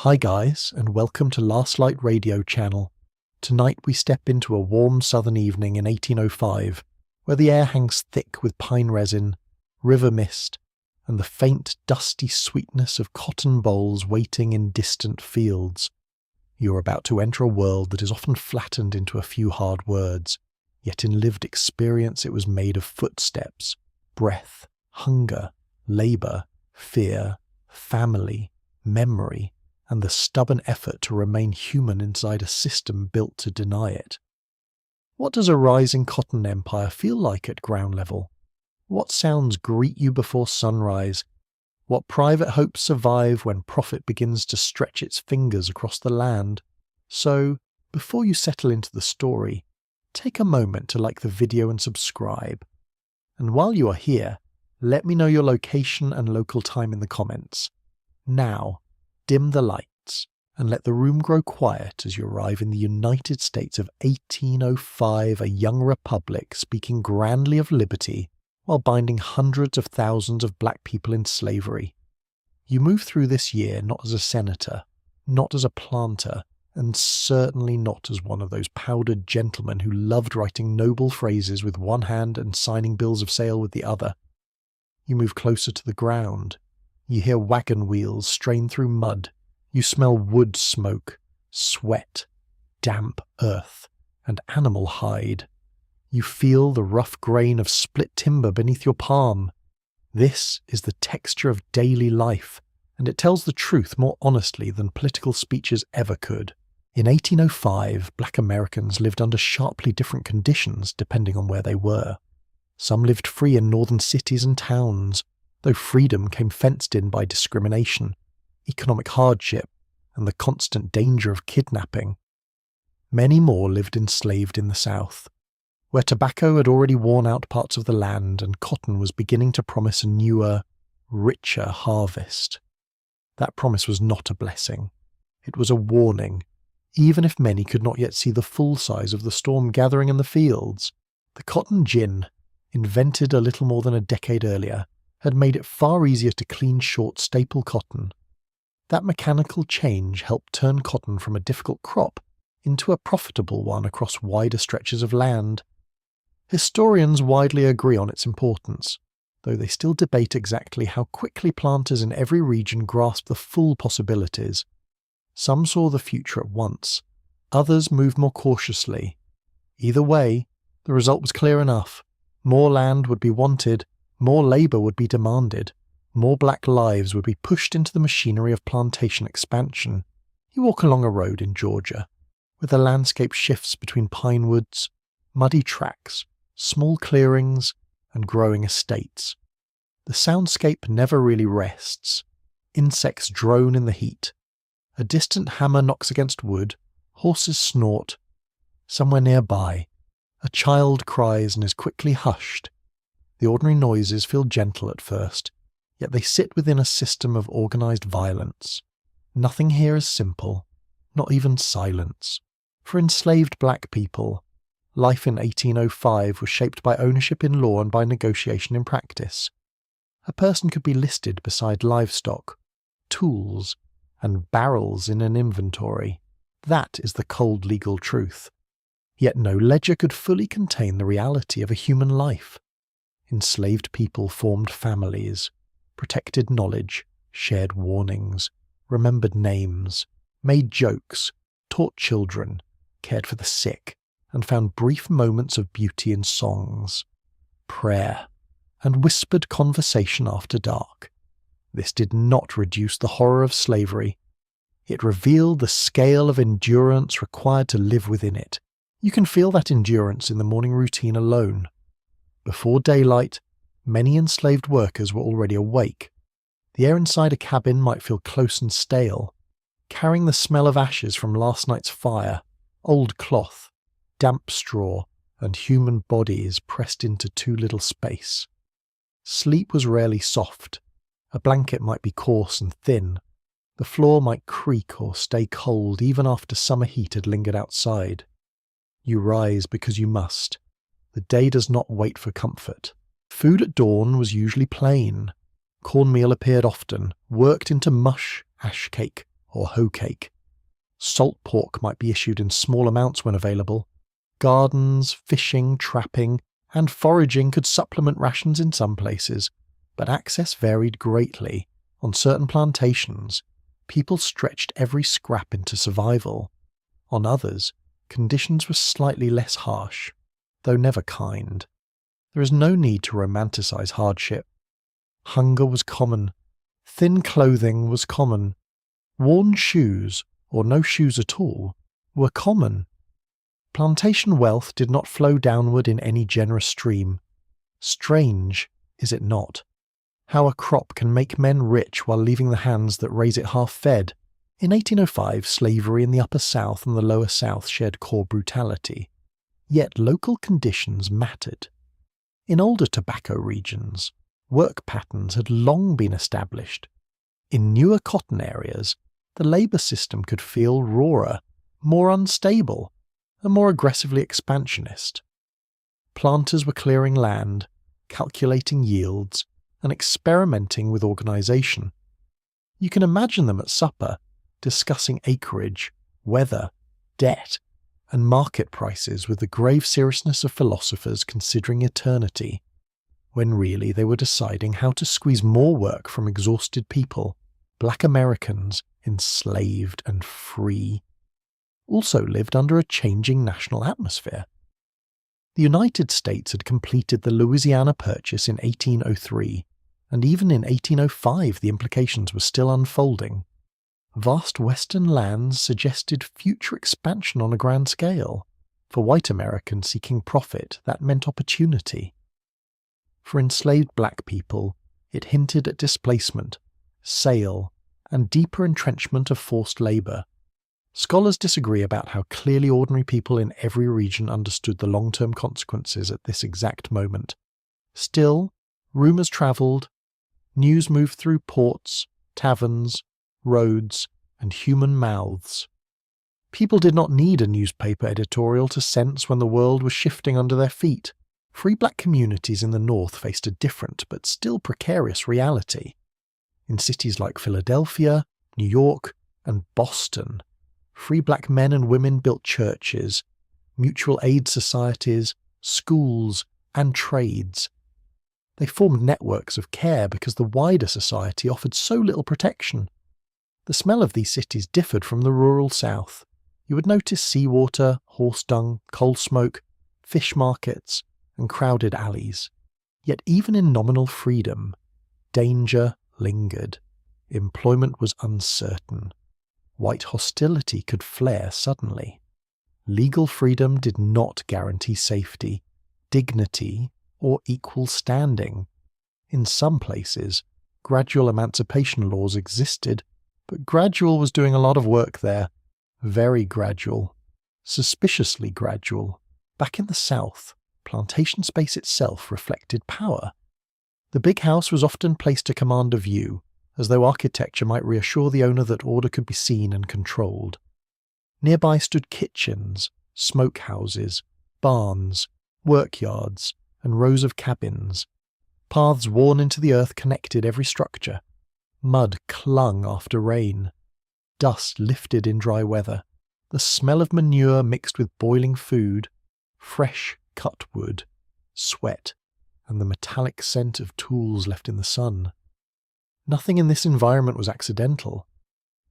Hi guys, and welcome to Last Light Radio channel. Tonight we step into a warm southern evening in 1805, where the air hangs thick with pine resin, river mist, and the faint dusty sweetness of cotton bolls waiting in distant fields. You are about to enter a world that is often flattened into a few hard words, yet in lived experience it was made of footsteps, breath, hunger, labour, fear, family, memory, and the stubborn effort to remain human inside a system built to deny it. What does a rising cotton empire feel like at ground level? What sounds greet you before sunrise? What private hopes survive when profit begins to stretch its fingers across the land? So, before you settle into the story, take a moment to like the video and subscribe. And while you are here, let me know your location and local time in the comments. Now, dim the lights and let the room grow quiet as you arrive in the United States of 1805, a young republic speaking grandly of liberty while binding hundreds of thousands of black people in slavery. You move through this year not as a senator, not as a planter, and certainly not as one of those powdered gentlemen who loved writing noble phrases with one hand and signing bills of sale with the other. You move closer to the ground. You hear wagon wheels strain through mud. You smell wood smoke, sweat, damp earth, and animal hide. You feel the rough grain of split timber beneath your palm. This is the texture of daily life, and it tells the truth more honestly than political speeches ever could. In 1805, black Americans lived under sharply different conditions depending on where they were. Some lived free in northern cities and towns, though freedom came fenced in by discrimination, economic hardship, and the constant danger of kidnapping. Many more lived enslaved in the South, where tobacco had already worn out parts of the land and cotton was beginning to promise a newer, richer harvest. That promise was not a blessing. It was a warning, even if many could not yet see the full size of the storm gathering in the fields. The cotton gin, invented a little more than a decade earlier, had made it far easier to clean short staple cotton. That mechanical change helped turn cotton from a difficult crop into a profitable one across wider stretches of land. Historians widely agree on its importance, though they still debate exactly how quickly planters in every region grasped the full possibilities. Some saw the future at once, others moved more cautiously. Either way, the result was clear enough. More land would be wanted, more labour would be demanded, more black lives would be pushed into the machinery of plantation expansion. You walk along a road in Georgia, where the landscape shifts between pine woods, muddy tracks, small clearings, and growing estates. The soundscape never really rests. Insects drone in the heat. A distant hammer knocks against wood, horses snort. Somewhere nearby, a child cries and is quickly hushed. The ordinary noises feel gentle at first, yet they sit within a system of organised violence. Nothing here is simple, not even silence. For enslaved black people, life in 1805 was shaped by ownership in law and by negotiation in practice. A person could be listed beside livestock, tools, and barrels in an inventory. That is the cold legal truth. Yet no ledger could fully contain the reality of a human life. Enslaved people formed families, protected knowledge, shared warnings, remembered names, made jokes, taught children, cared for the sick, and found brief moments of beauty in songs, prayer, and whispered conversation after dark. This did not reduce the horror of slavery. It revealed the scale of endurance required to live within it. You can feel that endurance in the morning routine alone. Before daylight, many enslaved workers were already awake. The air inside a cabin might feel close and stale, carrying the smell of ashes from last night's fire, old cloth, damp straw, and human bodies pressed into too little space. Sleep was rarely soft. A blanket might be coarse and thin. The floor might creak or stay cold even after summer heat had lingered outside. You rise because you must. The day does not wait for comfort. Food at dawn was usually plain. Cornmeal appeared often, worked into mush, ash cake, or hoe cake. Salt pork might be issued in small amounts when available. Gardens, fishing, trapping, and foraging could supplement rations in some places, but access varied greatly. On certain plantations, people stretched every scrap into survival. On others, conditions were slightly less harsh, though never kind. There is no need to romanticize hardship. Hunger was common. Thin clothing was common. Worn shoes, or no shoes at all, were common. Plantation wealth did not flow downward in any generous stream. Strange, is it not, how a crop can make men rich while leaving the hands that raise it half-fed? In 1805, slavery in the Upper South and the Lower South shared core brutality. Yet local conditions mattered. In older tobacco regions, work patterns had long been established. In newer cotton areas, the labour system could feel rawer, more unstable, and more aggressively expansionist. Planters were clearing land, calculating yields, and experimenting with organisation. You can imagine them at supper, discussing acreage, weather, debt, and market prices with the grave seriousness of philosophers considering eternity, when really they were deciding how to squeeze more work from exhausted people, black Americans, enslaved and free, also lived under a changing national atmosphere. The United States had completed the Louisiana Purchase in 1803, and even in 1805 the implications were still unfolding. Vast western lands suggested future expansion on a grand scale. For white Americans seeking profit, that meant opportunity. For enslaved black people, it hinted at displacement, sale, and deeper entrenchment of forced labour. Scholars disagree about how clearly ordinary people in every region understood the long-term consequences at this exact moment. Still, rumours travelled, news moved through ports, taverns, roads, and human mouths. People did not need a newspaper editorial to sense when the world was shifting under their feet. Free black communities in the North faced a different but still precarious reality. In cities like Philadelphia, New York, and Boston, free black men and women built churches, mutual aid societies, schools, and trades. They formed networks of care because the wider society offered so little protection. The smell of these cities differed from the rural South. You would notice seawater, horse dung, coal smoke, fish markets, and crowded alleys. Yet even in nominal freedom, danger lingered. Employment was uncertain. White hostility could flare suddenly. Legal freedom did not guarantee safety, dignity, or equal standing. In some places, gradual emancipation laws existed, but gradual was doing a lot of work there. Very gradual. Suspiciously gradual. Back in the South, plantation space itself reflected power. The big house was often placed to command a view, as though architecture might reassure the owner that order could be seen and controlled. Nearby stood kitchens, smokehouses, barns, workyards, and rows of cabins. Paths worn into the earth connected every structure. Mud clung after rain. Dust lifted in dry weather. The smell of manure mixed with boiling food, fresh cut wood, sweat, and the metallic scent of tools left in the sun. Nothing in this environment was accidental.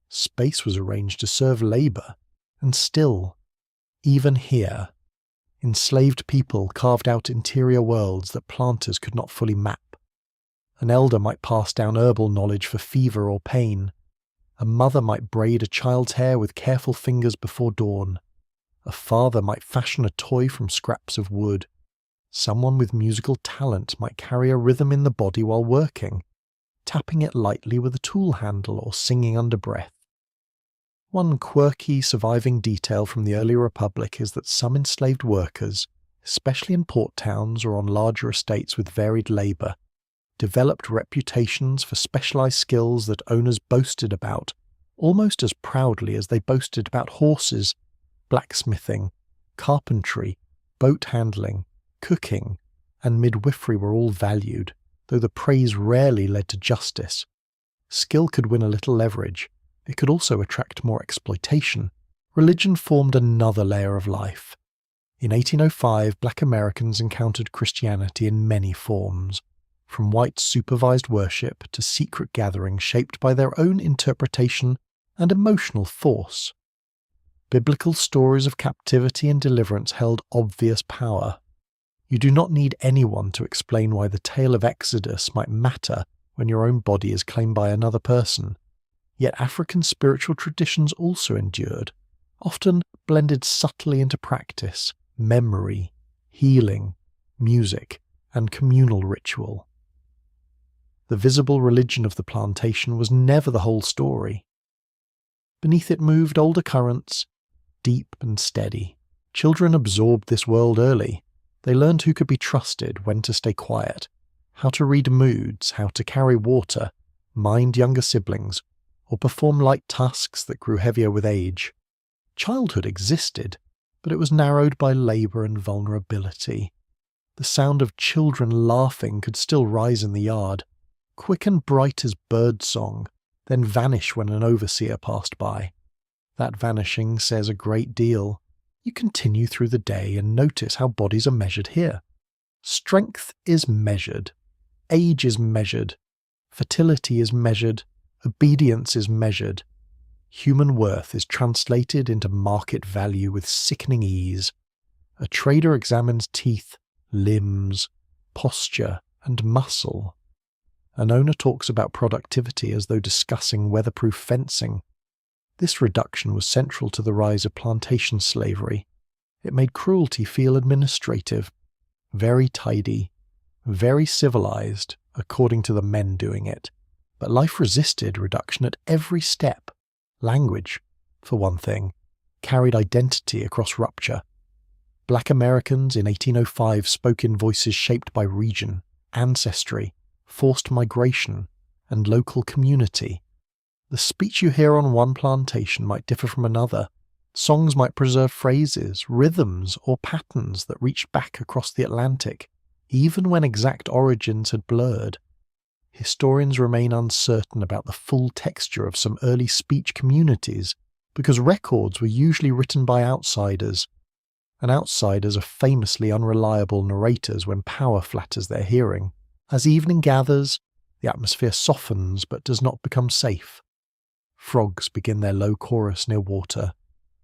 Space was arranged to serve labour, and still, even here, enslaved people carved out interior worlds that planters could not fully map. An elder might pass down herbal knowledge for fever or pain. A mother might braid a child's hair with careful fingers before dawn. A father might fashion a toy from scraps of wood. Someone with musical talent might carry a rhythm in the body while working, tapping it lightly with a tool handle or singing under breath. One quirky surviving detail from the early republic is that some enslaved workers, especially in port towns or on larger estates with varied labour, developed reputations for specialised skills that owners boasted about, almost as proudly as they boasted about horses. Blacksmithing, carpentry, boat handling, cooking, and midwifery were all valued, though the praise rarely led to justice. Skill could win a little leverage. it could also attract more exploitation, religion formed another layer of life. In 1805, black Americans encountered Christianity in many forms, from white supervised worship to secret gatherings shaped by their own interpretation and emotional force. Biblical stories of captivity and deliverance held obvious power. You do not need anyone to explain why the tale of Exodus might matter when your own body is claimed by another person. Yet African spiritual traditions also endured, often blended subtly into practice, memory, healing, music, and communal ritual. The visible religion of the plantation was never the whole story. Beneath it moved older currents, deep and steady. Children absorbed this world early. They learned who could be trusted, when to stay quiet, how to read moods, how to carry water, mind younger siblings, or perform light tasks that grew heavier with age. Childhood existed, but it was narrowed by labour and vulnerability. The sound of children laughing could still rise in the yard, quick and bright as bird song, then vanish when an overseer passed by. That vanishing says a great deal. You continue through the day and notice how bodies are measured here. Strength is measured. Age is measured. Fertility is measured. Obedience is measured. Human worth is translated into market value with sickening ease. A trader examines teeth, limbs, posture, and muscle. An owner talks about productivity as though discussing weatherproof fencing. This reduction was central to the rise of plantation slavery. It made cruelty feel administrative, very tidy, very civilized, according to the men doing it. But life resisted reduction at every step. Language, for one thing, carried identity across rupture. Black Americans in 1805 spoke in voices shaped by region, ancestry, forced migration, and local community. The speech you hear on one plantation might differ from another. Songs might preserve phrases, rhythms, or patterns that reached back across the Atlantic, even when exact origins had blurred. Historians remain uncertain about the full texture of some early speech communities, because records were usually written by outsiders, and outsiders are famously unreliable narrators when power flatters their hearing. As evening gathers, the atmosphere softens but does not become safe. Frogs begin their low chorus near water.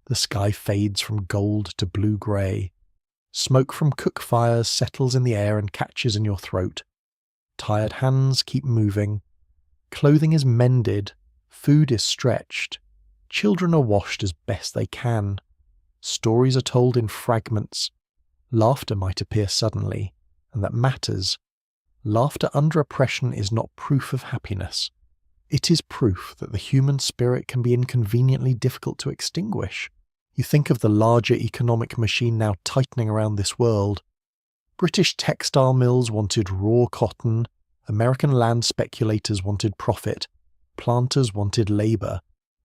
The sky fades from gold to blue-grey. Smoke from cook fires settles in the air and catches in your throat. Tired hands keep moving. Clothing is mended. Food is stretched. Children are washed as best they can. Stories are told in fragments. Laughter might appear suddenly, and that matters. Laughter under oppression is not proof of happiness. It is proof that the human spirit can be inconveniently difficult to extinguish. You think of the larger economic machine now tightening around this world. British textile mills wanted raw cotton, American land speculators wanted profit, planters wanted labour,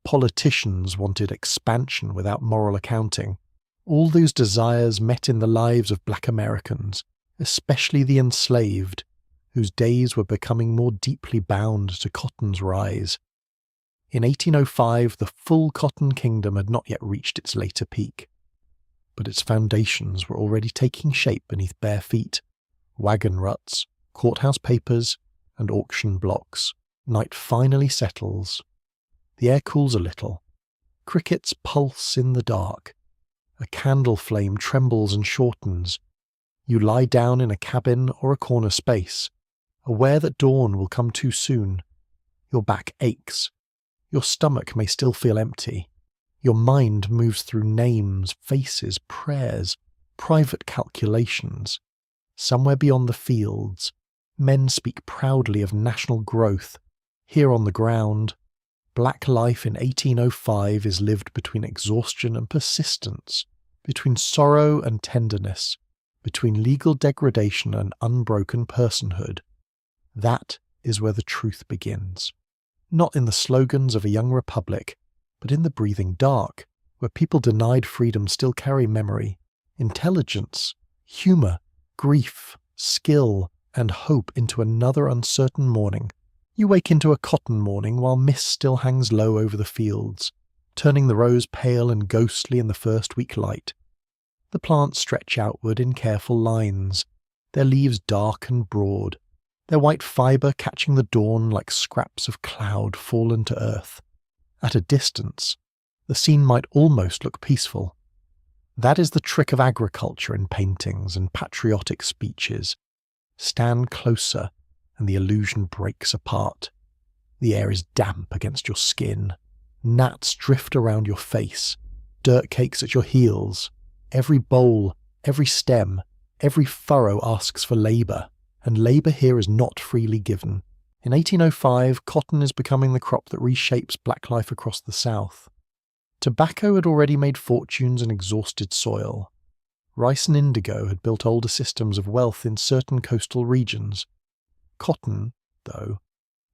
politicians wanted expansion without moral accounting. All those desires met in the lives of black Americans, especially the enslaved, whose days were becoming more deeply bound to cotton's rise. In 1805, the full cotton kingdom had not yet reached its later peak, but its foundations were already taking shape beneath bare feet. Wagon ruts, courthouse papers, and auction blocks. Night finally settles. The air cools a little. Crickets pulse in the dark. A candle flame trembles and shortens. You lie down in a cabin or a corner space, aware that dawn will come too soon. Your back aches. Your stomach may still feel empty. Your mind moves through names, faces, prayers, private calculations. Somewhere beyond the fields, men speak proudly of national growth. Here on the ground, black life in 1805 is lived between exhaustion and persistence, between sorrow and tenderness, between legal degradation and unbroken personhood. That is where the truth begins. Not in the slogans of a young republic, but in the breathing dark, where people denied freedom still carry memory, intelligence, humour, grief, skill, and hope into another uncertain morning. You wake into a cotton morning while mist still hangs low over the fields, turning the rows pale and ghostly in the first week light. The plants stretch outward in careful lines, their leaves dark and broad, their white fibre catching the dawn like scraps of cloud fallen to earth. At a distance, the scene might almost look peaceful. That is the trick of agriculture in paintings and patriotic speeches. Stand closer, and the illusion breaks apart. The air is damp against your skin. Gnats drift around your face. Dirt cakes at your heels. Every bowl, every stem, every furrow asks for labour, and labour here is not freely given. In 1805, cotton is becoming the crop that reshapes black life across the South. Tobacco had already made fortunes in exhausted soil. Rice and indigo had built older systems of wealth in certain coastal regions. Cotton, though,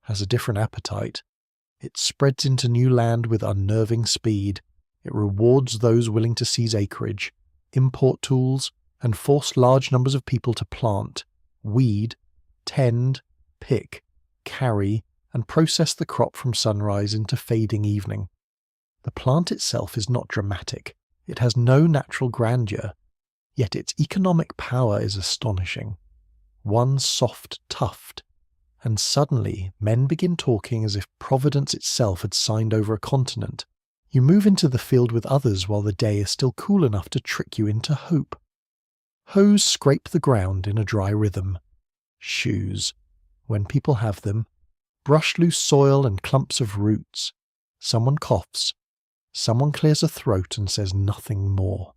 has a different appetite. It spreads into new land with unnerving speed. It rewards those willing to seize acreage, import tools, and force large numbers of people to plant, weed, tend, pick, carry, and process the crop from sunrise into fading evening. The plant itself is not dramatic. It has no natural grandeur, yet its economic power is astonishing. One soft tuft, and suddenly men begin talking as if Providence itself had signed over a continent. You move into the field with others while the day is still cool enough to trick you into hope. Hoes scrape the ground in a dry rhythm. Shoes, when people have them, brush loose soil and clumps of roots. Someone coughs. Someone clears a throat and says nothing more.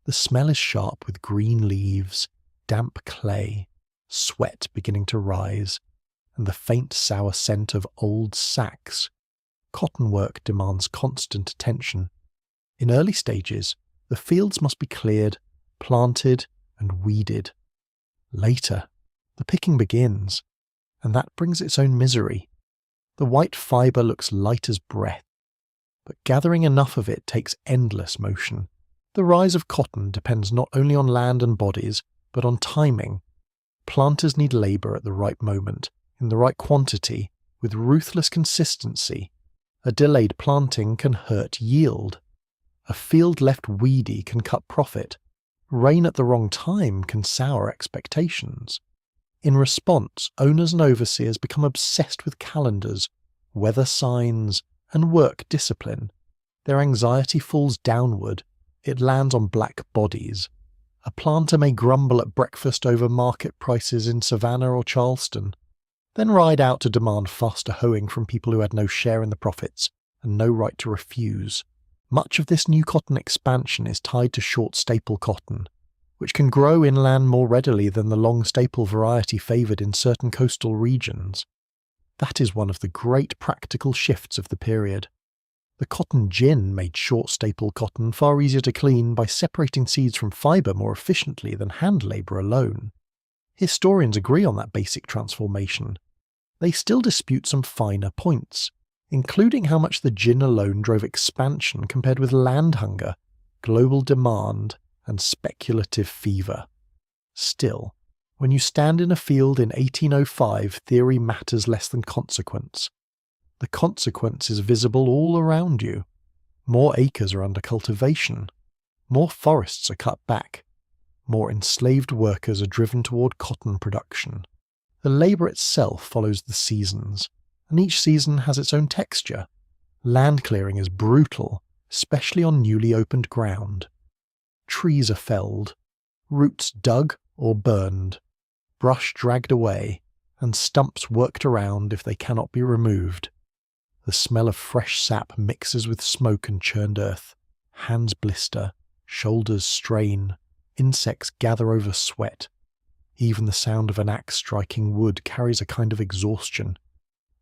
The smell is sharp with green leaves, damp clay, sweat beginning to rise, and the faint sour scent of old sacks. Cotton work demands constant attention. In early stages, the fields must be cleared, planted, and weeded. Later, the picking begins, and that brings its own misery. The white fibre looks light as breath, but gathering enough of it takes endless motion. The rise of cotton depends not only on land and bodies, but on timing. Planters need labour at the right moment, in the right quantity, with ruthless consistency. A delayed planting can hurt yield. A field left weedy can cut profit. Rain at the wrong time can sour expectations. In response, owners and overseers become obsessed with calendars, weather signs, and work discipline. Their anxiety falls downward. It lands on black bodies. A planter may grumble at breakfast over market prices in Savannah or Charleston, then ride out to demand faster hoeing from people who had no share in the profits and no right to refuse. Much of this new cotton expansion is tied to short staple cotton, which can grow inland more readily than the long staple variety favoured in certain coastal regions. That is one of the great practical shifts of the period. The cotton gin made short staple cotton far easier to clean by separating seeds from fibre more efficiently than hand labour alone. Historians agree on that basic transformation. They still dispute some finer points, including how much the gin alone drove expansion compared with land hunger, global demand, and speculative fever. Still, when you stand in a field in 1805, theory matters less than consequence. The consequence is visible all around you. More acres are under cultivation. More forests are cut back. More enslaved workers are driven toward cotton production. The labour itself follows the seasons, and each season has its own texture. Land clearing is brutal, especially on newly opened ground. Trees are felled, roots dug or burned, brush dragged away, and stumps worked around if they cannot be removed. The smell of fresh sap mixes with smoke and churned earth. Hands blister, shoulders strain, insects gather over sweat. Even the sound of an axe striking wood carries a kind of exhaustion.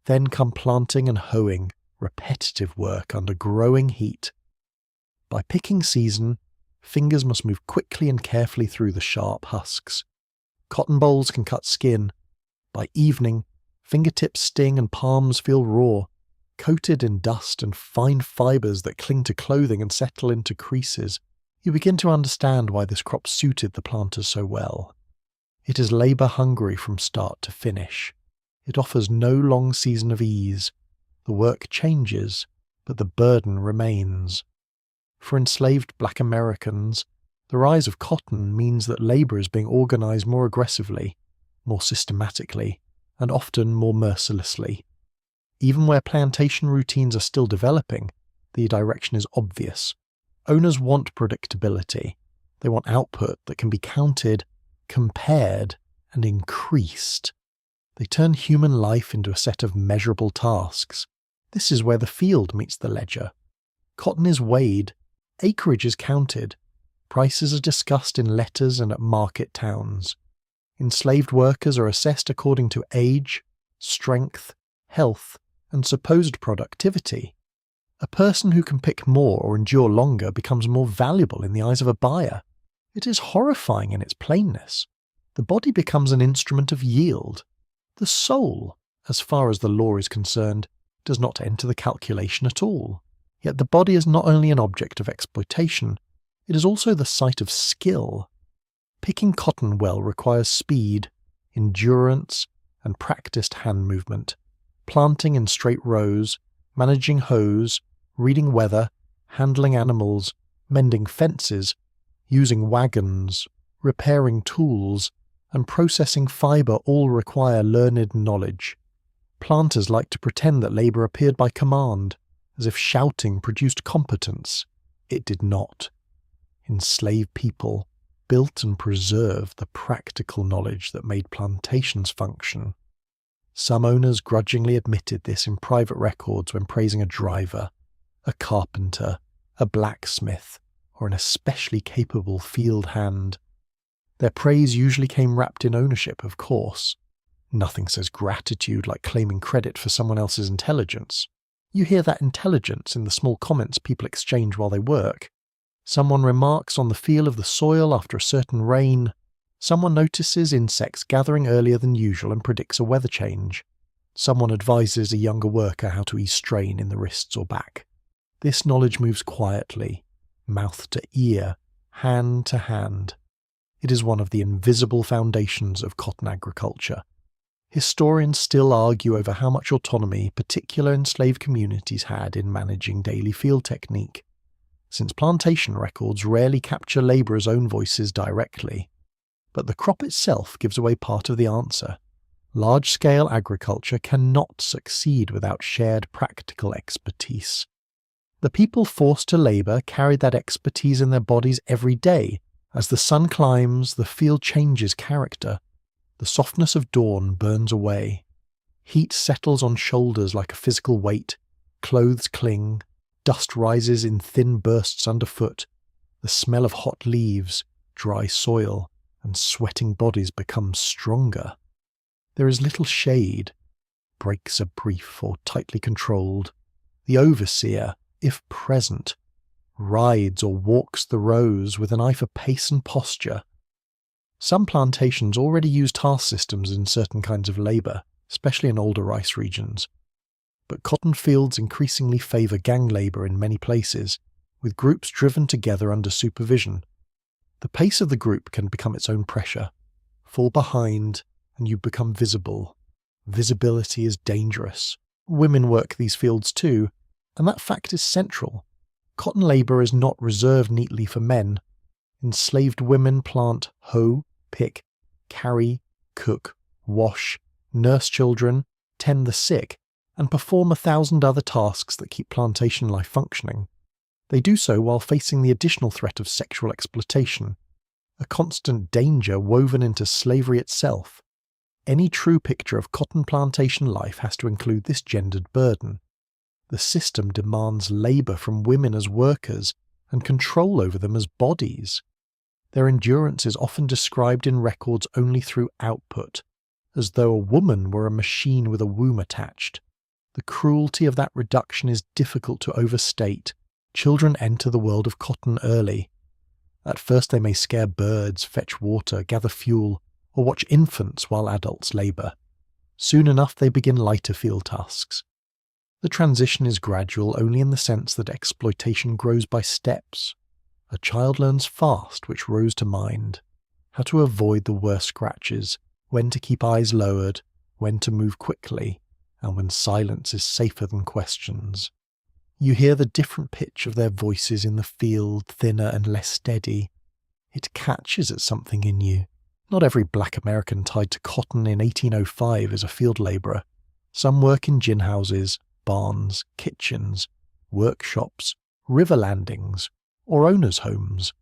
Then come planting and hoeing, repetitive work under growing heat. By picking season, fingers must move quickly and carefully through the sharp husks. Cotton bolls can cut skin. By evening, fingertips sting and palms feel raw, coated in dust and fine fibres that cling to clothing and settle into creases. You begin to understand why this crop suited the planters so well. It is labour hungry from start to finish. It offers no long season of ease. The work changes, but the burden remains. For enslaved black Americans, the rise of cotton means that labour is being organised more aggressively, more systematically, and often more mercilessly. Even where plantation routines are still developing, the direction is obvious. Owners want predictability. They want output that can be counted, compared, and increased. They turn human life into a set of measurable tasks. This is where the field meets the ledger. Cotton is weighed, acreage is counted, prices are discussed in letters and at market towns. Enslaved workers are assessed according to age, strength, health, and supposed productivity. A person who can pick more or endure longer becomes more valuable in the eyes of a buyer. It is horrifying in its plainness. The body becomes an instrument of yield. The soul, as far as the law is concerned, does not enter the calculation at all. Yet the body is not only an object of exploitation, it is also the site of skill. Picking cotton well requires speed, endurance, and practiced hand movement. Planting in straight rows, managing hoes, reading weather, handling animals, mending fences, using wagons, repairing tools, and processing fibre all require learned knowledge. Planters like to pretend that labour appeared by command, as if shouting produced competence. It did not. Enslaved people built and preserved the practical knowledge that made plantations function. Some owners grudgingly admitted this in private records when praising a driver, a carpenter, a blacksmith, or an especially capable field hand. Their praise usually came wrapped in ownership, of course. Nothing says gratitude like claiming credit for someone else's intelligence. You hear that intelligence in the small comments people exchange while they work. Someone remarks on the feel of the soil after a certain rain. Someone notices insects gathering earlier than usual and predicts a weather change. Someone advises a younger worker how to ease strain in the wrists or back. This knowledge moves quietly, mouth to ear, hand to hand. It is one of the invisible foundations of cotton agriculture. Historians still argue over how much autonomy particular enslaved communities had in managing daily field technique, since plantation records rarely capture labourers' own voices directly. But the crop itself gives away part of the answer. Large-scale agriculture cannot succeed without shared practical expertise. The people forced to labour carried that expertise in their bodies every day. As the sun climbs, the field changes character. The softness of dawn burns away. Heat settles on shoulders like a physical weight. Clothes cling. Dust rises in thin bursts underfoot. The smell of hot leaves, dry soil, and sweating bodies become stronger. There is little shade. Breaks are brief or tightly controlled. The overseer, if present, rides or walks the rows with an eye for pace and posture. Some plantations already use task systems in certain kinds of labour, especially in older rice regions. But cotton fields increasingly favour gang labour in many places, with groups driven together under supervision. The pace of the group can become its own pressure. Fall behind, and you become visible. Visibility is dangerous. Women work these fields too, and that fact is central. Cotton labour is not reserved neatly for men. Enslaved women plant, hoe, pick, carry, cook, wash, nurse children, tend the sick, and perform 1,000 other tasks that keep plantation life functioning. They do so while facing the additional threat of sexual exploitation, a constant danger woven into slavery itself. Any true picture of cotton plantation life has to include this gendered burden. The system demands labour from women as workers and control over them as bodies. Their endurance is often described in records only through output, as though a woman were a machine with a womb attached. The cruelty of that reduction is difficult to overstate. Children enter the world of cotton early. At first they may scare birds, fetch water, gather fuel, or watch infants while adults labour. Soon enough they begin lighter field tasks. The transition is gradual only in the sense that exploitation grows by steps. A child learns fast which rows to mind, how to avoid the worst scratches, when to keep eyes lowered, when to move quickly, and when silence is safer than questions. You hear the different pitch of their voices in the field, thinner and less steady. It catches at something in you. Not every black American tied to cotton in 1805 is a field labourer. Some work in gin houses, barns, kitchens, workshops, river landings, or owners' homes.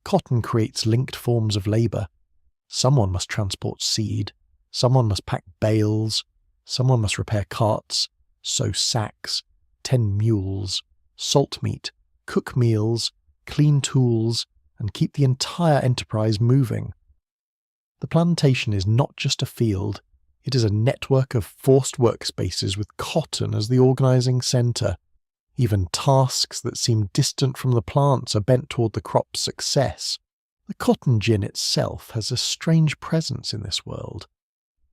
Cotton creates linked forms of labour. Someone must transport seed, someone must pack bales, someone must repair carts, sew sacks, tend mules, salt meat, cook meals, clean tools, and keep the entire enterprise moving. The plantation is not just a field, it is a network of forced workspaces with cotton as the organising centre. Even tasks that seem distant from the plants are bent toward the crop's success. The cotton gin itself has a strange presence in this world.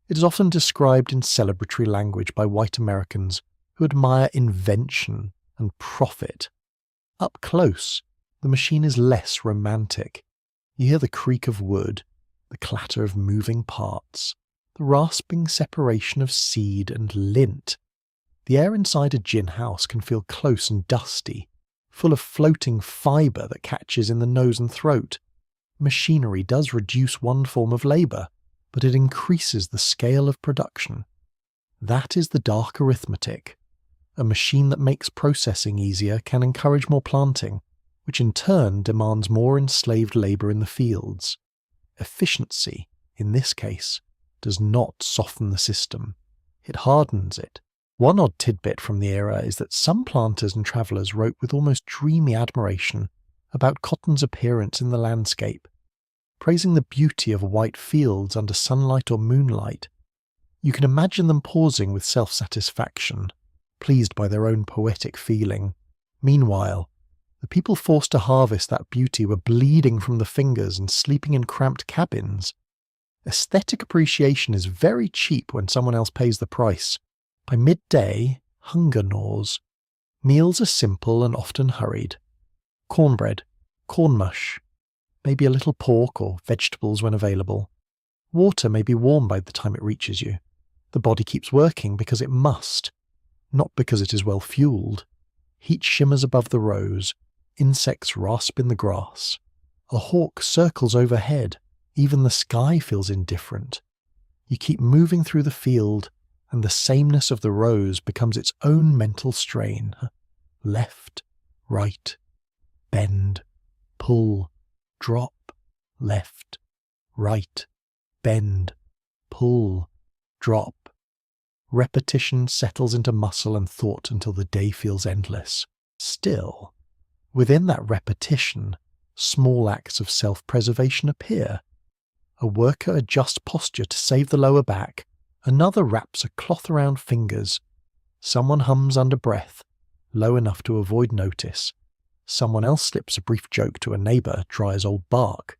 It is often described in celebratory language by white Americans who admire invention and profit. Up close, the machine is less romantic. You hear the creak of wood, the clatter of moving parts, the rasping separation of seed and lint. The air inside a gin house can feel close and dusty, full of floating fibre that catches in the nose and throat. Machinery does reduce one form of labour, but it increases the scale of production. That is the dark arithmetic. A machine that makes processing easier can encourage more planting, which in turn demands more enslaved labour in the fields. Efficiency, in this case, does not soften the system. It hardens it. One odd tidbit from the era is that some planters and travellers wrote with almost dreamy admiration about cotton's appearance in the landscape, praising the beauty of white fields under sunlight or moonlight. You can imagine them pausing with self-satisfaction, pleased by their own poetic feeling. Meanwhile, the people forced to harvest that beauty were bleeding from the fingers and sleeping in cramped cabins. Aesthetic appreciation is very cheap when someone else pays the price. By midday, hunger gnaws. Meals are simple and often hurried. Cornbread, corn mush, maybe a little pork or vegetables when available. Water may be warm by the time it reaches you. The body keeps working because it must, not because it is well fueled. Heat shimmers above the rows. Insects rasp in the grass. A hawk circles overhead. Even the sky feels indifferent. You keep moving through the field, and the sameness of the rows becomes its own mental strain. Left, right, bend, pull, drop, left, right, bend, pull, drop. Repetition settles into muscle and thought until the day feels endless. Still, within that repetition, small acts of self-preservation appear. A worker adjusts posture to save the lower back. Another wraps a cloth around fingers. Someone hums under breath, low enough to avoid notice. Someone else slips a brief joke to a neighbour dry as old bark,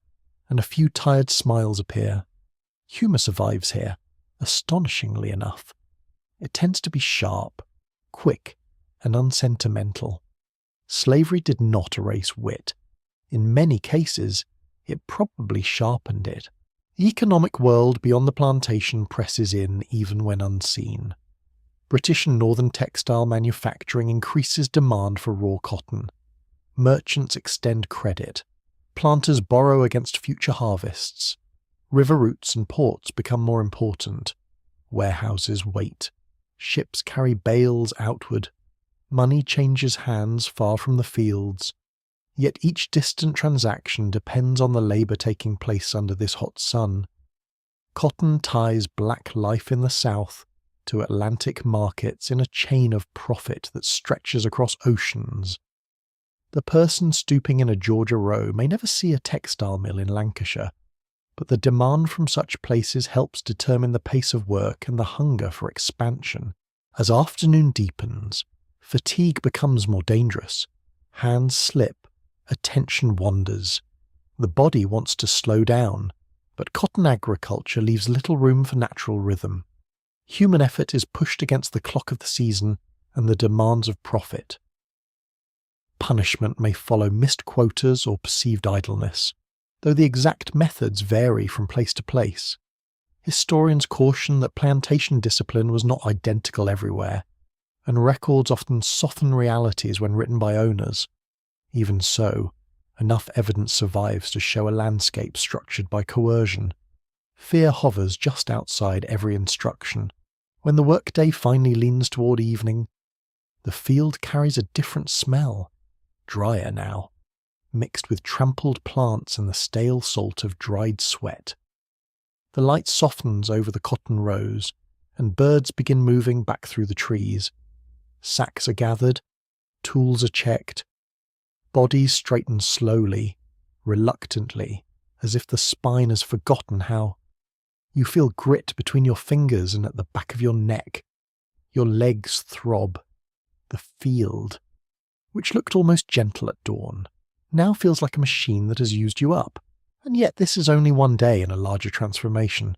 and a few tired smiles appear. Humour survives here, astonishingly enough. It tends to be sharp, quick, and unsentimental. Slavery did not erase wit. In many cases, it probably sharpened it. The economic world beyond the plantation presses in even when unseen. British and northern textile manufacturing increases demand for raw cotton. Merchants extend credit. Planters borrow against future harvests. River routes and ports become more important. Warehouses wait. Ships carry bales outward. Money changes hands far from the fields. Yet each distant transaction depends on the labour taking place under this hot sun. Cotton ties black life in the south to Atlantic markets in a chain of profit that stretches across oceans. The person stooping in a Georgia row may never see a textile mill in Lancashire, but the demand from such places helps determine the pace of work and the hunger for expansion. As afternoon deepens, fatigue becomes more dangerous. Hands slip. Attention wanders. The body wants to slow down, but cotton agriculture leaves little room for natural rhythm. Human effort is pushed against the clock of the season and the demands of profit. Punishment may follow missed quotas or perceived idleness, though the exact methods vary from place to place. Historians caution that plantation discipline was not identical everywhere, and records often soften realities when written by owners. Even so, enough evidence survives to show a landscape structured by coercion. Fear hovers just outside every instruction. When the workday finally leans toward evening, the field carries a different smell, drier now, mixed with trampled plants and the stale salt of dried sweat. The light softens over the cotton rows, and birds begin moving back through the trees. Sacks are gathered, tools are checked. Bodies straighten slowly, reluctantly, as if the spine has forgotten how. You feel grit between your fingers and at the back of your neck. Your legs throb. The field, which looked almost gentle at dawn, now feels like a machine that has used you up. And yet this is only one day in a larger transformation.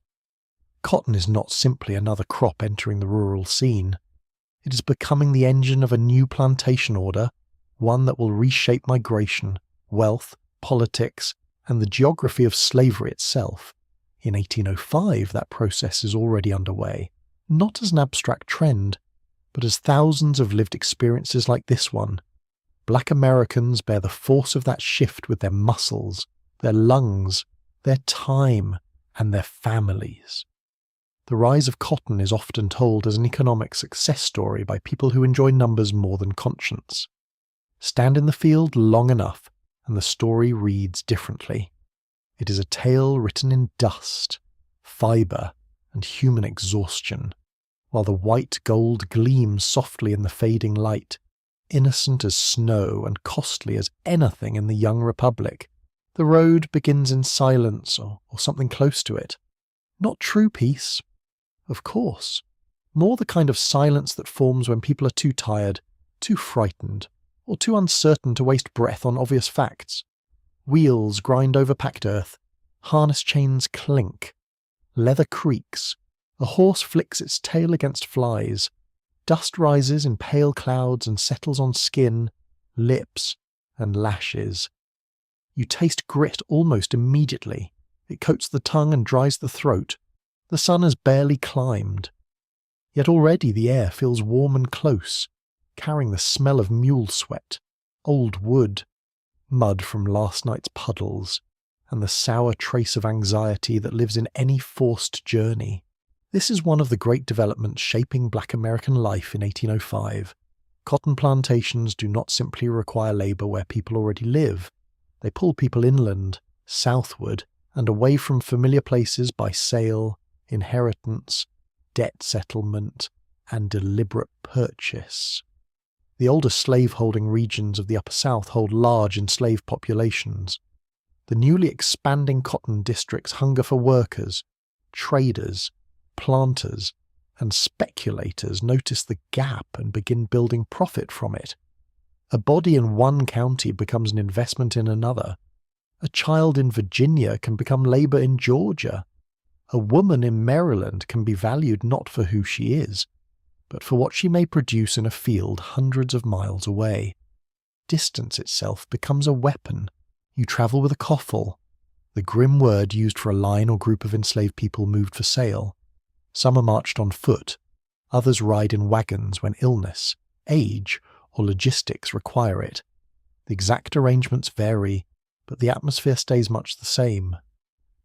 Cotton is not simply another crop entering the rural scene. It is becoming the engine of a new plantation order, one that will reshape migration, wealth, politics, and the geography of slavery itself. In 1805, that process is already underway, not as an abstract trend, but as thousands of lived experiences like this one. Black Americans bear the force of that shift with their muscles, their lungs, their time, and their families. The rise of cotton is often told as an economic success story by people who enjoy numbers more than conscience. Stand in the field long enough, and the story reads differently. It is a tale written in dust, fibre, and human exhaustion, while the white gold gleams softly in the fading light, innocent as snow and costly as anything in the young republic. The road begins in silence or something close to it. Not true peace, of course. More the kind of silence that forms when people are too tired, too frightened, or too uncertain to waste breath on obvious facts. Wheels grind over packed earth, harness chains clink, leather creaks, a horse flicks its tail against flies, dust rises in pale clouds and settles on skin, lips, and lashes. You taste grit almost immediately. It coats the tongue and dries the throat. The sun has barely climbed. Yet already the air feels warm and close, carrying the smell of mule sweat, old wood, mud from last night's puddles, and the sour trace of anxiety that lives in any forced journey. This is one of the great developments shaping Black American life in 1805. Cotton plantations do not simply require labour where people already live. They pull people inland, southward, and away from familiar places by sale, inheritance, debt settlement, and deliberate purchase. The older slave-holding regions of the Upper South hold large enslaved populations. The newly expanding cotton districts hunger for workers, traders, planters, and speculators notice the gap and begin building profit from it. A body in one county becomes an investment in another. A child in Virginia can become labour in Georgia. A woman in Maryland can be valued not for who she is, but for what she may produce in a field hundreds of miles away. Distance itself becomes a weapon. You travel with a coffle, the grim word used for a line or group of enslaved people moved for sale. Some are marched on foot, others ride in wagons when illness, age, or logistics require it. The exact arrangements vary, but the atmosphere stays much the same.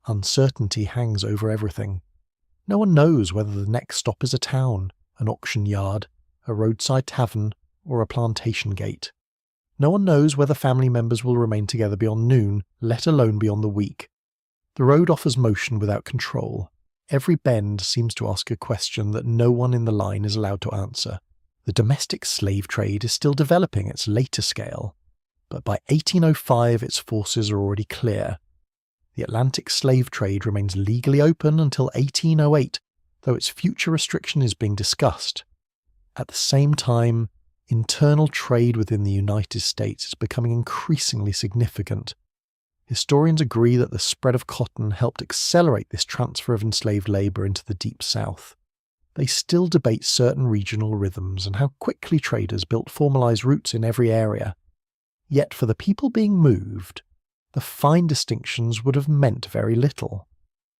Uncertainty hangs over everything. No one knows whether the next stop is a town, an auction yard, a roadside tavern, or a plantation gate. No one knows whether family members will remain together beyond noon, let alone beyond the week. The road offers motion without control. Every bend seems to ask a question that no one in the line is allowed to answer. The domestic slave trade is still developing its later scale, but by 1805 its forces are already clear. The Atlantic slave trade remains legally open until 1808, though its future restriction is being discussed. At the same time, internal trade within the United States is becoming increasingly significant. Historians agree that the spread of cotton helped accelerate this transfer of enslaved labour into the Deep South. They still debate certain regional rhythms and how quickly traders built formalised routes in every area. Yet for the people being moved, the fine distinctions would have meant very little.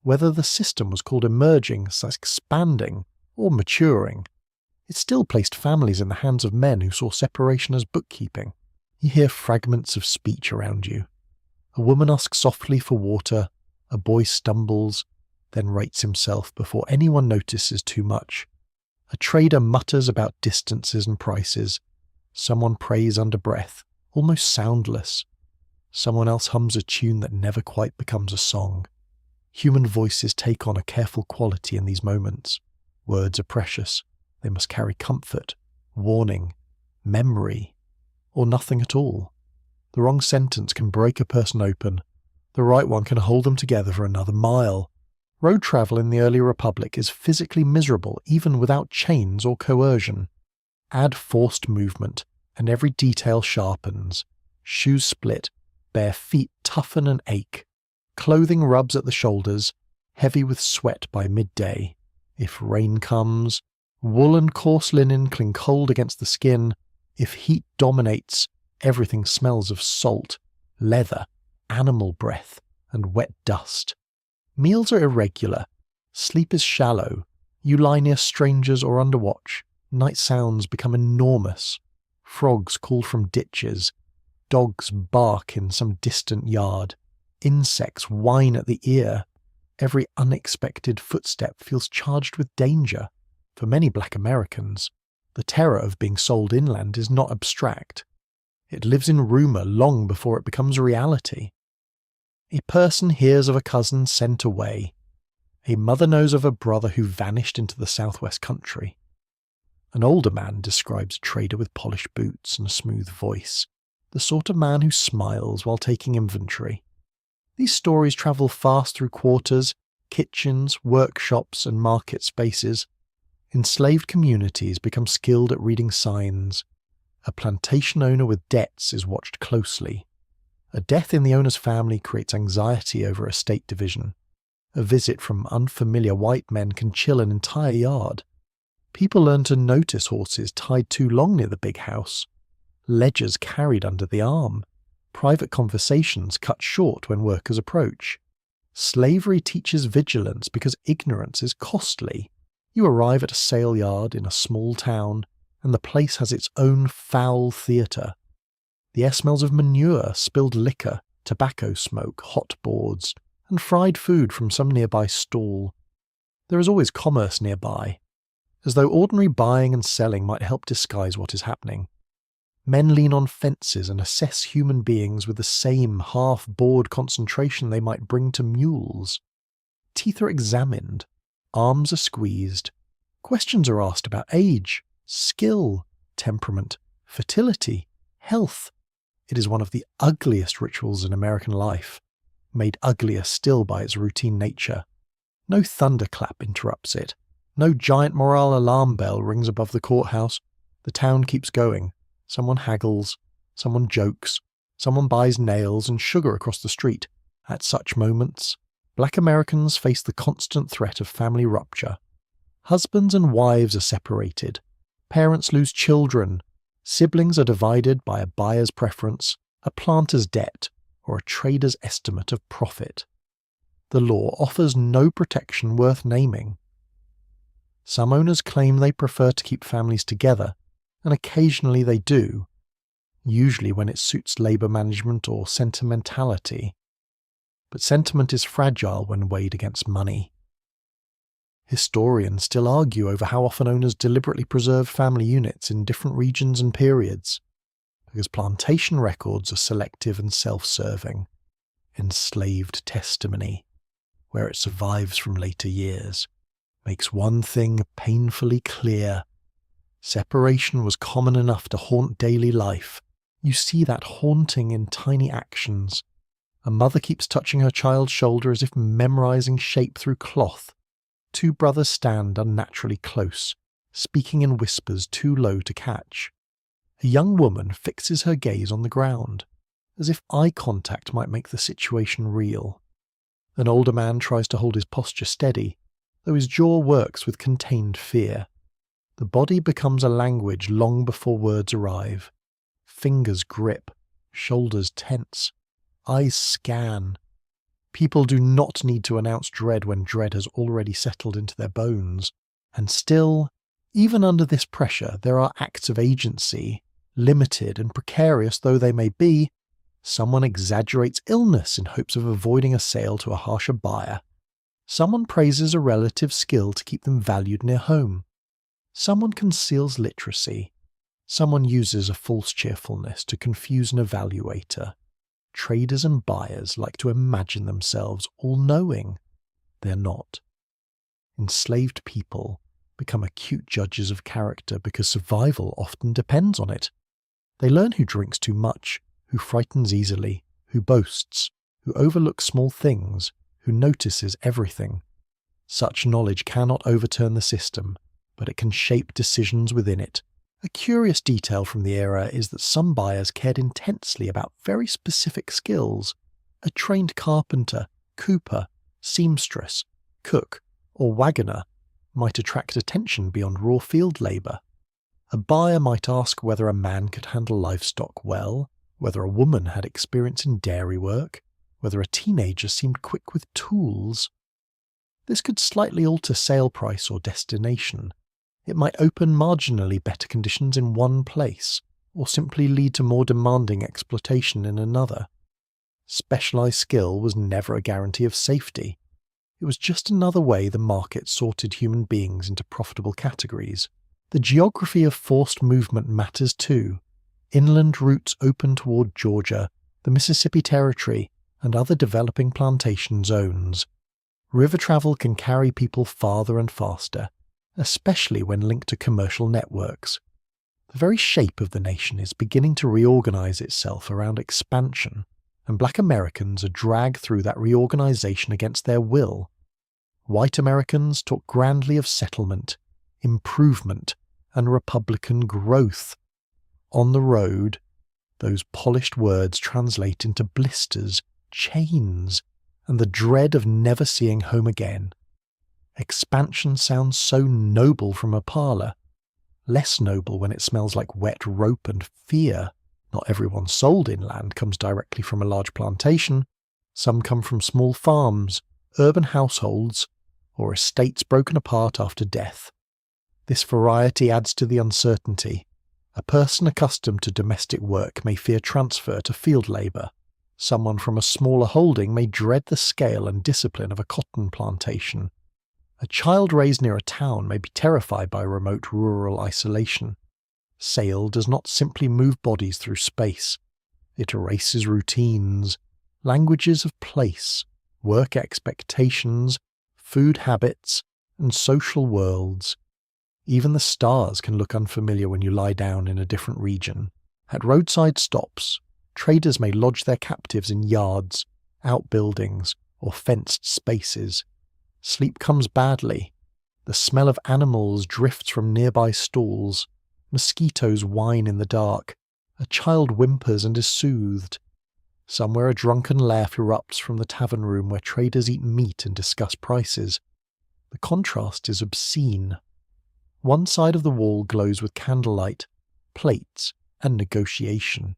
Whether the system was called emerging, expanding, or maturing, it still placed families in the hands of men who saw separation as bookkeeping. You hear fragments of speech around you. A woman asks softly for water, a boy stumbles, then rates himself before anyone notices too much. A trader mutters about distances and prices. Someone prays under breath, almost soundless. Someone else hums a tune that never quite becomes a song. Human voices take on a careful quality in these moments. Words are precious. They must carry comfort, warning, memory, or nothing at all. The wrong sentence can break a person open. The right one can hold them together for another mile. Road travel in the early Republic is physically miserable even without chains or coercion. Add forced movement, and every detail sharpens. Shoes split, bare feet toughen and ache. Clothing rubs at the shoulders, heavy with sweat by midday. If rain comes, wool and coarse linen cling cold against the skin. If heat dominates, everything smells of salt, leather, animal breath, and wet dust. Meals are irregular. Sleep is shallow. You lie near strangers or under watch. Night sounds become enormous. Frogs call from ditches. Dogs bark in some distant yard. Insects whine at the ear. Every unexpected footstep feels charged with danger. For many Black Americans, the terror of being sold inland is not abstract. It lives in rumour long before it becomes reality. A person hears of a cousin sent away. A mother knows of a brother who vanished into the southwest country. An older man describes a trader with polished boots and a smooth voice, the sort of man who smiles while taking inventory. These stories travel fast through quarters, kitchens, workshops, and market spaces. Enslaved communities become skilled at reading signs. A plantation owner with debts is watched closely. A death in the owner's family creates anxiety over estate division. A visit from unfamiliar white men can chill an entire yard. People learn to notice horses tied too long near the big house. Ledgers carried under the arm. Private conversations cut short when workers approach. Slavery teaches vigilance because ignorance is costly. You arrive at a sale yard in a small town, and the place has its own foul theatre. The air smells of manure, spilled liquor, tobacco smoke, hot boards, and fried food from some nearby stall. There is always commerce nearby, as though ordinary buying and selling might help disguise what is happening. Men lean on fences and assess human beings with the same half-bored concentration they might bring to mules. Teeth are examined, arms are squeezed, questions are asked about age, skill, temperament, fertility, health. It is one of the ugliest rituals in American life, made uglier still by its routine nature. No thunderclap interrupts it. No giant morale alarm bell rings above the courthouse. The town keeps going. Someone haggles, someone jokes, someone buys nails and sugar across the street. At such moments, Black Americans face the constant threat of family rupture. Husbands and wives are separated. Parents lose children. Siblings are divided by a buyer's preference, a planter's debt, or a trader's estimate of profit. The law offers no protection worth naming. Some owners claim they prefer to keep families together, and occasionally they do, usually when it suits labour management or sentimentality. But sentiment is fragile when weighed against money. Historians still argue over how often owners deliberately preserve family units in different regions and periods, because plantation records are selective and self-serving. Enslaved testimony, where it survives from later years, makes one thing painfully clear. Separation was common enough to haunt daily life. You see that haunting in tiny actions. A mother keeps touching her child's shoulder as if memorizing shape through cloth. Two brothers stand unnaturally close, speaking in whispers too low to catch. A young woman fixes her gaze on the ground, as if eye contact might make the situation real. An older man tries to hold his posture steady, though his jaw works with contained fear. The body becomes a language long before words arrive. Fingers grip, shoulders tense, eyes scan. People do not need to announce dread when dread has already settled into their bones. And still, even under this pressure, there are acts of agency, limited and precarious though they may be. Someone exaggerates illness in hopes of avoiding a sale to a harsher buyer. Someone praises a relative's skill to keep them valued near home. Someone conceals literacy. Someone uses a false cheerfulness to confuse an evaluator. Traders and buyers like to imagine themselves all-knowing. They're not. Enslaved people become acute judges of character because survival often depends on it. They learn who drinks too much, who frightens easily, who boasts, who overlooks small things, who notices everything. Such knowledge cannot overturn the system, but it can shape decisions within it. A curious detail from the era is that some buyers cared intensely about very specific skills. A trained carpenter, cooper, seamstress, cook, or wagoner might attract attention beyond raw field labour. A buyer might ask whether a man could handle livestock well, whether a woman had experience in dairy work, whether a teenager seemed quick with tools. This could slightly alter sale price or destination. It might open marginally better conditions in one place, or simply lead to more demanding exploitation in another. Specialised skill was never a guarantee of safety. It was just another way the market sorted human beings into profitable categories. The geography of forced movement matters too. Inland routes open toward Georgia, the Mississippi Territory, and other developing plantation zones. River travel can carry people farther and faster, especially when linked to commercial networks. The very shape of the nation is beginning to reorganize itself around expansion, and black Americans are dragged through that reorganization against their will. White Americans talk grandly of settlement, improvement, and Republican growth. On the road, those polished words translate into blisters, chains, and the dread of never seeing home again. Expansion sounds so noble from a parlour, less noble when it smells like wet rope and fear. Not everyone sold inland comes directly from a large plantation. Some come from small farms, urban households, or estates broken apart after death. This variety adds to the uncertainty. A person accustomed to domestic work may fear transfer to field labour. Someone from a smaller holding may dread the scale and discipline of a cotton plantation. A child raised near a town may be terrified by remote rural isolation. Sail does not simply move bodies through space. It erases routines, languages of place, work expectations, food habits, and social worlds. Even the stars can look unfamiliar when you lie down in a different region. At roadside stops, traders may lodge their captives in yards, outbuildings, or fenced spaces. Sleep comes badly. The smell of animals drifts from nearby stalls. Mosquitoes whine in the dark. A child whimpers and is soothed. Somewhere a drunken laugh erupts from the tavern room where traders eat meat and discuss prices. The contrast is obscene. One side of the wall glows with candlelight, plates, and negotiation.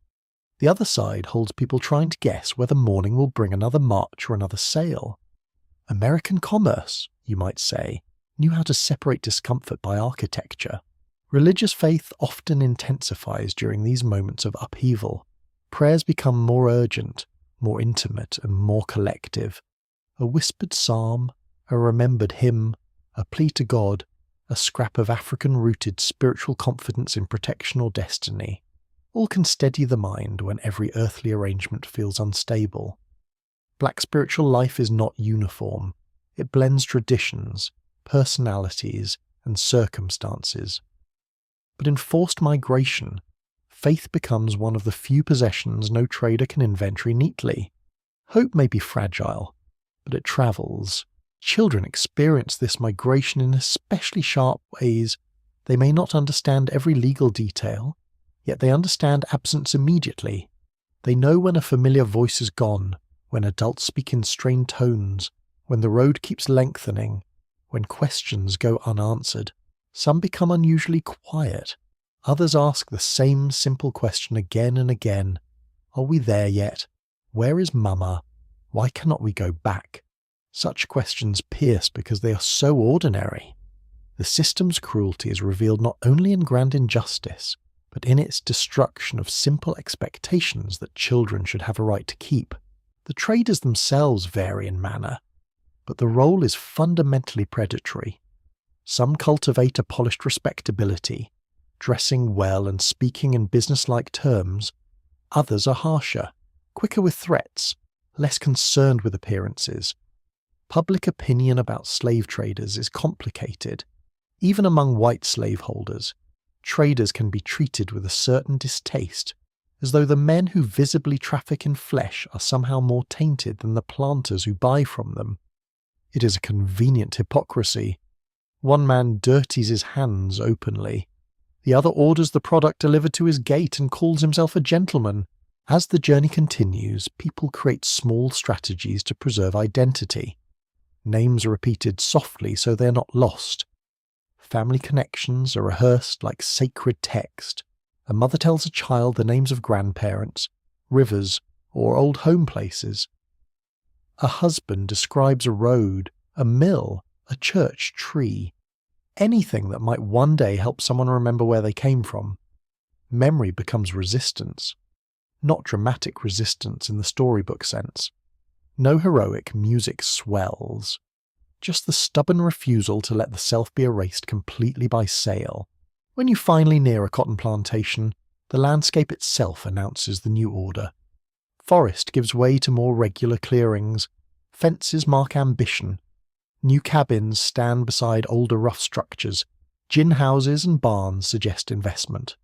The other side holds people trying to guess whether morning will bring another march or another sale. American commerce, you might say, knew how to separate discomfort by architecture. Religious faith often intensifies during these moments of upheaval. Prayers become more urgent, more intimate, and more collective. A whispered psalm, a remembered hymn, a plea to God, a scrap of African-rooted spiritual confidence in protection or destiny, all can steady the mind when every earthly arrangement feels unstable. Black spiritual life is not uniform. It blends traditions, personalities, and circumstances. But in forced migration, faith becomes one of the few possessions no trader can inventory neatly. Hope may be fragile, but it travels. Children experience this migration in especially sharp ways. They may not understand every legal detail, yet they understand absence immediately. They know when a familiar voice is gone, when adults speak in strained tones, when the road keeps lengthening, when questions go unanswered. Some become unusually quiet. Others ask the same simple question again and again. Are we there yet? Where is Mama? Why cannot we go back? Such questions pierce because they are so ordinary. The system's cruelty is revealed not only in grand injustice, but in its destruction of simple expectations that children should have a right to keep. The traders themselves vary in manner, but the role is fundamentally predatory. Some cultivate a polished respectability, dressing well and speaking in businesslike terms. Others are harsher, quicker with threats, less concerned with appearances. Public opinion about slave traders is complicated. Even among white slaveholders, traders can be treated with a certain distaste, as though the men who visibly traffic in flesh are somehow more tainted than the planters who buy from them. It is a convenient hypocrisy. One man dirties his hands openly. The other orders the product delivered to his gate and calls himself a gentleman. As the journey continues, people create small strategies to preserve identity. Names are repeated softly so they are not lost. Family connections are rehearsed like sacred text. A mother tells a child the names of grandparents, rivers, or old home places. A husband describes a road, a mill, a church tree, anything that might one day help someone remember where they came from. Memory becomes resistance. Not dramatic resistance in the storybook sense. No heroic music swells. Just the stubborn refusal to let the self be erased completely by sale. When you finally near a cotton plantation, the landscape itself announces the new order. Forest gives way to more regular clearings. Fences mark ambition. New cabins stand beside older rough structures. Gin houses and barns suggest investment.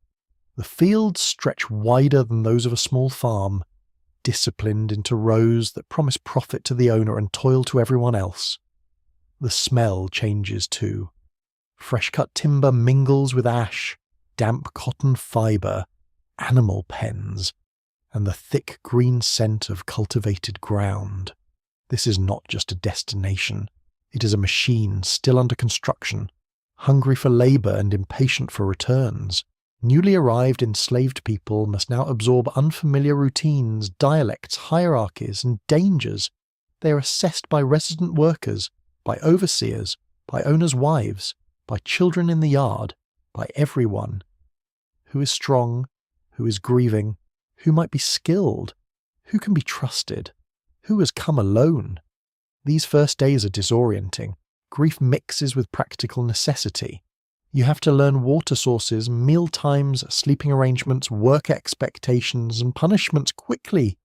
The fields stretch wider than those of a small farm, disciplined into rows that promise profit to the owner and toil to everyone else. The smell changes too. Fresh-cut timber mingles with ash, damp cotton fibre, animal pens, and the thick green scent of cultivated ground. This is not just a destination. It is a machine still under construction, hungry for labour and impatient for returns. Newly arrived enslaved people must now absorb unfamiliar routines, dialects, hierarchies, and dangers. They are assessed by resident workers, by overseers, by owners' wives, by children in the yard, by everyone. Who is strong? Who is grieving? Who might be skilled? Who can be trusted? Who has come alone? These first days are disorienting. Grief mixes with practical necessity. You have to learn water sources, meal times, sleeping arrangements, work expectations, and punishments quickly.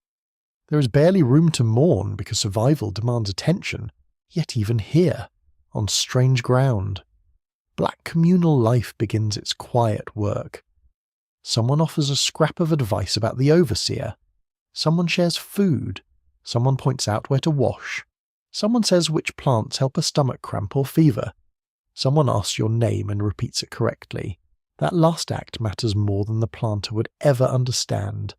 There is barely room to mourn because survival demands attention, yet even here, on strange ground, black communal life begins its quiet work. Someone offers a scrap of advice about the overseer. Someone shares food. Someone points out where to wash. Someone says which plants help a stomach cramp or fever. Someone asks your name and repeats it correctly. That last act matters more than the planter would ever understand.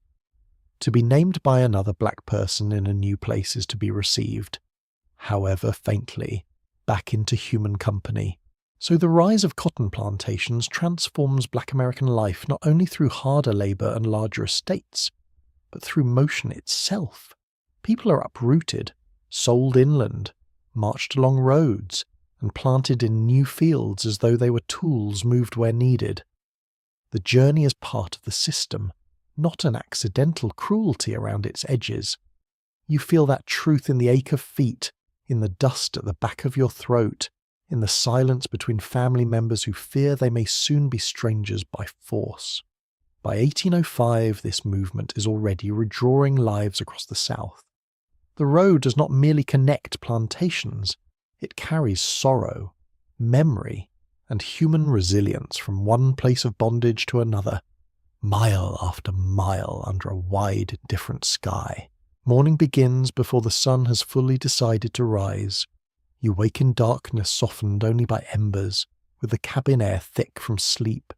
To be named by another black person in a new place is to be received, however faintly, back into human company. So the rise of cotton plantations transforms black American life not only through harder labour and larger estates, but through motion itself. People are uprooted, sold inland, marched along roads, and planted in new fields as though they were tools moved where needed. The journey is part of the system, not an accidental cruelty around its edges. You feel that truth in the ache of feet, in the dust at the back of your throat, in the silence between family members who fear they may soon be strangers by force. By 1805, this movement is already redrawing lives across the South. The road does not merely connect plantations, it carries sorrow, memory, and human resilience from one place of bondage to another, mile after mile under a wide, different sky. Morning begins before the sun has fully decided to rise. You wake in darkness softened only by embers, with the cabin air thick from sleep,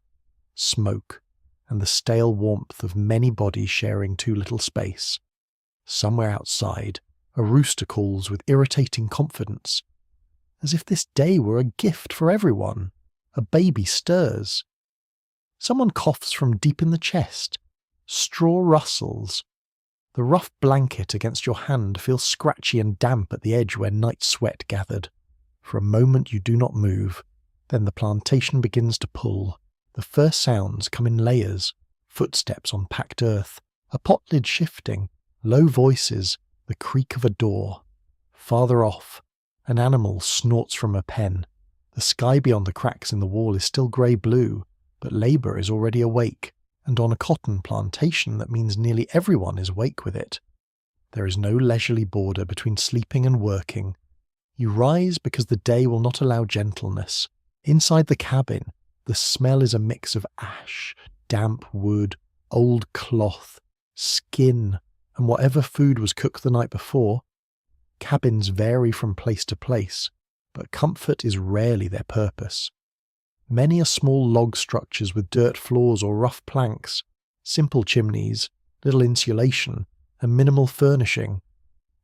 smoke, and the stale warmth of many bodies sharing too little space. Somewhere outside, a rooster calls with irritating confidence, as if this day were a gift for everyone. A baby stirs. Someone coughs from deep in the chest. Straw rustles. The rough blanket against your hand feels scratchy and damp at the edge where night sweat gathered. For a moment you do not move. Then the plantation begins to pull. The first sounds come in layers. Footsteps on packed earth, a pot lid shifting, low voices, the creak of a door. Farther off, an animal snorts from a pen. The sky beyond the cracks in the wall is still grey-blue, but labour is already awake, and on a cotton plantation that means nearly everyone is awake with it. There is no leisurely border between sleeping and working. You rise because the day will not allow gentleness. Inside the cabin, the smell is a mix of ash, damp wood, old cloth, skin, and whatever food was cooked the night before. Cabins vary from place to place, but comfort is rarely their purpose. Many are small log structures with dirt floors or rough planks, simple chimneys, little insulation, and minimal furnishing.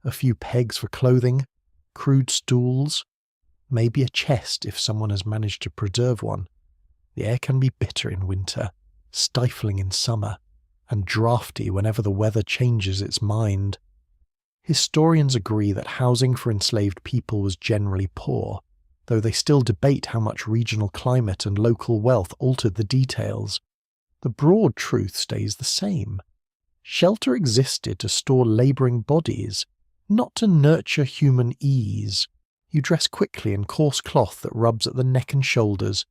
A few pegs for clothing, crude stools, maybe a chest if someone has managed to preserve one. The air can be bitter in winter, stifling in summer, and drafty whenever the weather changes its mind. Historians agree that housing for enslaved people was generally poor, though they still debate how much regional climate and local wealth altered the details. The broad truth stays the same. Shelter existed to store labouring bodies, not to nurture human ease. You dress quickly in coarse cloth that rubs at the neck and shoulders.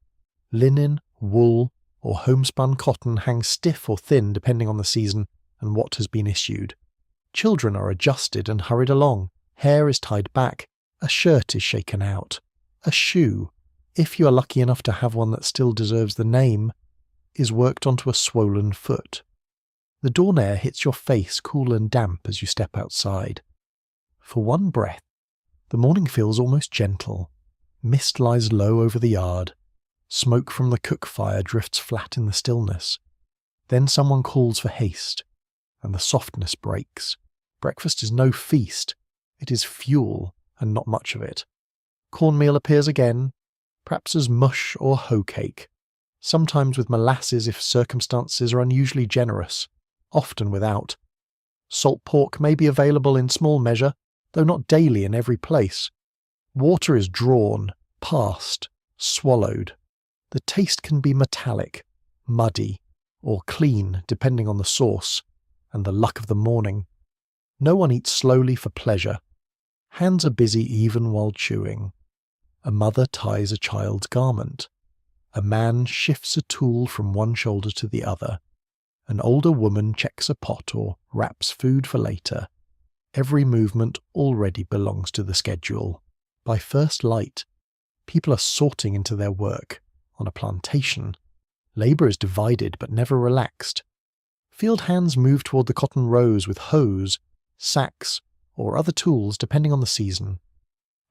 Linen, wool, or homespun cotton hangs stiff or thin depending on the season and what has been issued. Children are adjusted and hurried along. Hair is tied back. A shirt is shaken out. A shoe, if you are lucky enough to have one that still deserves the name, is worked onto a swollen foot. The dawn air hits your face cool and damp as you step outside. For one breath, the morning feels almost gentle. Mist lies low over the yard. Smoke from the cook fire drifts flat in the stillness. Then someone calls for haste, and the softness breaks. Breakfast is no feast. It is fuel, and not much of it. Cornmeal appears again, perhaps as mush or hoe cake, sometimes with molasses if circumstances are unusually generous, often without. Salt pork may be available in small measure, though not daily in every place. Water is drawn, passed, swallowed. The taste can be metallic, muddy, or clean depending on the source, and the luck of the morning. No one eats slowly for pleasure. Hands are busy even while chewing. A mother ties a child's garment. A man shifts a tool from one shoulder to the other. An older woman checks a pot or wraps food for later. Every movement already belongs to the schedule. By first light, people are sorting into their work. On a plantation, labour is divided but never relaxed. Field hands move toward the cotton rows with hoes, sacks, or other tools depending on the season.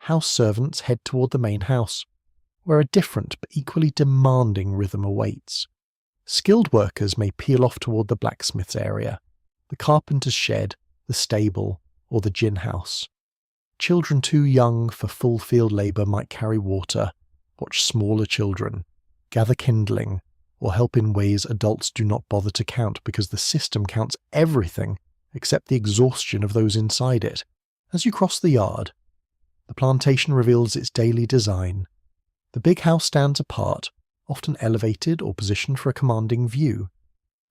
House servants head toward the main house, where a different but equally demanding rhythm awaits. Skilled workers may peel off toward the blacksmith's area, the carpenter's shed, the stable, or the gin house. Children too young for full field labour might carry water, watch smaller children, gather kindling, or help in ways adults do not bother to count because the system counts everything except the exhaustion of those inside it. As you cross the yard, the plantation reveals its daily design. The big house stands apart, often elevated or positioned for a commanding view.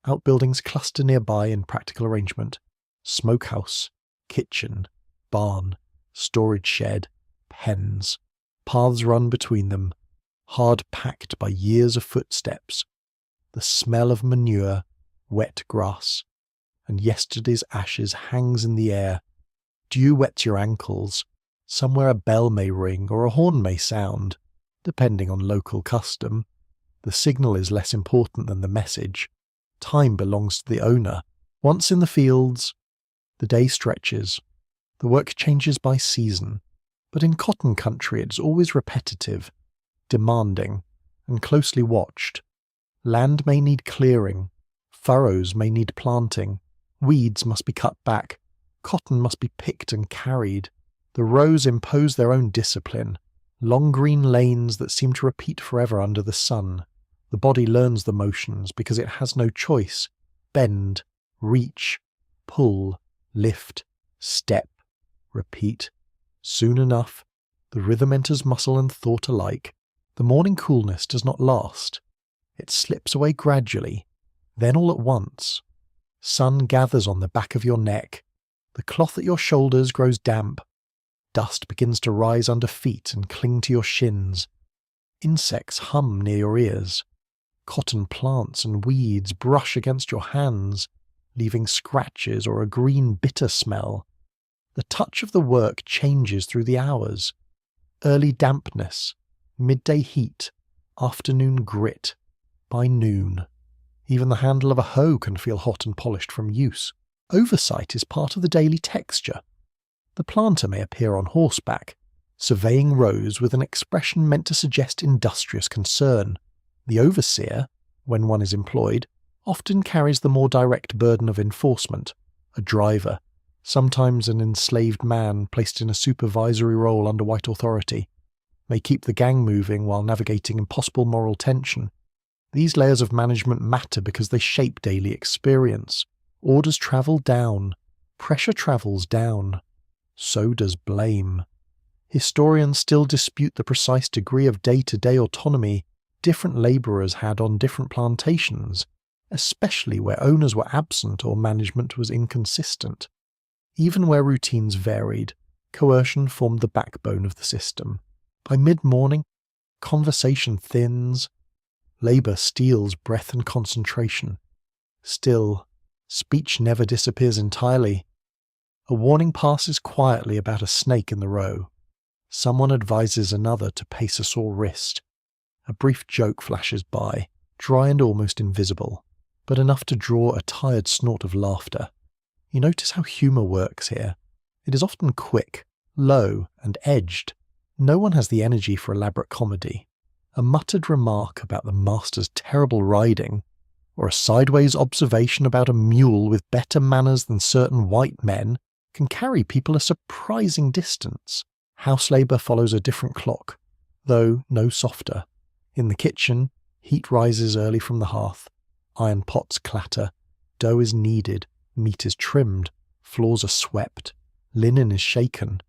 Outbuildings cluster nearby in practical arrangement. Smokehouse, kitchen, barn, storage shed, pens. Paths run between them, hard packed by years of footsteps. The smell of manure, wet grass, and yesterday's ashes hangs in the air. Dew wets your ankles. Somewhere a bell may ring or a horn may sound, depending on local custom. The signal is less important than the message. Time belongs to the owner. Once in the fields, the day stretches. The work changes by season. But in cotton country it's always repetitive, demanding, and closely watched. Land may need clearing. Furrows may need planting. Weeds must be cut back. Cotton must be picked and carried. The rows impose their own discipline, long green lanes that seem to repeat forever under the sun. The body learns the motions because it has no choice. Bend, reach, pull, Lift, step, repeat. Soon enough, the rhythm enters muscle and thought alike. The morning coolness does not last. It slips away gradually, then all at once. Sun gathers on the back of your neck. The cloth at your shoulders grows damp. Dust begins to rise under feet and cling to your shins. Insects hum near your ears. Cotton plants and weeds brush against your hands, leaving scratches or a green bitter smell. The touch of the work changes through the hours. Early dampness, midday heat, afternoon grit. By noon, even the handle of a hoe can feel hot and polished from use. Oversight is part of the daily texture. The planter may appear on horseback, surveying rows with an expression meant to suggest industrious concern. The overseer, when one is employed, often carries the more direct burden of enforcement. A driver, sometimes an enslaved man placed in a supervisory role under white authority, may keep the gang moving while navigating impossible moral tension. These layers of management matter because they shape daily experience. Orders travel down. Pressure travels down. So does blame. Historians still dispute the precise degree of day-to-day autonomy different labourers had on different plantations, especially where owners were absent or management was inconsistent. Even where routines varied, coercion formed the backbone of the system. By mid-morning, conversation thins. Labour steals breath and concentration. Still, speech never disappears entirely. A warning passes quietly about a snake in the row. Someone advises another to pace a sore wrist. A brief joke flashes by, dry and almost invisible, but enough to draw a tired snort of laughter. You notice how humour works here. It is often quick, low, and edged. No one has the energy for elaborate comedy. A muttered remark about the master's terrible riding, or a sideways observation about a mule with better manners than certain white men, can carry people a surprising distance. House labour follows a different clock, though no softer. In the kitchen, heat rises early from the hearth. Iron pots clatter. Dough is kneaded. Meat is trimmed. Floors are swept. Linen is shaken.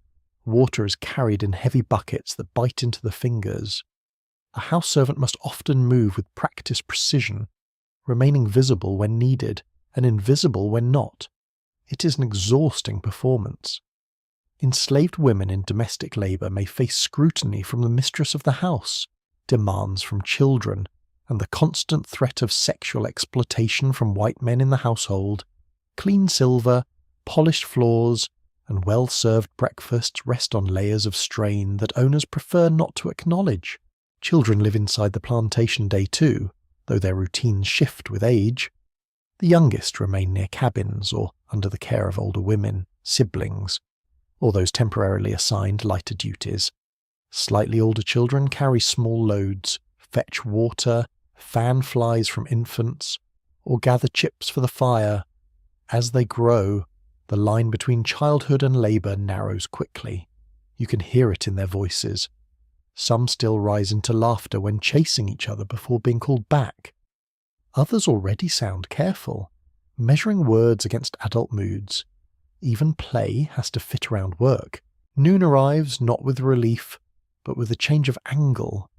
Water is carried in heavy buckets that bite into the fingers. A house servant must often move with practiced precision, remaining visible when needed and invisible when not. It is an exhausting performance. Enslaved women in domestic labour may face scrutiny from the mistress of the house, demands from children, and the constant threat of sexual exploitation from white men in the household. Clean silver, polished floors, and well-served breakfasts rest on layers of strain that owners prefer not to acknowledge. Children live inside the plantation day too, though their routines shift with age. The youngest remain near cabins or under the care of older women, siblings, or those temporarily assigned lighter duties. Slightly older children carry small loads, fetch water, fan flies from infants, or gather chips for the fire. As they grow, the line between childhood and labour narrows quickly. You can hear it in their voices. Some still rise into laughter when chasing each other before being called back. Others already sound careful, measuring words against adult moods. Even play has to fit around work. Noon arrives not with relief, but with a change of angle.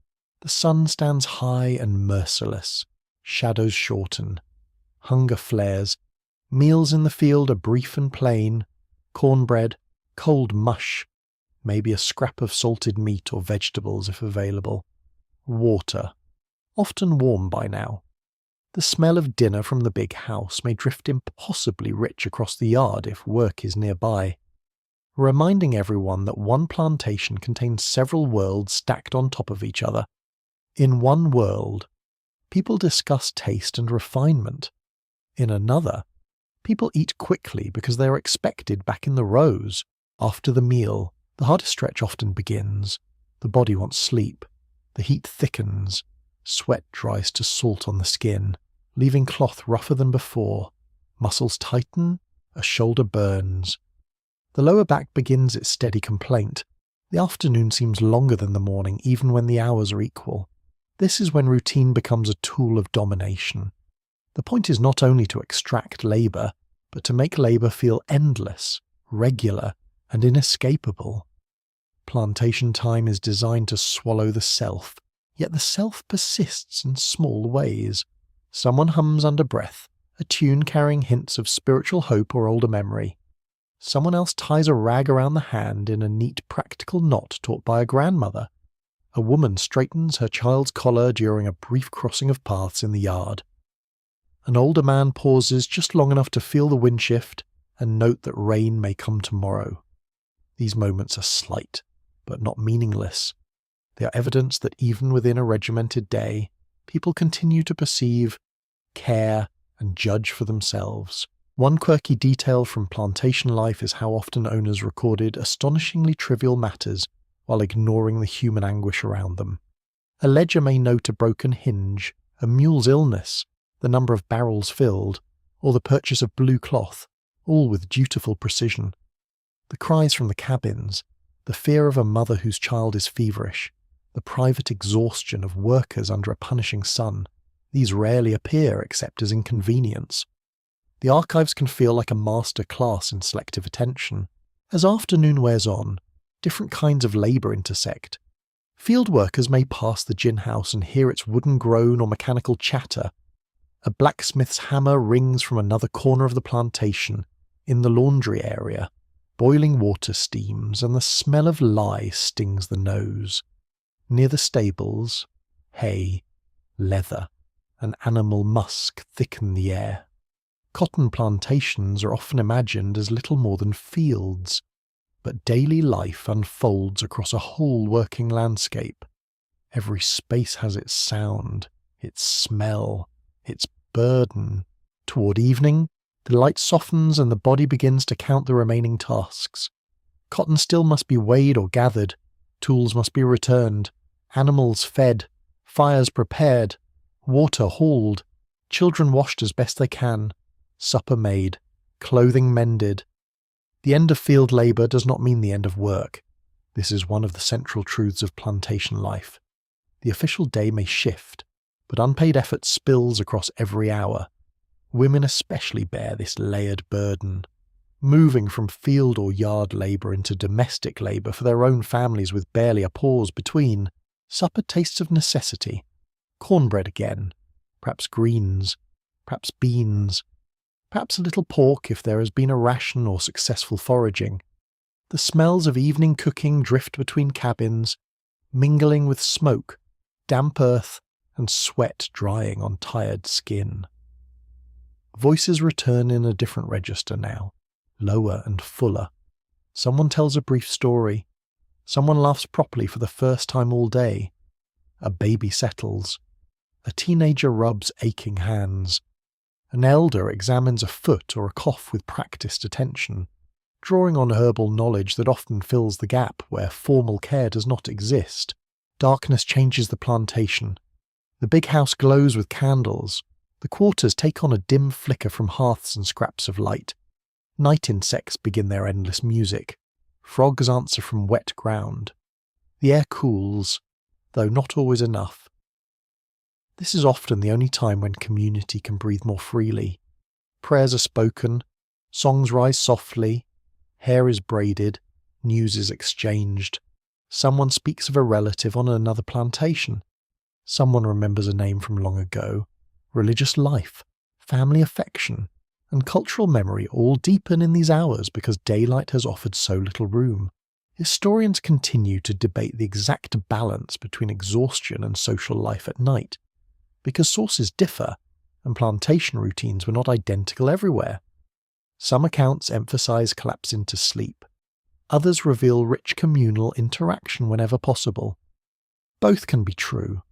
The sun stands high and merciless. Shadows shorten. Hunger flares. Meals in the field are brief and plain. Cornbread, cold mush, maybe a scrap of salted meat or vegetables if available. Water, often warm by now. The smell of dinner from the big house may drift impossibly rich across the yard if work is nearby, reminding everyone that one plantation contains several worlds stacked on top of each other. In one world, people discuss taste and refinement. In another, people eat quickly because they are expected back in the rows. After the meal, the hardest stretch often begins. The body wants sleep. The heat thickens. Sweat dries to salt on the skin, leaving cloth rougher than before. Muscles tighten, a shoulder burns. The lower back begins its steady complaint. The afternoon seems longer than the morning, even when the hours are equal. This is when routine becomes a tool of domination. The point is not only to extract labour, but to make labour feel endless, regular, and inescapable. Plantation time is designed to swallow the self, yet the self persists in small ways. Someone hums under breath, a tune carrying hints of spiritual hope or older memory. Someone else ties a rag around the hand in a neat practical knot taught by a grandmother. A woman straightens her child's collar during a brief crossing of paths in the yard. An older man pauses just long enough to feel the wind shift and note that rain may come tomorrow. These moments are slight, but not meaningless. They are evidence that even within a regimented day, people continue to perceive, care, and judge for themselves. One quirky detail from plantation life is how often owners recorded astonishingly trivial matters while ignoring the human anguish around them. A ledger may note a broken hinge, a mule's illness, the number of barrels filled, or the purchase of blue cloth, all with dutiful precision. The cries from the cabins, the fear of a mother whose child is feverish, the private exhaustion of workers under a punishing sun, these rarely appear except as inconvenience. The archives can feel like a master class in selective attention. As afternoon wears on, different kinds of labour intersect. Field workers may pass the gin house and hear its wooden groan or mechanical chatter. A blacksmith's hammer rings from another corner of the plantation, in the laundry area. Boiling water steams, and the smell of lye stings the nose. Near the stables, hay, leather, and animal musk thicken the air. Cotton plantations are often imagined as little more than fields, but daily life unfolds across a whole working landscape. Every space has its sound, its smell, its burden. Toward evening, the light softens and the body begins to count the remaining tasks. Cotton still must be weighed or gathered, tools must be returned, animals fed, fires prepared, water hauled, children washed as best they can, supper made, clothing mended. The end of field labour does not mean the end of work. This is one of the central truths of plantation life. The official day may shift, but unpaid effort spills across every hour. Women especially bear this layered burden, moving from field or yard labour into domestic labour for their own families with barely a pause between. Supper tastes of necessity. Cornbread again, perhaps greens, perhaps beans, perhaps a little pork if there has been a ration or successful foraging. The smells of evening cooking drift between cabins, mingling with smoke, damp earth, and sweat drying on tired skin. Voices return in a different register now, lower and fuller. Someone tells a brief story. Someone laughs properly for the first time all day. A baby settles. A teenager rubs aching hands. An elder examines a foot or a cough with practiced attention, drawing on herbal knowledge that often fills the gap where formal care does not exist. Darkness changes the plantation. The big house glows with candles. The quarters take on a dim flicker from hearths and scraps of light. Night insects begin their endless music. Frogs answer from wet ground. The air cools, though not always enough. This is often the only time when community can breathe more freely. Prayers are spoken, songs rise softly, hair is braided, news is exchanged. Someone speaks of a relative on another plantation. Someone remembers a name from long ago. Religious life, family affection, and cultural memory all deepen in these hours because daylight has offered so little room. Historians continue to debate the exact balance between exhaustion and social life at night, because sources differ and plantation routines were not identical everywhere. Some accounts emphasize collapse into sleep. Others reveal rich communal interaction whenever possible. Both can be true.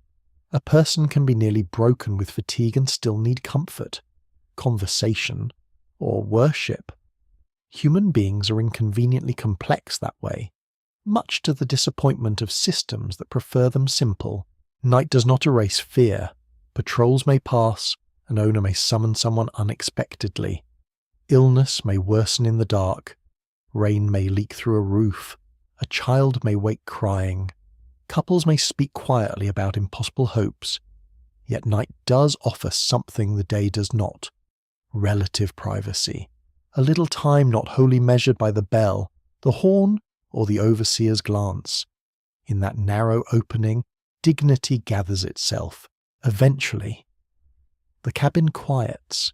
A person can be nearly broken with fatigue and still need comfort, conversation, or worship. Human beings are inconveniently complex that way, much to the disappointment of systems that prefer them simple. Night does not erase fear. Patrols may pass, an owner may summon someone unexpectedly. Illness may worsen in the dark. Rain may leak through a roof. A child may wake crying. Couples may speak quietly about impossible hopes. Yet night does offer something the day does not: relative privacy. a little time not wholly measured by the bell, the horn, or the overseer's glance. In that narrow opening, dignity gathers itself, eventually. The cabin quiets,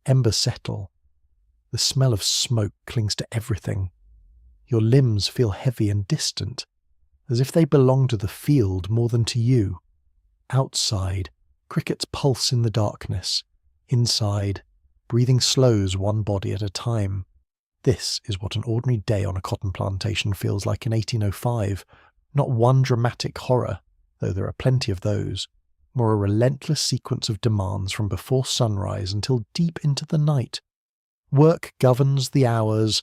embers settle. The smell of smoke clings to everything. Your limbs feel heavy and distant, as if they belong to the field more than to you. Outside, crickets pulse in the darkness. Inside, breathing slows one body at a time. This is what an ordinary day on a cotton plantation feels like in 1805. Not one dramatic horror, though there are plenty of those, more a relentless sequence of demands from before sunrise until deep into the night. Work governs the hours,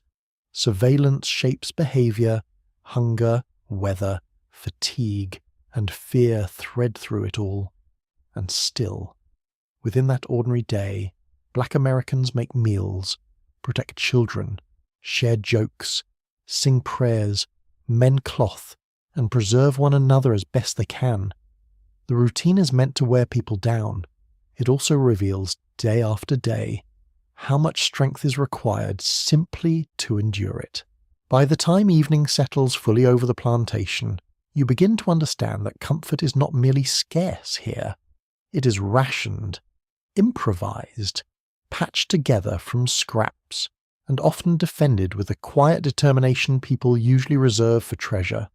surveillance shapes behaviour, hunger, weather, fatigue, and fear thread through it all. And still, within that ordinary day, black Americans make meals, protect children, share jokes, sing prayers, mend cloth, and preserve one another as best they can. The routine is meant to wear people down. It also reveals, day after day, how much strength is required simply to endure it. By the time evening settles fully over the plantation, you begin to understand that comfort is not merely scarce here. It is rationed, improvised, patched together from scraps, and often defended with the quiet determination people usually reserve for treasure.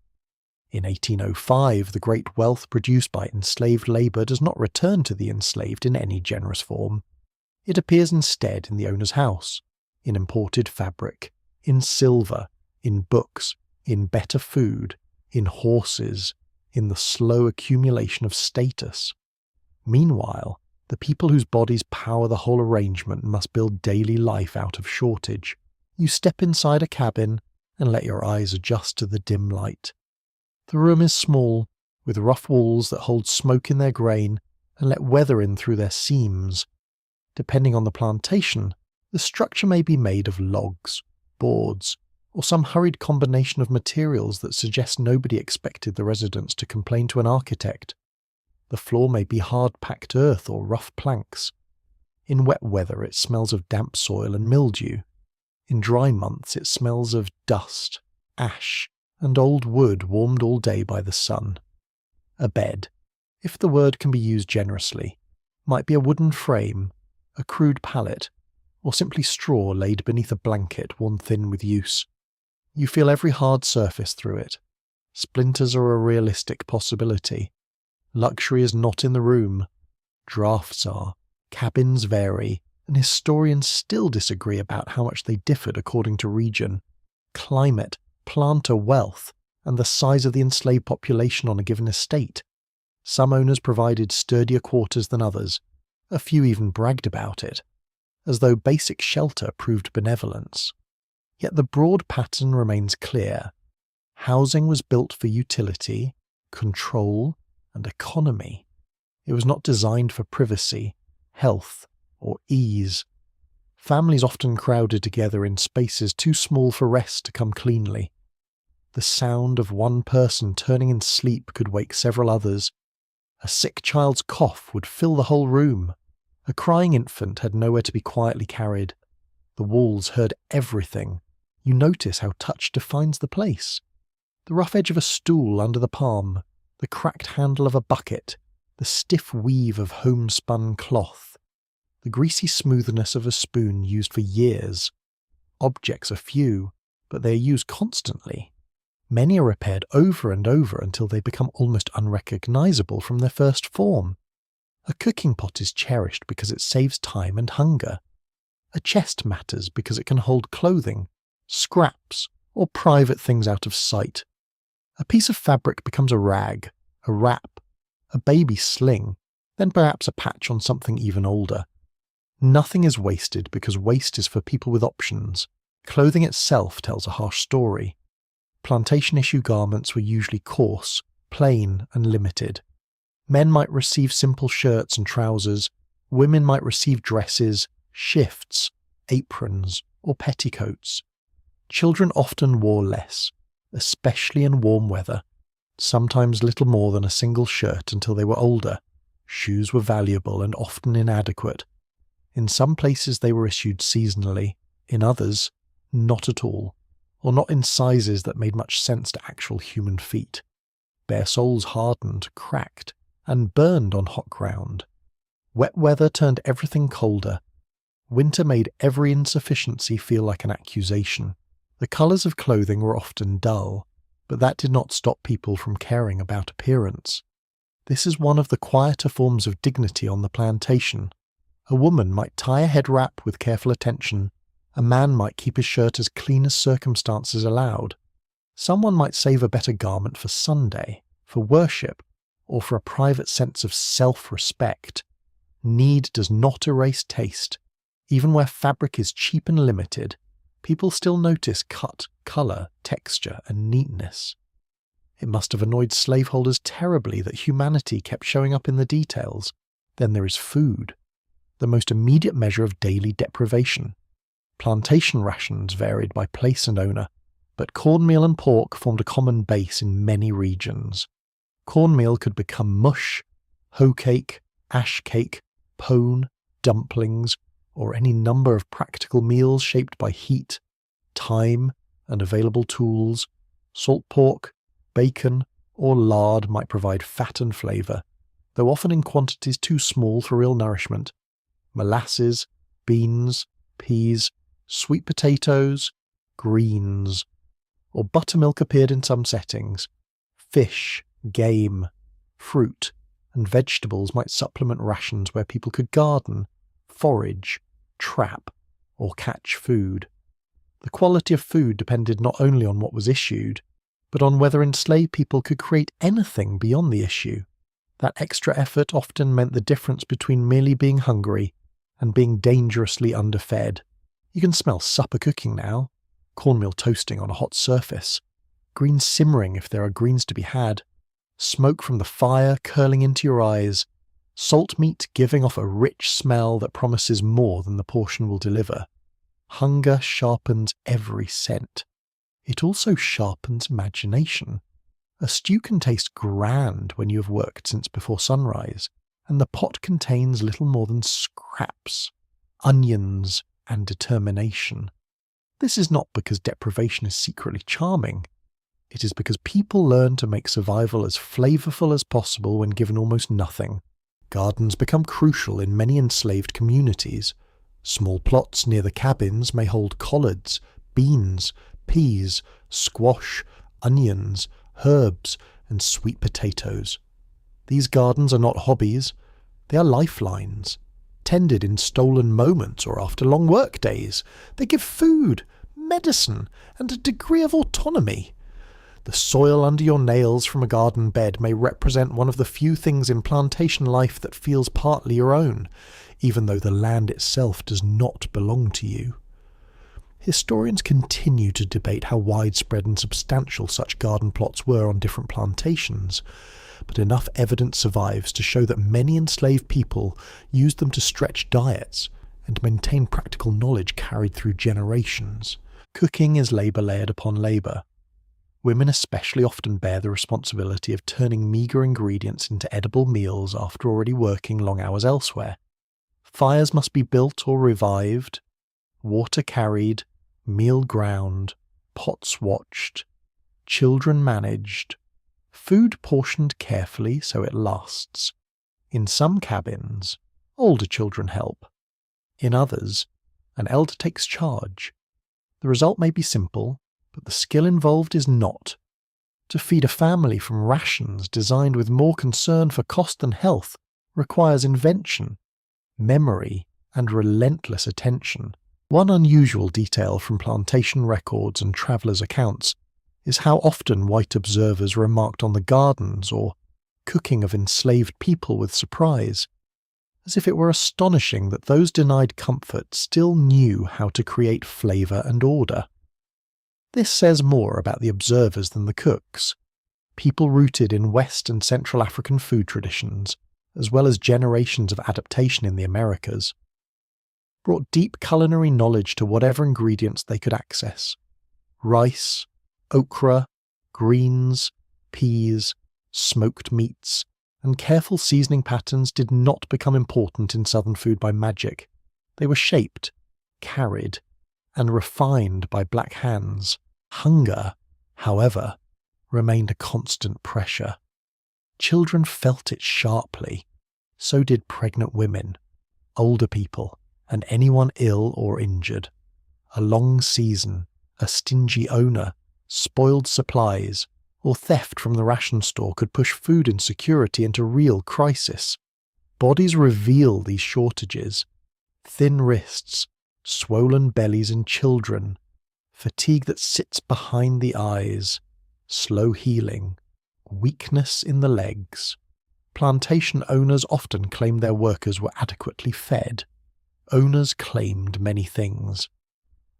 In 1805, the great wealth produced by enslaved labour does not return to the enslaved in any generous form. It appears instead in the owner's house, in imported fabric, in silver, in books, in better food, in horses, in the slow accumulation of status. Meanwhile, the people whose bodies power the whole arrangement must build daily life out of shortage. You step inside a cabin and let your eyes adjust to the dim light. The room is small, with rough walls that hold smoke in their grain and let weather in through their seams. Depending on the plantation, the structure may be made of logs, boards, or some hurried combination of materials that suggest nobody expected the residents to complain to an architect. The floor may be hard-packed earth or rough planks. In wet weather it smells of damp soil and mildew. In dry months it smells of dust, ash, and old wood warmed all day by the sun. A bed, if the word can be used generously, might be a wooden frame, a crude pallet, or simply straw laid beneath a blanket worn thin with use. You feel every hard surface through it. Splinters are a realistic possibility. Luxury is not in the room. Drafts are. Cabins vary, and historians still disagree about how much they differed according to region, climate, planter wealth, and the size of the enslaved population on a given estate. Some owners provided sturdier quarters than others. A few even bragged about it, as though basic shelter proved benevolence. Yet the broad pattern remains clear. Housing was built for utility, control, and economy. It was not designed for privacy, health, or ease. Families often crowded together in spaces too small for rest to come cleanly. The sound of one person turning in sleep could wake several others. A sick child's cough would fill the whole room. A crying infant had nowhere to be quietly carried. The walls heard everything. You notice how touch defines the place. The rough edge of a stool under the palm, the cracked handle of a bucket, the stiff weave of homespun cloth, the greasy smoothness of a spoon used for years. Objects are few, but they are used constantly. Many are repaired over and over until they become almost unrecognisable from their first form. A cooking pot is cherished because it saves time and hunger. A chest matters because it can hold clothing, scraps, or private things out of sight. A piece of fabric becomes a rag, a wrap, a baby sling, then perhaps a patch on something even older. Nothing is wasted because waste is for people with options. Clothing itself tells a harsh story. Plantation-issue garments were usually coarse, plain, and limited. Men might receive simple shirts and trousers. Women might receive dresses, shifts, aprons, or petticoats. Children often wore less, especially in warm weather, sometimes little more than a single shirt until they were older. Shoes were valuable and often inadequate. In some places they were issued seasonally, In others, not at all, or not in sizes that made much sense to actual human feet. Bare soles hardened, cracked, and burned on hot ground. Wet weather turned everything colder. Winter made every insufficiency feel like an accusation. The colours of clothing were often dull, but that did not stop people from caring about appearance. This is one of the quieter forms of dignity on the plantation. A woman might tie a head wrap with careful attention. A man might keep his shirt as clean as circumstances allowed. Someone might save a better garment for Sunday, for worship, or for a private sense of self-respect. Need does not erase taste. Even where fabric is cheap and limited, people still notice cut, colour, texture, and neatness. It must have annoyed slaveholders terribly that humanity kept showing up in the details. Then there is food, the most immediate measure of daily deprivation. Plantation rations varied by place and owner, but cornmeal and pork formed a common base in many regions. Cornmeal could become mush, hoe cake, ash cake, pone, dumplings, or any number of practical meals shaped by heat, time, and available tools. Salt pork, bacon, or lard might provide fat and flavour, though often in quantities too small for real nourishment. Molasses, beans, peas, sweet potatoes, greens, or buttermilk appeared in some settings. Fish, game, fruit, and vegetables might supplement rations where people could garden, forage, trap, or catch food. The quality of food depended not only on what was issued, but on whether enslaved people could create anything beyond the issue. That extra effort often meant the difference between merely being hungry and being dangerously underfed. You can smell supper cooking now, cornmeal toasting on a hot surface, greens simmering if there are greens to be had, smoke from the fire curling into your eyes, salt meat giving off a rich smell that promises more than the portion will deliver. Hunger sharpens every scent. It also sharpens imagination. A stew can taste grand when you have worked since before sunrise, and the pot contains little more than scraps, onions, and determination. This is not because deprivation is secretly charming. It is because people learn to make survival as flavourful as possible when given almost nothing. Gardens become crucial in many enslaved communities. Small plots near the cabins may hold collards, beans, peas, squash, onions, herbs, and sweet potatoes. These gardens are not hobbies, they are lifelines. Tended in stolen moments or after long work days, they give food, medicine, and a degree of autonomy. The soil under your nails from a garden bed may represent one of the few things in plantation life that feels partly your own, even though the land itself does not belong to you. Historians continue to debate how widespread and substantial such garden plots were on different plantations, but enough evidence survives to show that many enslaved people used them to stretch diets and maintain practical knowledge carried through generations. Cooking is labour layered upon labour. Women especially often bear the responsibility of turning meagre ingredients into edible meals after already working long hours elsewhere. Fires must be built or revived, water carried, meal ground, pots watched, children managed, food portioned carefully so it lasts. In some cabins, older children help. In others, an elder takes charge. The result may be simple, but the skill involved is not. To feed a family from rations designed with more concern for cost than health requires invention, memory, and relentless attention. One unusual detail from plantation records and travellers' accounts is how often white observers remarked on the gardens or cooking of enslaved people with surprise, as if it were astonishing that those denied comfort still knew how to create flavour and order. This says more about the observers than the cooks. People rooted in West and Central African food traditions, as well as generations of adaptation in the Americas, brought deep culinary knowledge to whatever ingredients they could access. Rice, okra, greens, peas, smoked meats, and careful seasoning patterns did not become important in southern food by magic. They were shaped, carried, and refined by black hands. Hunger, however, remained a constant pressure. Children felt it sharply. So did pregnant women, older people, and anyone ill or injured. A long season, a stingy owner, spoiled supplies, or theft from the ration store could push food insecurity into real crisis. Bodies reveal these shortages. Thin wrists, swollen bellies in children, fatigue that sits behind the eyes, slow healing, weakness in the legs. Plantation owners often claimed their workers were adequately fed. Owners claimed many things.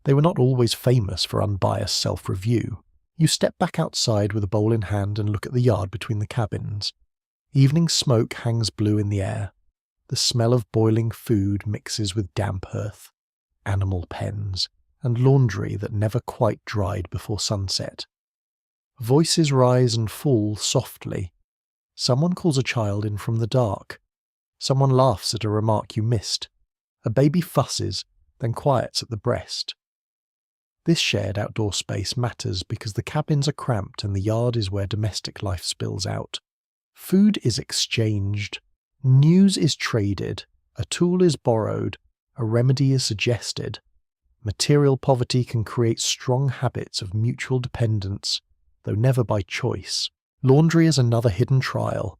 They were not always famous for unbiased self-review. You step back outside with a bowl in hand and look at the yard between the cabins. Evening smoke hangs blue in the air. The smell of boiling food mixes with damp earth, animal pens, and laundry that never quite dried before sunset. Voices rise and fall softly. Someone calls a child in from the dark. Someone laughs at a remark you missed. A baby fusses, then quiets at the breast. This shared outdoor space matters because the cabins are cramped and the yard is where domestic life spills out. Food is exchanged. News is traded. A tool is borrowed. A remedy is suggested. Material poverty can create strong habits of mutual dependence, though never by choice. Laundry is another hidden trial.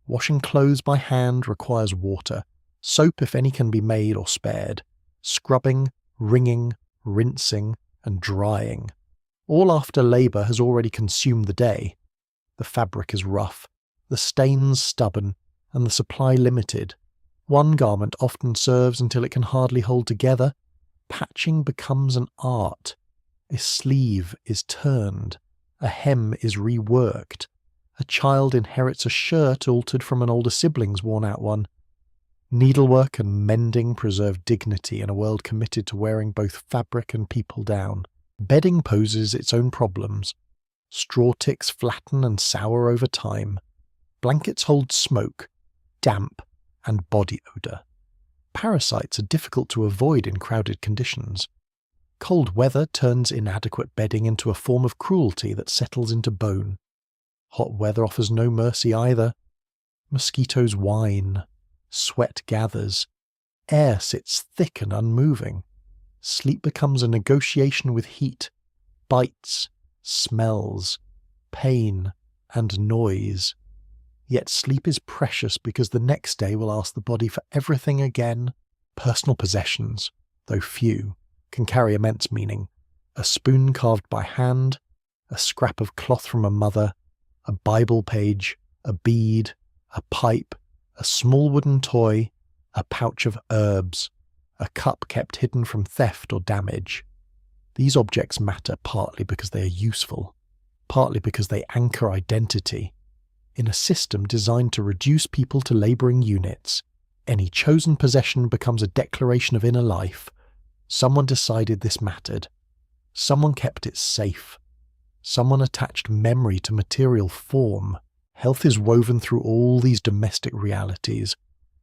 Washing clothes by hand requires water. Soap, if any, can be made or spared. Scrubbing, wringing, rinsing, and drying. All after labour has already consumed the day. The fabric is rough, the stains stubborn, and the supply limited. One garment often serves until it can hardly hold together. Patching becomes an art. A sleeve is turned. A hem is reworked. A child inherits a shirt altered from an older sibling's worn-out one. Needlework and mending preserve dignity in a world committed to wearing both fabric and people down. Bedding poses its own problems. Straw ticks flatten and sour over time. Blankets hold smoke, damp, and body odour. Parasites are difficult to avoid in crowded conditions. Cold weather turns inadequate bedding into a form of cruelty that settles into bone. Hot weather offers no mercy either. Mosquitoes whine. Sweat gathers. Air sits thick and unmoving. Sleep becomes a negotiation with heat, bites, smells, pain, and noise. Yet sleep is precious because the next day will ask the body for everything again. Personal possessions, though few, can carry immense meaning. A spoon carved by hand, a scrap of cloth from a mother, a Bible page, a bead, a pipe, a small wooden toy, a pouch of herbs, a cup kept hidden from theft or damage. These objects matter partly because they are useful, partly because they anchor identity. In a system designed to reduce people to labouring units, any chosen possession becomes a declaration of inner life. Someone decided this mattered. Someone kept it safe. Someone attached memory to material form. Health is woven through all these domestic realities.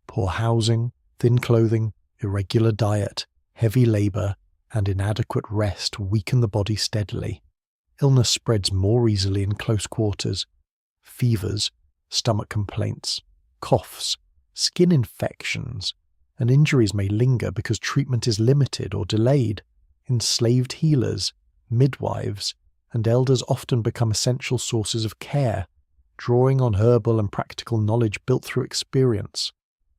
Poor housing, thin clothing, irregular diet, heavy labour, and inadequate rest weaken the body steadily. Illness spreads more easily in close quarters. Fevers, stomach complaints, coughs, skin infections, and injuries may linger because treatment is limited or delayed. Enslaved healers, midwives, and elders often become essential sources of care, drawing on herbal and practical knowledge built through experience.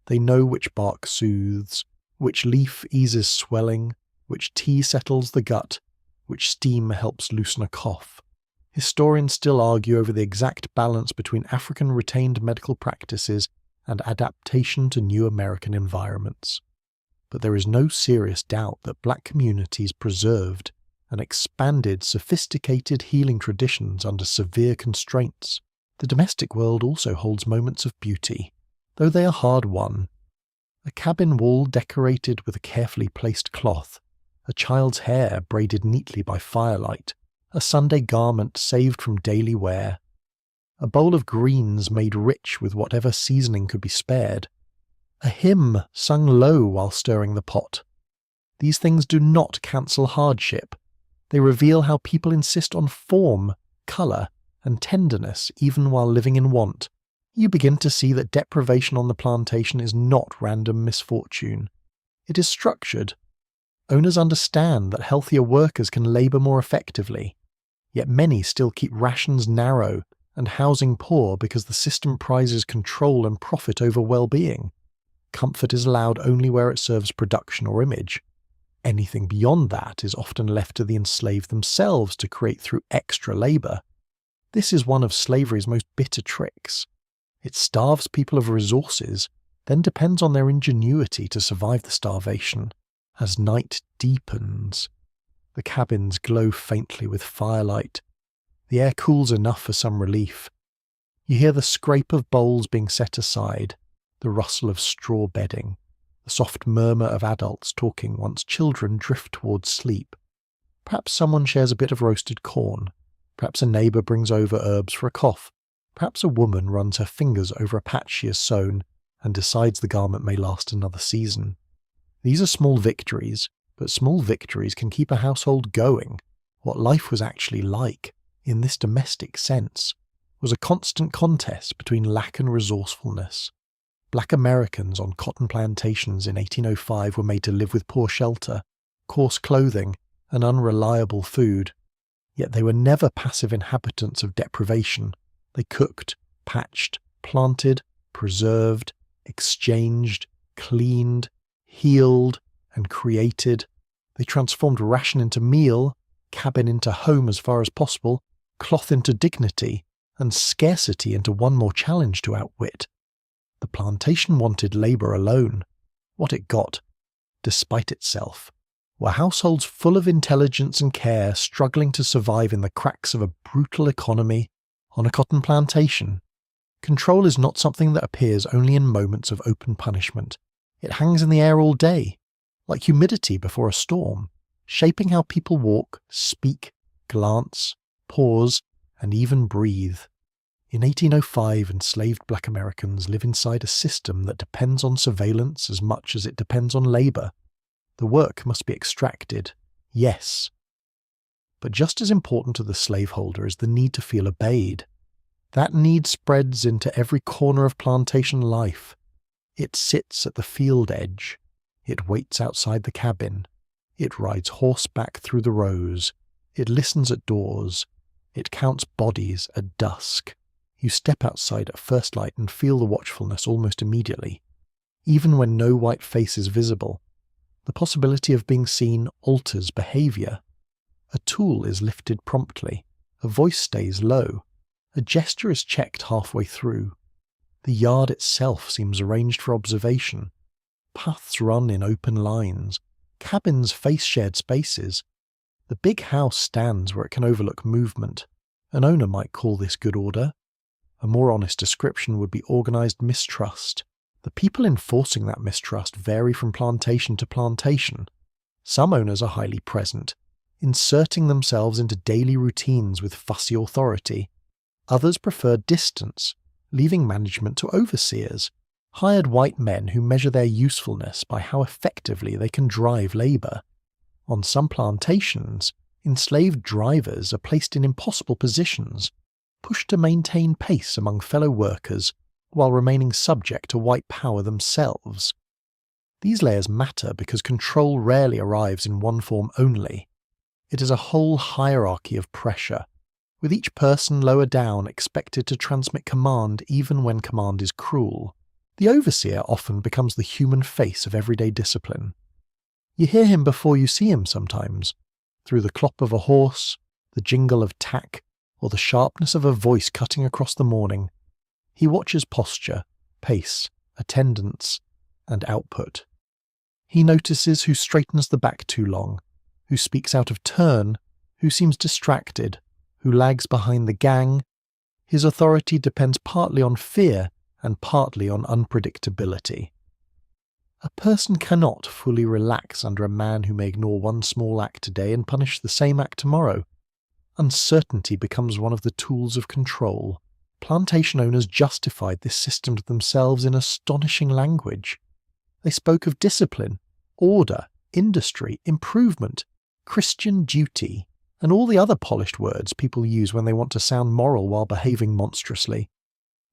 They know which bark soothes, which leaf eases swelling, which tea settles the gut, which steam helps loosen a cough. Historians still argue over the exact balance between African retained medical practices and adaptation to new American environments. But there is no serious doubt that black communities preserved and expanded sophisticated healing traditions under severe constraints. The domestic world also holds moments of beauty, though they are hard-won. A cabin wall decorated with a carefully placed cloth, a child's hair braided neatly by firelight, a Sunday garment saved from daily wear, a bowl of greens made rich with whatever seasoning could be spared, a hymn sung low while stirring the pot. These things do not cancel hardship. They reveal how people insist on form, colour, and tenderness even while living in want. You begin to see that deprivation on the plantation is not random misfortune. It is structured. Owners understand that healthier workers can labour more effectively, yet many still keep rations narrow and housing poor because the system prizes control and profit over well-being. Comfort is allowed only where it serves production or image. Anything beyond that is often left to the enslaved themselves to create through extra labour. This is one of slavery's most bitter tricks. It starves people of resources, then depends on their ingenuity to survive the starvation. As night deepens, the cabins glow faintly with firelight. The air cools enough for some relief. You hear the scrape of bowls being set aside, the rustle of straw bedding, the soft murmur of adults talking once children drift towards sleep. Perhaps someone shares a bit of roasted corn. Perhaps a neighbour brings over herbs for a cough. Perhaps a woman runs her fingers over a patch she has sewn and decides the garment may last another season. These are small victories, but small victories can keep a household going. What life was actually like, in this domestic sense, was a constant contest between lack and resourcefulness. Black Americans on cotton plantations in 1805 were made to live with poor shelter, coarse clothing, and unreliable food. Yet they were never passive inhabitants of deprivation. They cooked, patched, planted, preserved, exchanged, cleaned, healed, and created. They transformed ration into meal, cabin into home as far as possible, cloth into dignity, and scarcity into one more challenge to outwit. The plantation wanted labour alone. What it got, despite itself, were households full of intelligence and care struggling to survive in the cracks of a brutal economy on a cotton plantation. Control is not something that appears only in moments of open punishment. It hangs in the air all day, like humidity before a storm, shaping how people walk, speak, glance, pause, and even breathe. In 1805, enslaved black Americans live inside a system that depends on surveillance as much as it depends on labour. The work must be extracted, yes. But just as important to the slaveholder is the need to feel obeyed. That need spreads into every corner of plantation life. It sits at the field edge. It waits outside the cabin. It rides horseback through the rows. It listens at doors. It counts bodies at dusk. You step outside at first light and feel the watchfulness almost immediately. Even when no white face is visible, the possibility of being seen alters behaviour. A tool is lifted promptly. A voice stays low. A gesture is checked halfway through. The yard itself seems arranged for observation. Paths run in open lines. Cabins face shared spaces. The big house stands where it can overlook movement. An owner might call this good order. A more honest description would be organised mistrust. The people enforcing that mistrust vary from plantation to plantation. Some owners are highly present, inserting themselves into daily routines with fussy authority. Others prefer distance, leaving management to overseers, hired white men who measure their usefulness by how effectively they can drive labour. On some plantations, enslaved drivers are placed in impossible positions, pushed to maintain pace among fellow workers while remaining subject to white power themselves. These layers matter because control rarely arrives in one form only. It is a whole hierarchy of pressure, with each person lower down expected to transmit command even when command is cruel. The overseer often becomes the human face of everyday discipline. You hear him before you see him sometimes, through the clop of a horse, the jingle of tack, or the sharpness of a voice cutting across the morning. He watches posture, pace, attendance, and output. He notices who straightens the back too long, who speaks out of turn, who seems distracted, who lags behind the gang. His authority depends partly on fear and partly on unpredictability. A person cannot fully relax under a man who may ignore one small act today and punish the same act tomorrow. Uncertainty becomes one of the tools of control. Plantation owners justified this system to themselves in astonishing language. They spoke of discipline, order, industry, improvement, Christian duty, and all the other polished words people use when they want to sound moral while behaving monstrously.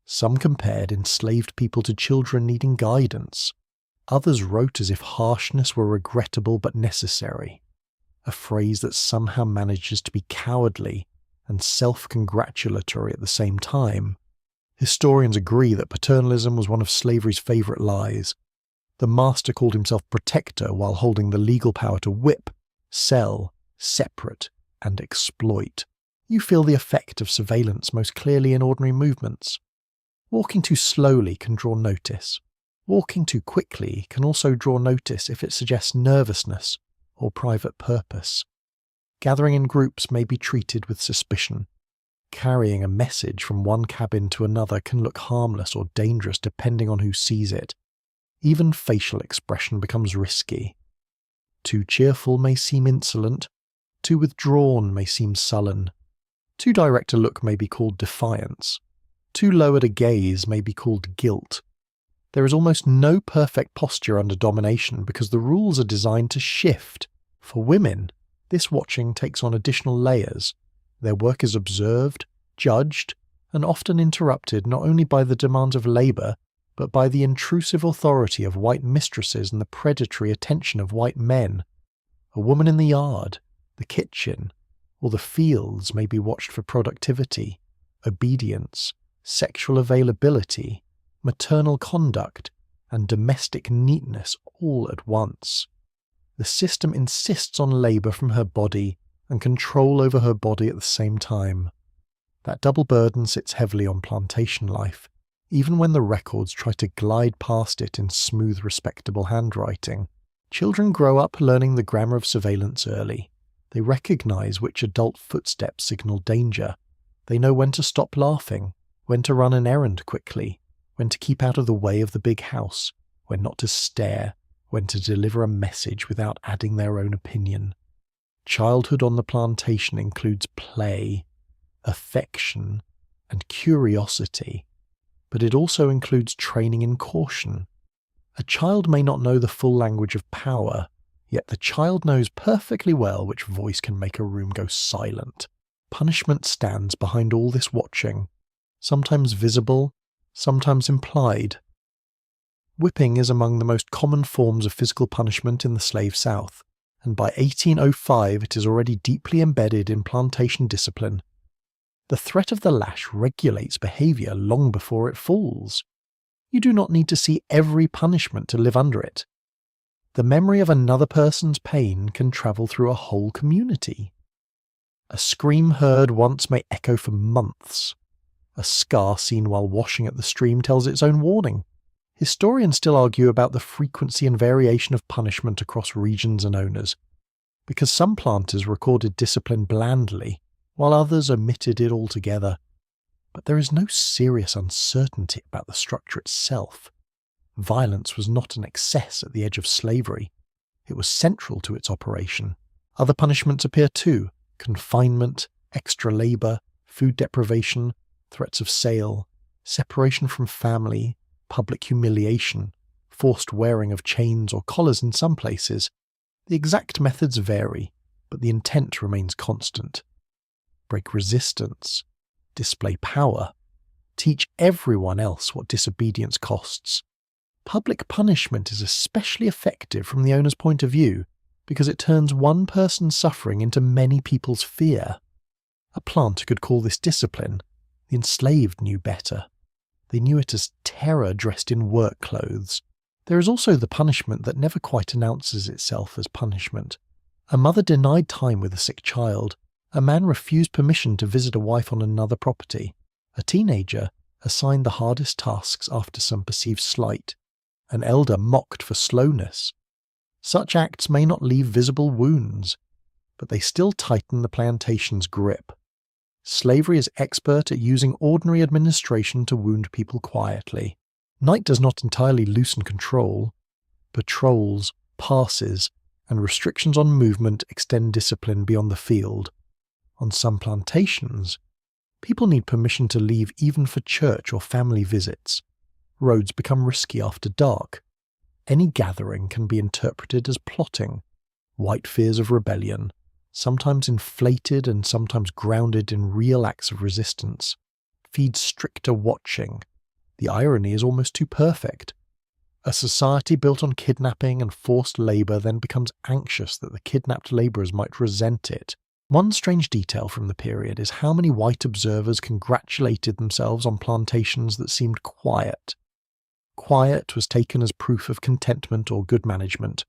Some compared enslaved people to children needing guidance. Others wrote as if harshness were regrettable but necessary, a phrase that somehow manages to be cowardly and self-congratulatory at the same time. Historians agree that paternalism was one of slavery's favourite lies. The master called himself protector while holding the legal power to whip, sell, separate, and exploit. You feel the effect of surveillance most clearly in ordinary movements. Walking too slowly can draw notice. Walking too quickly can also draw notice if it suggests nervousness or private purpose. Gathering in groups may be treated with suspicion. Carrying a message from one cabin to another can look harmless or dangerous depending on who sees it. Even facial expression becomes risky. Too cheerful may seem insolent. Too withdrawn may seem sullen. Too direct a look may be called defiance. Too lowered a gaze may be called guilt. There is almost no perfect posture under domination because the rules are designed to shift. For women, this watching takes on additional layers. Their work is observed, judged, and often interrupted not only by the demands of labour, but by the intrusive authority of white mistresses and the predatory attention of white men. A woman in the yard, the kitchen, or the fields may be watched for productivity, obedience, sexual availability, maternal conduct, and domestic neatness all at once. The system insists on labour from her body and control over her body at the same time. That double burden sits heavily on plantation life, even when the records try to glide past it in smooth, respectable handwriting. Children grow up learning the grammar of surveillance early. They recognise which adult footsteps signal danger. They know when to stop laughing, when to run an errand quickly, when to keep out of the way of the big house, when not to stare, when to deliver a message without adding their own opinion. Childhood on the plantation includes play, affection, and curiosity, but it also includes training in caution. A child may not know the full language of power, yet the child knows perfectly well which voice can make a room go silent. Punishment stands behind all this watching, sometimes visible, sometimes implied. Whipping is among the most common forms of physical punishment in the slave South, and by 1805 it is already deeply embedded in plantation discipline. The threat of the lash regulates behaviour long before it falls. You do not need to see every punishment to live under it. The memory of another person's pain can travel through a whole community. A scream heard once may echo for months. A scar seen while washing at the stream tells its own warning. Historians still argue about the frequency and variation of punishment across regions and owners, because some planters recorded discipline blandly, while others omitted it altogether. But there is no serious uncertainty about the structure itself. Violence was not an excess at the edge of slavery. It was central to its operation. Other punishments appear too: confinement, extra labour, food deprivation, threats of sale, separation from family, public humiliation, forced wearing of chains or collars in some places. The exact methods vary, but the intent remains constant. Break resistance, display power, teach everyone else what disobedience costs. Public punishment is especially effective from the owner's point of view because it turns one person's suffering into many people's fear. A planter could call this discipline. The enslaved knew better. They knew it as terror dressed in work clothes. There is also the punishment that never quite announces itself as punishment. A mother denied time with a sick child. A man refused permission to visit a wife on another property. A teenager assigned the hardest tasks after some perceived slight. An elder mocked for slowness. Such acts may not leave visible wounds, but they still tighten the plantation's grip. Slavery is expert at using ordinary administration to wound people quietly. Night does not entirely loosen control. Patrols, passes, and restrictions on movement extend discipline beyond the field. On some plantations, people need permission to leave even for church or family visits. Roads become risky after dark. Any gathering can be interpreted as plotting, white fears of rebellion, sometimes inflated and sometimes grounded in real acts of resistance, feed stricter watching. The irony is almost too perfect. A society built on kidnapping and forced labour then becomes anxious that the kidnapped labourers might resent it. One strange detail from the period is how many white observers congratulated themselves on plantations that seemed quiet. Quiet was taken as proof of contentment or good management.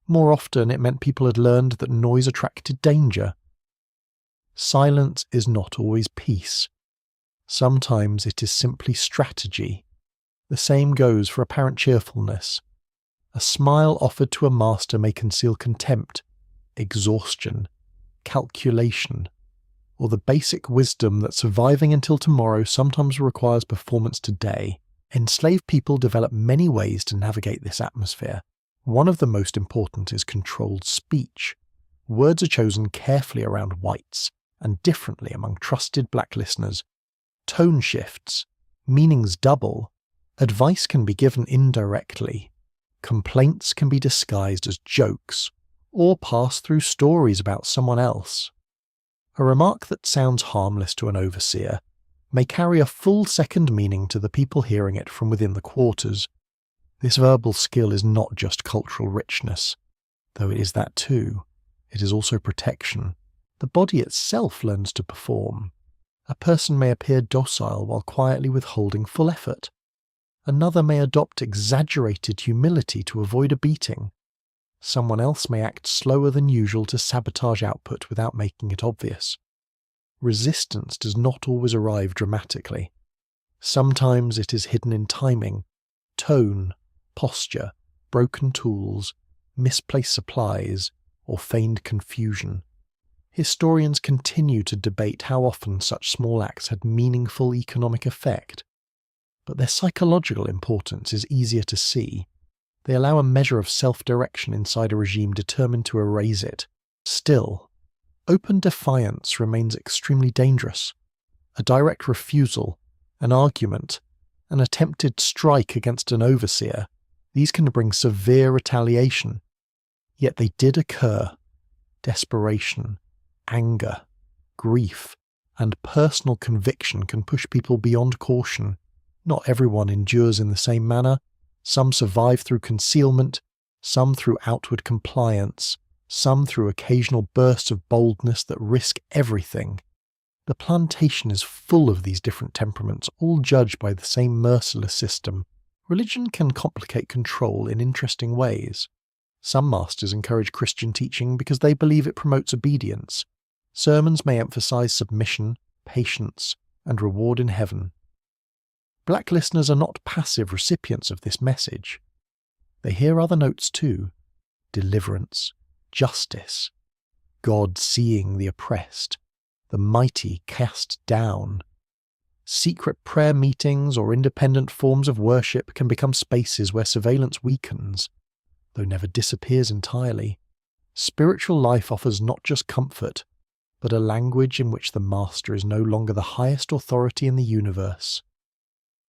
More often it meant people had learned that noise attracted danger. Silence is not always peace. Sometimes it is simply strategy. The same goes for apparent cheerfulness. A smile offered to a master may conceal contempt, exhaustion, calculation, or the basic wisdom that surviving until tomorrow sometimes requires performance today. Enslaved people develop many ways to navigate this atmosphere. One of the most important is controlled speech. Words are chosen carefully around whites and differently among trusted black listeners. Tone shifts, meanings double, advice can be given indirectly, complaints can be disguised as jokes, or pass through stories about someone else. A remark that sounds harmless to an overseer may carry a full second meaning to the people hearing it from within the quarters. This verbal skill is not just cultural richness, though it is that too. It is also protection. The body itself learns to perform. A person may appear docile while quietly withholding full effort. Another may adopt exaggerated humility to avoid a beating. Someone else may act slower than usual to sabotage output without making it obvious. Resistance does not always arrive dramatically. Sometimes it is hidden in timing, tone, posture, broken tools, misplaced supplies, or feigned confusion. Historians continue to debate how often such small acts had meaningful economic effect, but their psychological importance is easier to see. They allow a measure of self-direction inside a regime determined to erase it. Still, open defiance remains extremely dangerous. A direct refusal, an argument, an attempted strike against an overseer, these can bring severe retaliation. Yet they did occur. Desperation, anger, grief, and personal conviction can push people beyond caution. Not everyone endures in the same manner. Some survive through concealment, some through outward compliance, some through occasional bursts of boldness that risk everything. The plantation is full of these different temperaments, all judged by the same merciless system. Religion can complicate control in interesting ways. Some masters encourage Christian teaching because they believe it promotes obedience. Sermons may emphasize submission, patience, and reward in heaven. Black listeners are not passive recipients of this message. They hear other notes too: deliverance, justice, God seeing the oppressed, the mighty cast down. Secret prayer meetings or independent forms of worship can become spaces where surveillance weakens, though never disappears entirely. Spiritual life offers not just comfort, but a language in which the master is no longer the highest authority in the universe.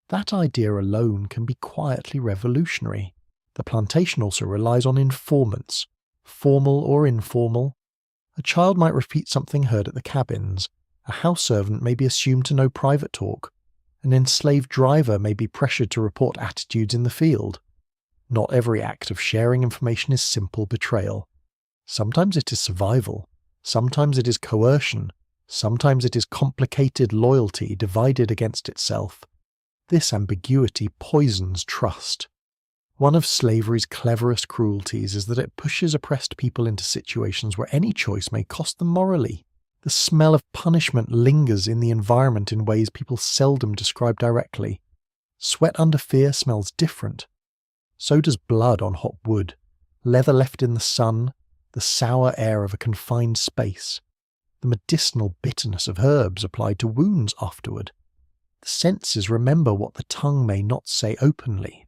That idea alone can be quietly revolutionary. The plantation also relies on informants, formal or informal. A child might repeat something heard at the cabins. A house servant may be assumed to know private talk. An enslaved driver may be pressured to report attitudes in the field. Not every act of sharing information is simple betrayal. Sometimes it is survival. Sometimes it is coercion. Sometimes it is complicated loyalty divided against itself. This ambiguity poisons trust. One of slavery's cleverest cruelties is that it pushes oppressed people into situations where any choice may cost them morally. The smell of punishment lingers in the environment in ways people seldom describe directly. Sweat under fear smells different. So does blood on hot wood, leather left in the sun, the sour air of a confined space, the medicinal bitterness of herbs applied to wounds afterward. The senses remember what the tongue may not say openly.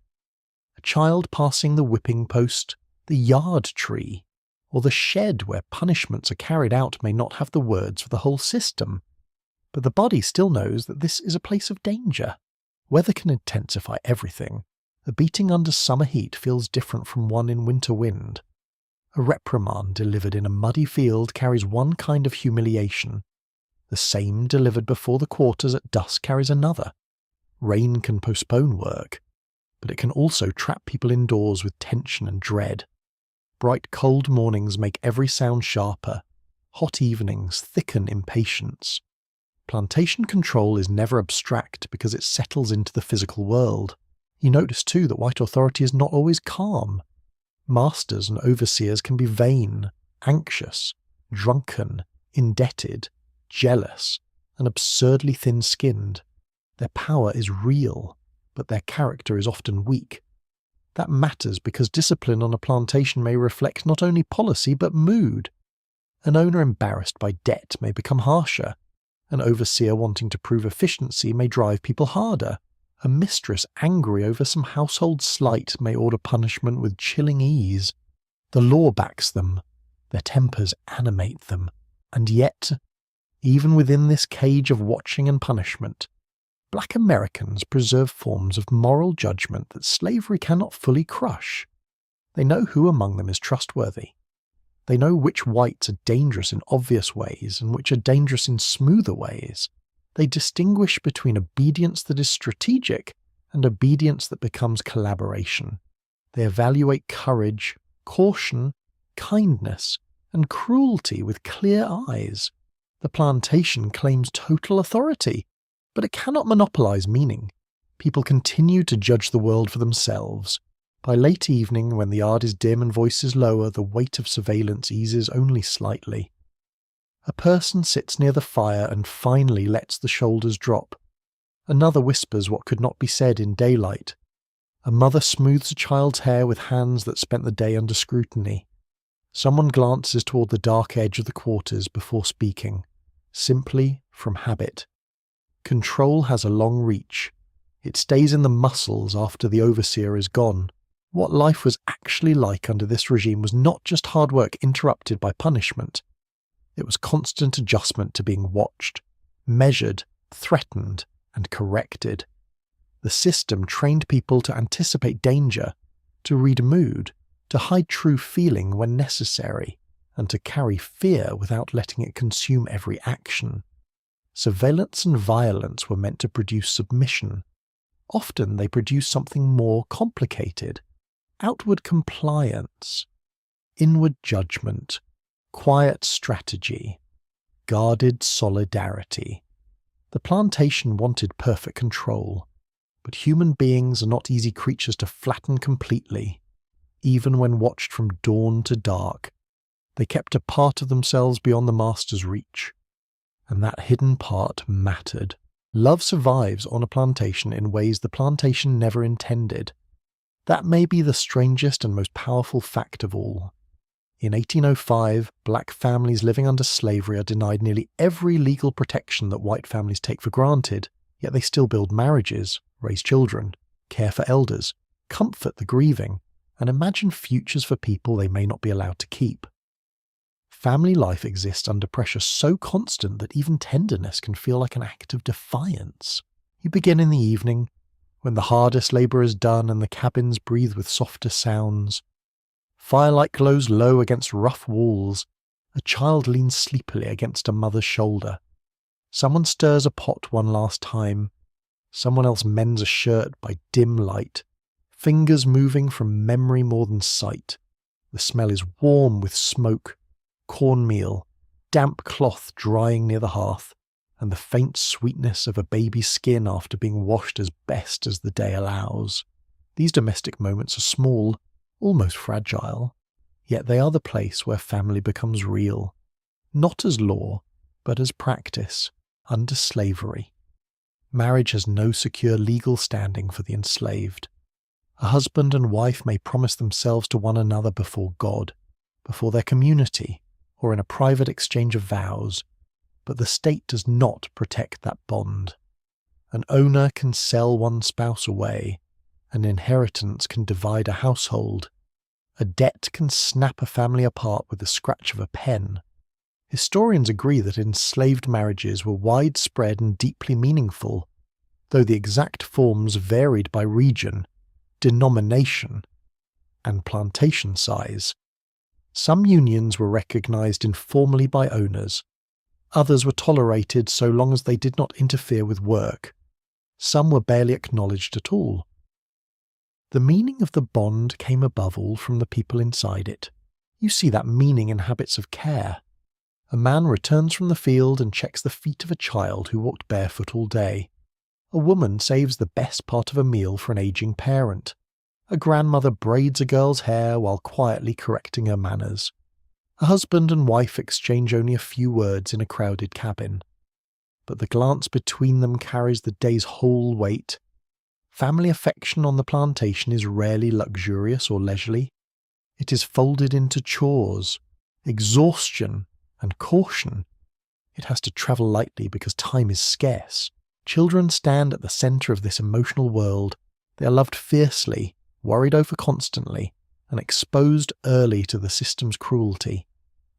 A child passing the whipping post, the yard tree, or the shed where punishments are carried out may not have the words for the whole system, but the body still knows that this is a place of danger. Weather can intensify everything. A beating under summer heat feels different from one in winter wind. A reprimand delivered in a muddy field carries one kind of humiliation. The same delivered before the quarters at dusk carries another. Rain can postpone work, but it can also trap people indoors with tension and dread. Bright cold mornings make every sound sharper. Hot evenings thicken impatience. Plantation control is never abstract because it settles into the physical world. You notice too that white authority is not always calm. Masters and overseers can be vain, anxious, drunken, indebted, jealous, and absurdly thin-skinned. Their power is real, but their character is often weak. That matters because discipline on a plantation may reflect not only policy but mood. An owner embarrassed by debt may become harsher. An overseer wanting to prove efficiency may drive people harder. A mistress angry over some household slight may order punishment with chilling ease. The law backs them. Their tempers animate them. And yet, even within this cage of watching and punishment, Black Americans preserve forms of moral judgment that slavery cannot fully crush. They know who among them is trustworthy. They know which whites are dangerous in obvious ways and which are dangerous in smoother ways. They distinguish between obedience that is strategic and obedience that becomes collaboration. They evaluate courage, caution, kindness, and cruelty with clear eyes. The plantation claims total authority, but it cannot monopolize meaning. People continue to judge the world for themselves. By late evening, when the yard is dim and voices lower, the weight of surveillance eases only slightly. A person sits near the fire and finally lets the shoulders drop. Another whispers what could not be said in daylight. A mother smooths a child's hair with hands that spent the day under scrutiny. Someone glances toward the dark edge of the quarters before speaking, simply from habit. Control has a long reach. It stays in the muscles after the overseer is gone. What life was actually like under this regime was not just hard work interrupted by punishment. It was constant adjustment to being watched, measured, threatened, and corrected. The system trained people to anticipate danger, to read mood, to hide true feeling when necessary, and to carry fear without letting it consume every action. Surveillance and violence were meant to produce submission. Often they produce something more complicated. Outward compliance, inward judgment, quiet strategy, guarded solidarity. The plantation wanted perfect control, but human beings are not easy creatures to flatten completely. Even when watched from dawn to dark, they kept a part of themselves beyond the master's reach. And that hidden part mattered. Love survives on a plantation in ways the plantation never intended. That may be the strangest and most powerful fact of all. In 1805, black families living under slavery are denied nearly every legal protection that white families take for granted, yet they still build marriages, raise children, care for elders, comfort the grieving, and imagine futures for people they may not be allowed to keep. Family life exists under pressure so constant that even tenderness can feel like an act of defiance. You begin in the evening, when the hardest labour is done and the cabins breathe with softer sounds. Firelight glows low against rough walls. A child leans sleepily against a mother's shoulder. Someone stirs a pot one last time. Someone else mends a shirt by dim light. Fingers moving from memory more than sight. The smell is warm with smoke, cornmeal, damp cloth drying near the hearth, and the faint sweetness of a baby's skin after being washed as best as the day allows. These domestic moments are small, almost fragile, yet they are the place where family becomes real, not as law, but as practice, under slavery. Marriage has no secure legal standing for the enslaved. A husband and wife may promise themselves to one another before God, before their community, or in a private exchange of vows, but the state does not protect that bond. An owner can sell one spouse away, an inheritance can divide a household, a debt can snap a family apart with the scratch of a pen. Historians agree that enslaved marriages were widespread and deeply meaningful, though the exact forms varied by region, denomination, and plantation size. Some unions were recognised informally by owners. Others were tolerated so long as they did not interfere with work. Some were barely acknowledged at all. The meaning of the bond came above all from the people inside it. You see that meaning in habits of care. A man returns from the field and checks the feet of a child who walked barefoot all day. A woman saves the best part of a meal for an aging parent. A grandmother braids a girl's hair while quietly correcting her manners. A husband and wife exchange only a few words in a crowded cabin. But the glance between them carries the day's whole weight. Family affection on the plantation is rarely luxurious or leisurely. It is folded into chores, exhaustion, and caution. It has to travel lightly because time is scarce. Children stand at the centre of this emotional world. They are loved fiercely, worried over constantly, and exposed early to the system's cruelty.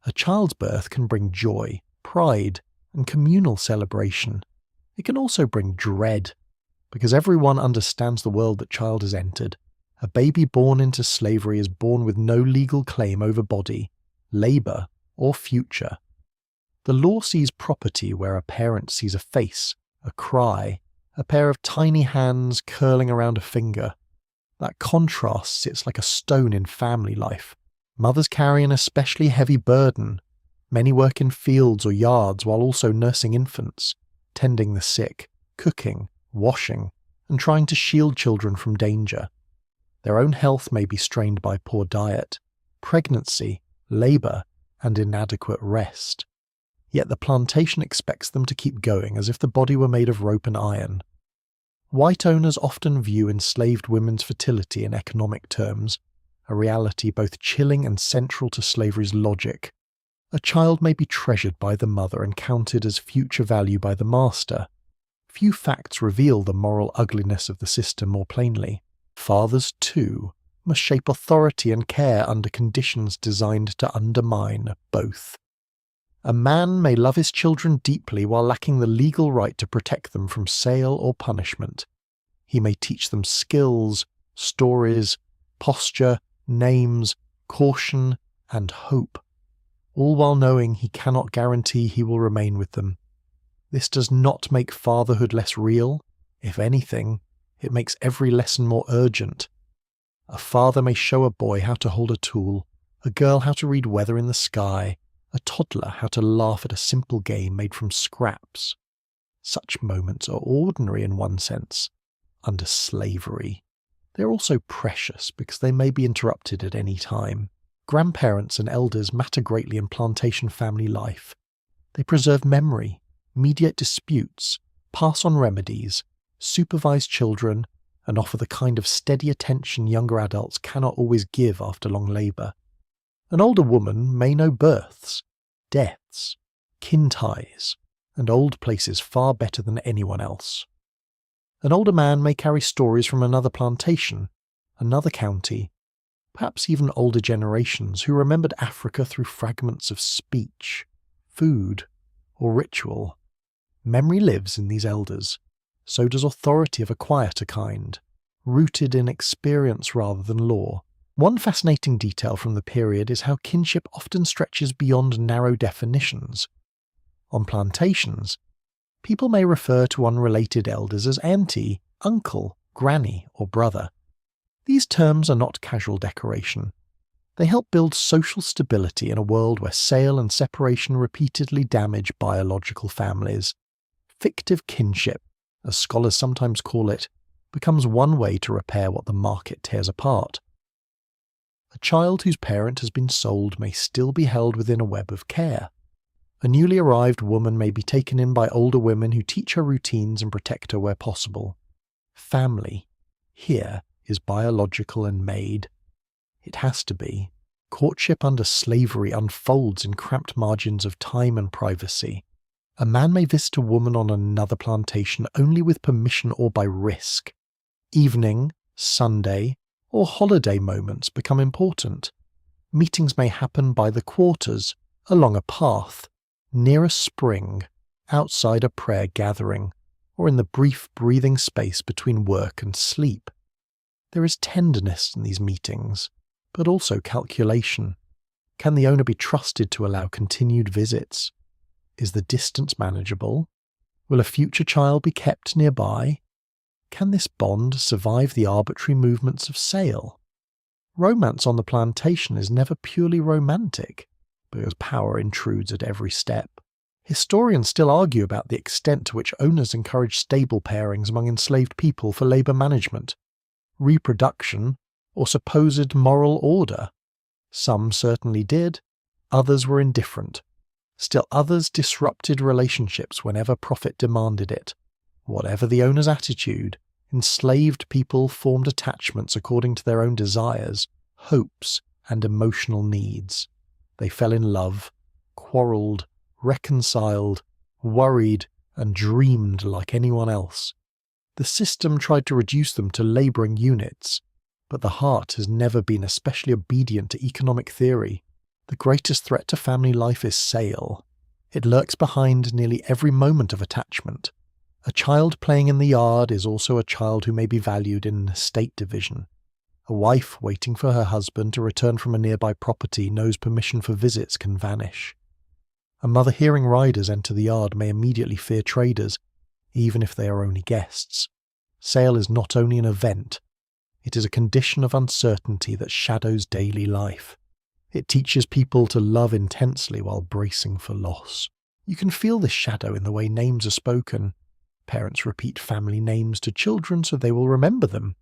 A child's birth can bring joy, pride, and communal celebration. It can also bring dread, because everyone understands the world that child has entered. A baby born into slavery is born with no legal claim over body, labour, or future. The law sees property where a parent sees a face, a cry, a pair of tiny hands curling around a finger. That contrast sits like a stone in family life. Mothers carry an especially heavy burden. Many work in fields or yards while also nursing infants, tending the sick, cooking, washing, and trying to shield children from danger. Their own health may be strained by poor diet, pregnancy, labour, and inadequate rest. Yet the plantation expects them to keep going as if the body were made of rope and iron. White owners often view enslaved women's fertility in economic terms, a reality both chilling and central to slavery's logic. A child may be treasured by the mother and counted as future value by the master. Few facts reveal the moral ugliness of the system more plainly. Fathers, too, must shape authority and care under conditions designed to undermine both. A man may love his children deeply while lacking the legal right to protect them from sale or punishment. He may teach them skills, stories, posture, names, caution, and hope, all while knowing he cannot guarantee he will remain with them. This does not make fatherhood less real. If anything, it makes every lesson more urgent. A father may show a boy how to hold a tool, a girl how to read weather in the sky, a toddler how to laugh at a simple game made from scraps. Such moments are ordinary in one sense. Under slavery, they are also precious because they may be interrupted at any time. Grandparents and elders matter greatly in plantation family life. They preserve memory, mediate disputes, pass on remedies, supervise children, and offer the kind of steady attention younger adults cannot always give after long labour. An older woman may know births, deaths, kin ties, and old places far better than anyone else. An older man may carry stories from another plantation, another county, perhaps even older generations who remembered Africa through fragments of speech, food, or ritual. Memory lives in these elders. So does authority of a quieter kind, rooted in experience rather than law. One fascinating detail from the period is how kinship often stretches beyond narrow definitions. On plantations, people may refer to unrelated elders as auntie, uncle, granny, or brother. These terms are not casual decoration. They help build social stability in a world where sale and separation repeatedly damage biological families. Fictive kinship, as scholars sometimes call it, becomes one way to repair what the market tears apart. A child whose parent has been sold may still be held within a web of care. A newly arrived woman may be taken in by older women who teach her routines and protect her where possible. Family, here, is biological and made. It has to be. Courtship under slavery unfolds in cramped margins of time and privacy. A man may visit a woman on another plantation only with permission or by risk. Evening, Sunday, or holiday moments become important. Meetings may happen by the quarters, along a path, near a spring, outside a prayer gathering, or in the brief breathing space between work and sleep. There is tenderness in these meetings, but also calculation. Can the owner be trusted to allow continued visits? Is the distance manageable? Will a future child be kept nearby? Can this bond survive the arbitrary movements of sale? Romance on the plantation is never purely romantic, because power intrudes at every step. Historians still argue about the extent to which owners encourage stable pairings among enslaved people for labour management, reproduction, or supposed moral order. Some certainly did, others were indifferent. Still others disrupted relationships whenever profit demanded it. Whatever the owner's attitude, enslaved people formed attachments according to their own desires, hopes, and emotional needs. They fell in love, quarrelled, reconciled, worried, and dreamed like anyone else. The system tried to reduce them to labouring units, but the heart has never been especially obedient to economic theory. The greatest threat to family life is sale. It lurks behind nearly every moment of attachment. A child playing in the yard is also a child who may be valued in an estate division. A wife waiting for her husband to return from a nearby property knows permission for visits can vanish. A mother hearing riders enter the yard may immediately fear traders, even if they are only guests. Sale is not only an event, it is a condition of uncertainty that shadows daily life. It teaches people to love intensely while bracing for loss. You can feel this shadow in the way names are spoken. Parents repeat family names to children so they will remember them.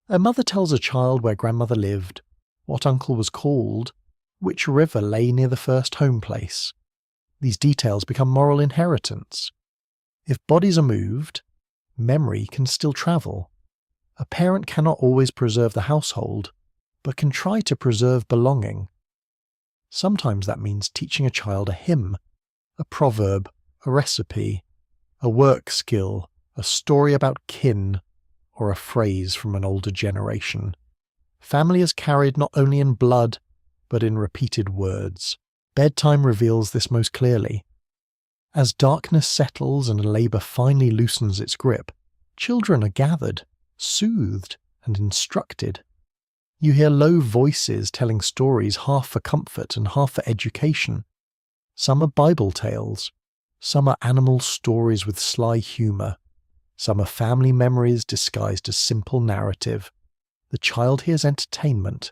A mother tells a child where grandmother lived, what uncle was called, which river lay near the first home place. These details become moral inheritance. If bodies are moved, memory can still travel. A parent cannot always preserve the household, but can try to preserve belonging. Sometimes that means teaching a child a hymn, a proverb, a recipe, a work skill, a story about kin, or a phrase from an older generation. Family is carried not only in blood, but in repeated words. Bedtime reveals this most clearly. As darkness settles and labour finally loosens its grip, children are gathered, soothed, and instructed. You hear low voices telling stories half for comfort and half for education. Some are Bible tales. Some are animal stories with sly humour. Some are family memories disguised as simple narrative. The child hears entertainment.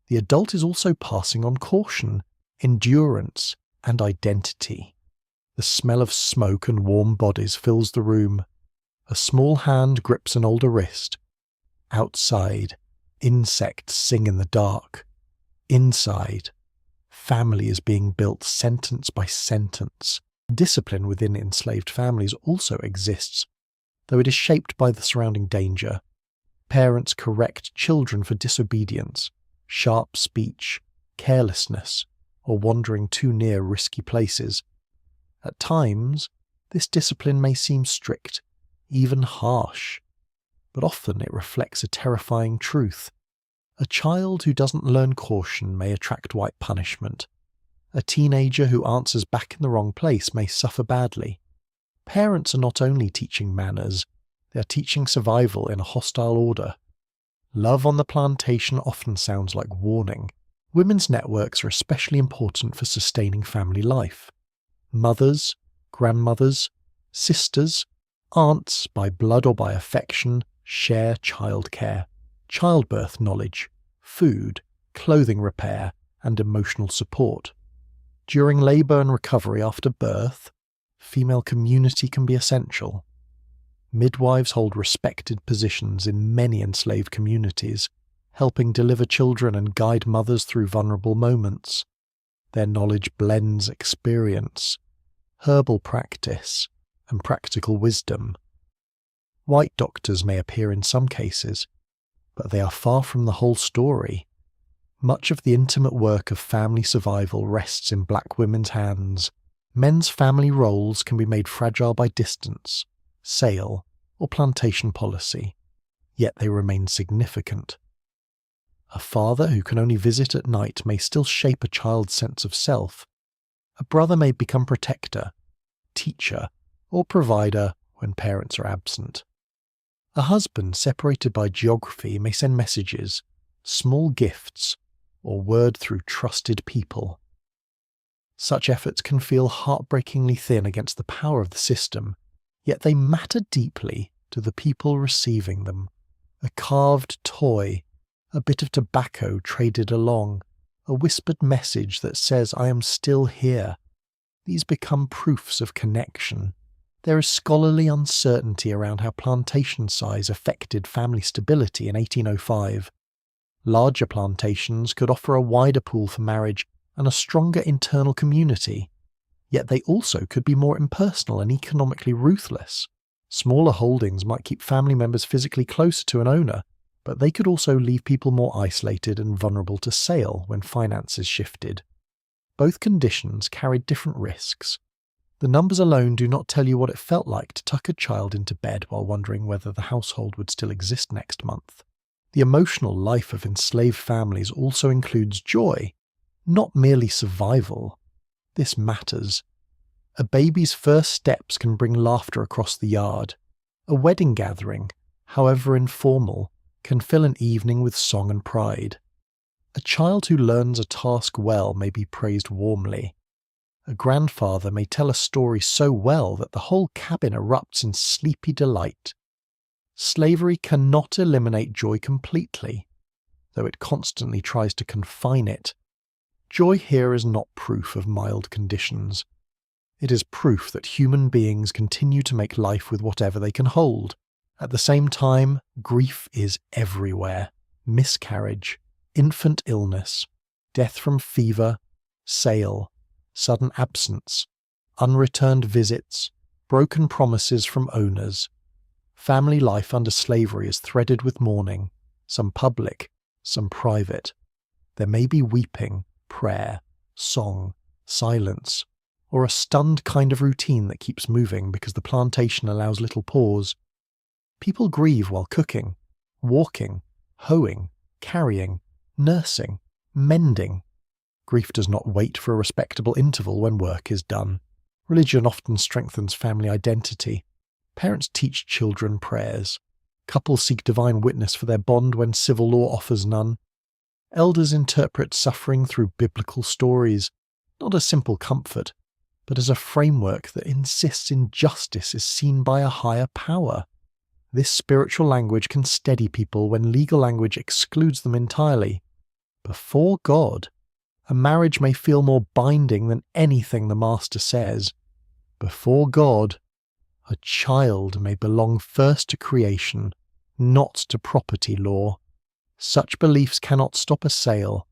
The adult is also passing on caution, endurance, and identity. The smell of smoke and warm bodies fills the room. A small hand grips an older wrist. Outside, insects sing in the dark. Inside, family is being built sentence by sentence. Discipline within enslaved families also exists, though it is shaped by the surrounding danger. Parents correct children for disobedience, sharp speech, carelessness, or wandering too near risky places. At times, this discipline may seem strict, even harsh, but often it reflects a terrifying truth. A child who doesn't learn caution may attract white punishment. A teenager who answers back in the wrong place may suffer badly. Parents are not only teaching manners, they are teaching survival in a hostile order. Love on the plantation often sounds like warning. Women's networks are especially important for sustaining family life. Mothers, grandmothers, sisters, aunts by blood or by affection share childcare, childbirth knowledge, food, clothing repair, and emotional support. During labour and recovery after birth, female community can be essential. Midwives hold respected positions in many enslaved communities, helping deliver children and guide mothers through vulnerable moments. Their knowledge blends experience, herbal practice, and practical wisdom. White doctors may appear in some cases, but they are far from the whole story. Much of the intimate work of family survival rests in black women's hands. Men's family roles can be made fragile by distance, sale, or plantation policy, yet they remain significant. A father who can only visit at night may still shape a child's sense of self. A brother may become protector, teacher, or provider when parents are absent. A husband separated by geography may send messages, small gifts, or word through trusted people. Such efforts can feel heartbreakingly thin against the power of the system, yet they matter deeply to the people receiving them. A carved toy, a bit of tobacco traded along, a whispered message that says, "I am still here." These become proofs of connection. There is scholarly uncertainty around how plantation size affected family stability in 1805. Larger plantations could offer a wider pool for marriage and a stronger internal community, yet they also could be more impersonal and economically ruthless. Smaller holdings might keep family members physically closer to an owner, but they could also leave people more isolated and vulnerable to sale when finances shifted. Both conditions carried different risks. The numbers alone do not tell you what it felt like to tuck a child into bed while wondering whether the household would still exist next month. The emotional life of enslaved families also includes joy, not merely survival. This matters. A baby's first steps can bring laughter across the yard. A wedding gathering, however informal, can fill an evening with song and pride. A child who learns a task well may be praised warmly. A grandfather may tell a story so well that the whole cabin erupts in sleepy delight. Slavery cannot eliminate joy completely, though it constantly tries to confine it. Joy here is not proof of mild conditions. It is proof that human beings continue to make life with whatever they can hold. At the same time, grief is everywhere. Miscarriage, infant illness, death from fever, sale, sudden absence, unreturned visits, broken promises from owners. Family life under slavery is threaded with mourning, some public, some private. There may be weeping, prayer, song, silence, or a stunned kind of routine that keeps moving because the plantation allows little pause. People grieve while cooking, walking, hoeing, carrying, nursing, mending. Grief does not wait for a respectable interval when work is done. Religion often strengthens family identity. Parents teach children prayers. Couples seek divine witness for their bond when civil law offers none. Elders interpret suffering through biblical stories, not as simple comfort, but as a framework that insists injustice is seen by a higher power. This spiritual language can steady people when legal language excludes them entirely. Before God, a marriage may feel more binding than anything the Master says. Before God, a child may belong first to creation, not to property law. Such beliefs cannot stop a sale,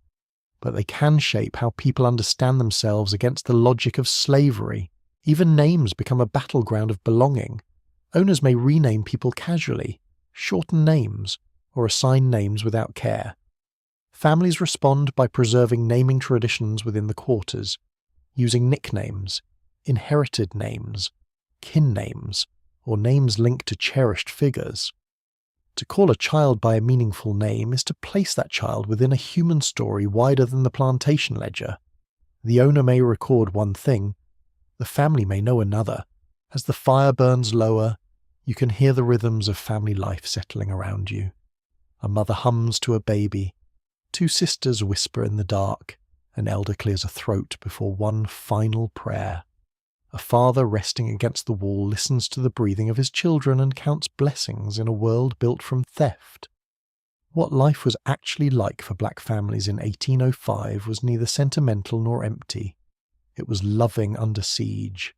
but they can shape how people understand themselves against the logic of slavery. Even names become a battleground of belonging. Owners may rename people casually, shorten names, or assign names without care. Families respond by preserving naming traditions within the quarters, using nicknames, inherited names, kin names, or names linked to cherished figures. To call a child by a meaningful name is to place that child within a human story wider than the plantation ledger. The owner may record one thing, the family may know another. As the fire burns lower, you can hear the rhythms of family life settling around you. A mother hums to a baby. Two sisters whisper in the dark. An elder clears a throat before one final prayer. A father resting against the wall listens to the breathing of his children and counts blessings in a world built from theft. What life was actually like for black families in 1805 was neither sentimental nor empty. It was loving under siege.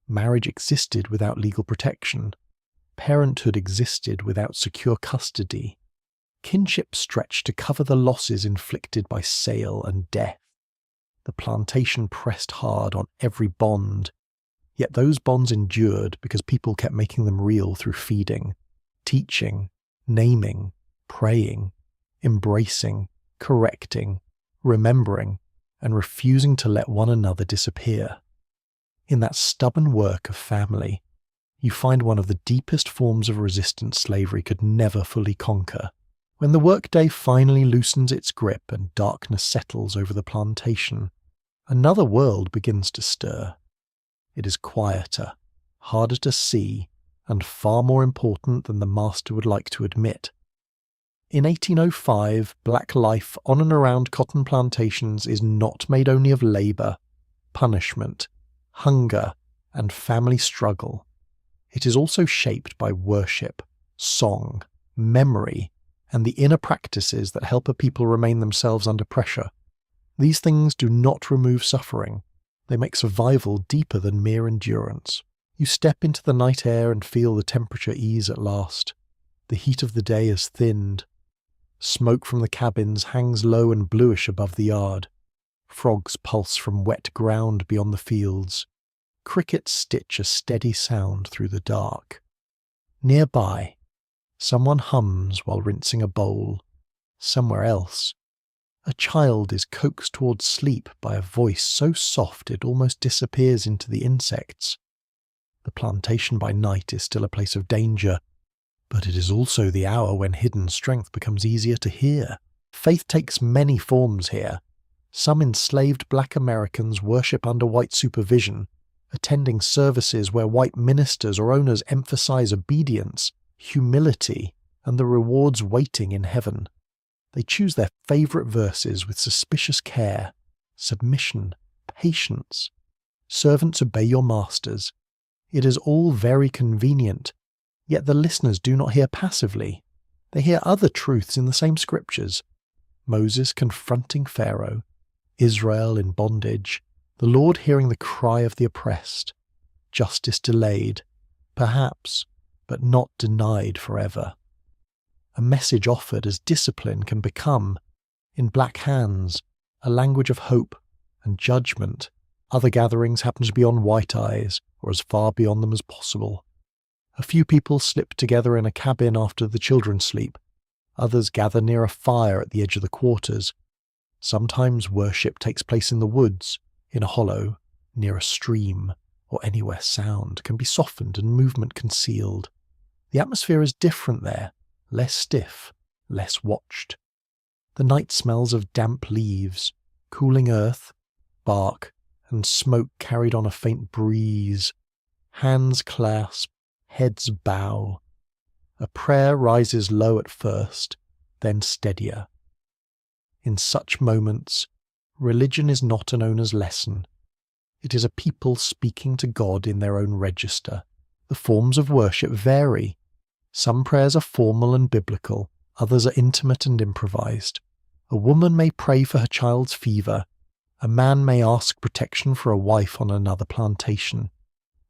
Marriage existed without legal protection. Parenthood existed without secure custody. Kinship stretched to cover the losses inflicted by sale and death. The plantation pressed hard on every bond, yet those bonds endured because people kept making them real through feeding, teaching, naming, praying, embracing, correcting, remembering, and refusing to let one another disappear. In that stubborn work of family, you find one of the deepest forms of resistance slavery could never fully conquer. When the workday finally loosens its grip and darkness settles over the plantation, another world begins to stir. It is quieter, harder to see, and far more important than the master would like to admit. In 1805, black life on and around cotton plantations is not made only of labour, punishment, hunger, and family struggle. It is also shaped by worship, song, memory, and the inner practices that help a people remain themselves under pressure. These things do not remove suffering. They make survival deeper than mere endurance. You step into the night air and feel the temperature ease at last. The heat of the day has thinned. Smoke from the cabins hangs low and bluish above the yard. Frogs pulse from wet ground beyond the fields. Crickets stitch a steady sound through the dark. Nearby, someone hums while rinsing a bowl. Somewhere else, a child is coaxed towards sleep by a voice so soft it almost disappears into the insects. The plantation by night is still a place of danger, but it is also the hour when hidden strength becomes easier to hear. Faith takes many forms here. Some enslaved black Americans worship under white supervision, attending services where white ministers or owners emphasize obedience, humility, and the rewards waiting in heaven. They choose their favourite verses with suspicious care, submission, patience. Servants, obey your masters. It is all very convenient, yet the listeners do not hear passively. They hear other truths in the same scriptures. Moses confronting Pharaoh, Israel in bondage, the Lord hearing the cry of the oppressed, justice delayed, perhaps, but not denied forever. A message offered as discipline can become, in black hands, a language of hope and judgment. Other gatherings happen to be on white eyes, or as far beyond them as possible. A few people slip together in a cabin after the children sleep. Others gather near a fire at the edge of the quarters. Sometimes worship takes place in the woods, in a hollow, near a stream, or anywhere sound can be softened and movement concealed. The atmosphere is different there, less stiff, less watched. The night smells of damp leaves, cooling earth, bark, and smoke carried on a faint breeze. Hands clasp, heads bow. A prayer rises low at first, then steadier. In such moments, religion is not an owner's lesson. It is a people speaking to God in their own register. The forms of worship vary. Some prayers are formal and biblical, others are intimate and improvised. A woman may pray for her child's fever. A man may ask protection for a wife on another plantation.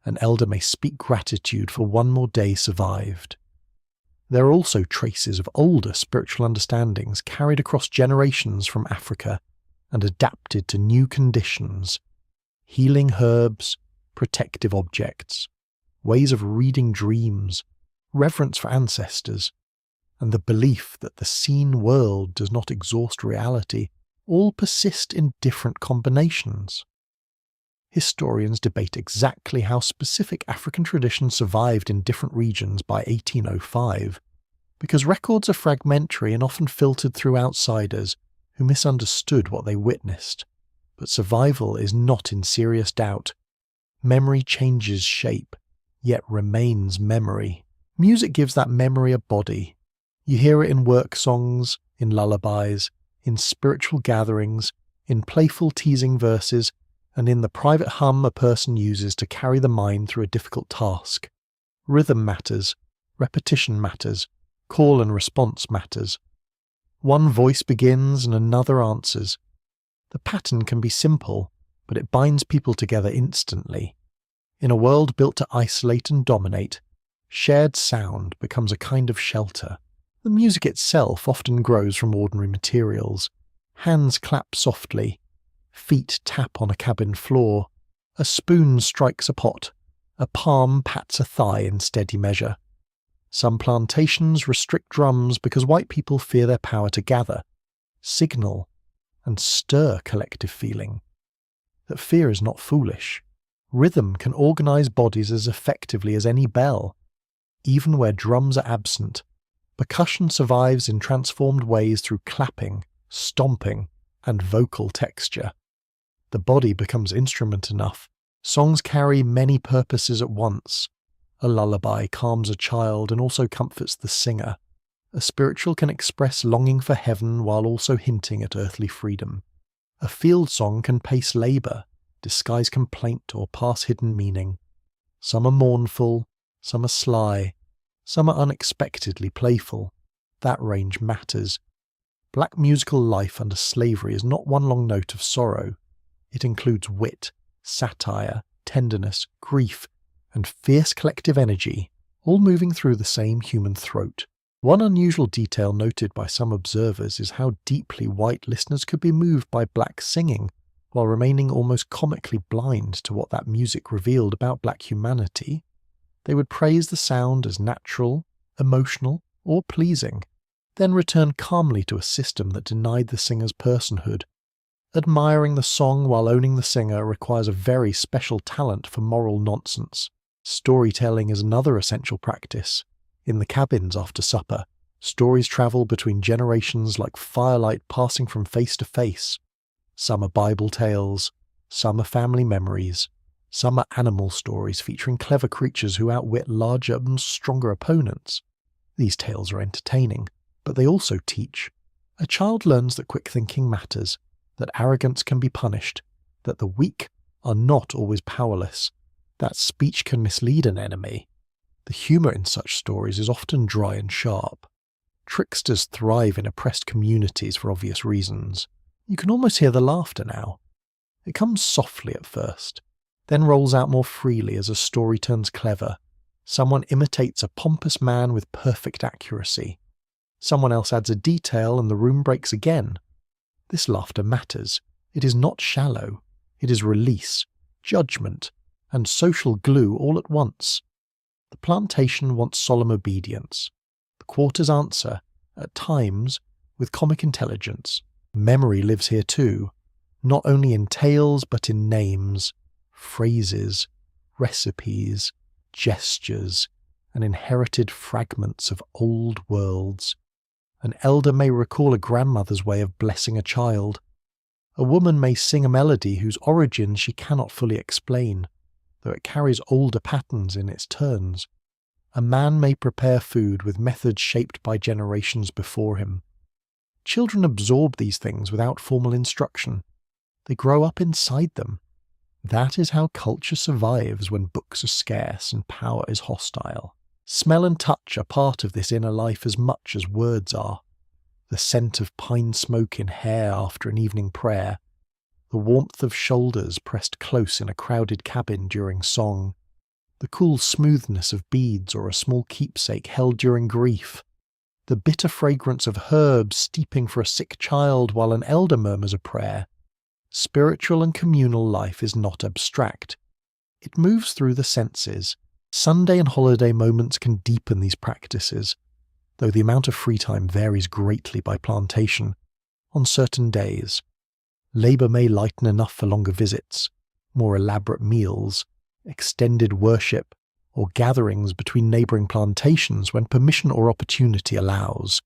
An elder may speak gratitude for one more day survived. There are also traces of older spiritual understandings carried across generations from Africa and adapted to new conditions. Healing herbs, protective objects, ways of reading dreams, reverence for ancestors, and the belief that the seen world does not exhaust reality all persist in different combinations. Historians debate exactly how specific African traditions survived in different regions by 1805, because records are fragmentary and often filtered through outsiders who misunderstood what they witnessed. But survival is not in serious doubt. Memory changes shape, yet remains memory. Music gives that memory a body. You hear it in work songs, in lullabies, in spiritual gatherings, in playful teasing verses, and in the private hum a person uses to carry the mind through a difficult task. Rhythm matters, repetition matters, call and response matters. One voice begins and another answers. The pattern can be simple, but it binds people together instantly. In a world built to isolate and dominate, shared sound becomes a kind of shelter. The music itself often grows from ordinary materials. Hands clap softly, feet tap on a cabin floor, a spoon strikes a pot, a palm pats a thigh in steady measure. Some plantations restrict drums because white people fear their power to gather, signal, and stir collective feeling. That fear is not foolish. Rhythm can organize bodies as effectively as any bell. Even where drums are absent, percussion survives in transformed ways through clapping, stomping, and vocal texture. The body becomes instrument enough. Songs carry many purposes at once. A lullaby calms a child and also comforts the singer. A spiritual can express longing for heaven while also hinting at earthly freedom. A field song can pace labour, disguise complaint or pass hidden meaning. Some are mournful, some are sly, some are unexpectedly playful. That range matters. Black musical life under slavery is not one long note of sorrow. It includes wit, satire, tenderness, grief, and fierce collective energy, all moving through the same human throat. One unusual detail noted by some observers is how deeply white listeners could be moved by black singing, while remaining almost comically blind to what that music revealed about black humanity. They would praise the sound as natural, emotional, or pleasing, then return calmly to a system that denied the singer's personhood. Admiring the song while owning the singer requires a very special talent for moral nonsense. Storytelling is another essential practice. In the cabins after supper, stories travel between generations like firelight passing from face to face. Some are Bible tales, some are family memories, some are animal stories featuring clever creatures who outwit larger and stronger opponents. These tales are entertaining, but they also teach. A child learns that quick thinking matters, that arrogance can be punished, that the weak are not always powerless, that speech can mislead an enemy. The humour in such stories is often dry and sharp. Tricksters thrive in oppressed communities for obvious reasons. You can almost hear the laughter now. It comes softly at first, then rolls out more freely as a story turns clever. Someone imitates a pompous man with perfect accuracy. Someone else adds a detail and the room breaks again. This laughter matters. It is not shallow. It is release, judgment, and social glue all at once. The plantation wants solemn obedience. The quarters answer, at times, with comic intelligence. Memory lives here too, not only in tales but in names, phrases, recipes, gestures, and inherited fragments of old worlds. An elder may recall a grandmother's way of blessing a child. A woman may sing a melody whose origin she cannot fully explain, though it carries older patterns in its turns. A man may prepare food with methods shaped by generations before him. Children absorb these things without formal instruction. They grow up inside them. That is how culture survives when books are scarce and power is hostile. Smell and touch are part of this inner life as much as words are. The scent of pine smoke in hair after an evening prayer, the warmth of shoulders pressed close in a crowded cabin during song, the cool smoothness of beads or a small keepsake held during grief, the bitter fragrance of herbs steeping for a sick child while an elder murmurs a prayer. Spiritual and communal life is not abstract. It moves through the senses. Sunday and holiday moments can deepen these practices, though the amount of free time varies greatly by plantation. On certain days, labour may lighten enough for longer visits, more elaborate meals, extended worship, or gatherings between neighbouring plantations when permission or opportunity allows.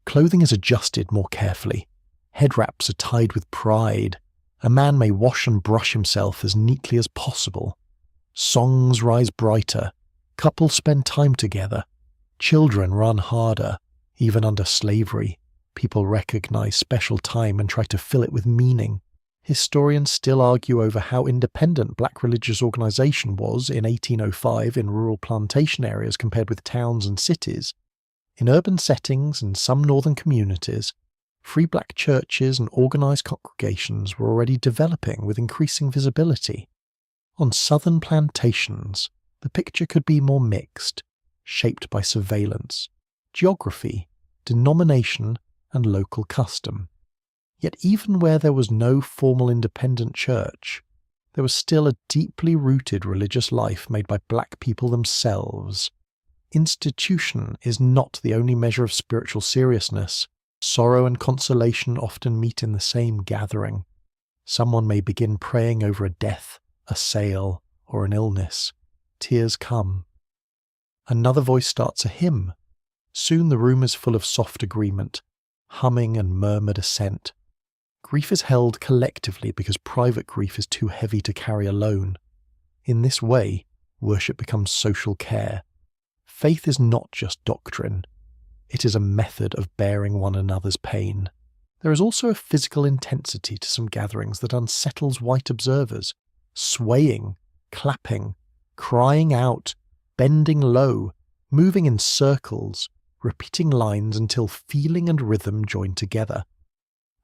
Clothing is adjusted more carefully. Head wraps are tied with pride. A man may wash and brush himself as neatly as possible. Songs rise brighter. Couples spend time together. Children run harder. Even under slavery, people recognize special time and try to fill it with meaning. Historians still argue over how independent black religious organization was in 1805 in rural plantation areas compared with towns and cities. In urban settings and some northern communities, free black churches and organized congregations were already developing with increasing visibility. On southern plantations, the picture could be more mixed, shaped by surveillance, geography, denomination, and local custom. Yet even where there was no formal independent church, there was still a deeply rooted religious life made by black people themselves. Institution is not the only measure of spiritual seriousness. Sorrow and consolation often meet in the same gathering. Someone may begin praying over a death, a sale, or an illness. Tears come. Another voice starts a hymn. Soon the room is full of soft agreement, humming and murmured assent. Grief is held collectively because private grief is too heavy to carry alone. In this way, worship becomes social care. Faith is not just doctrine. It is a method of bearing one another's pain. There is also a physical intensity to some gatherings that unsettles white observers, swaying, clapping, crying out, bending low, moving in circles, repeating lines until feeling and rhythm join together.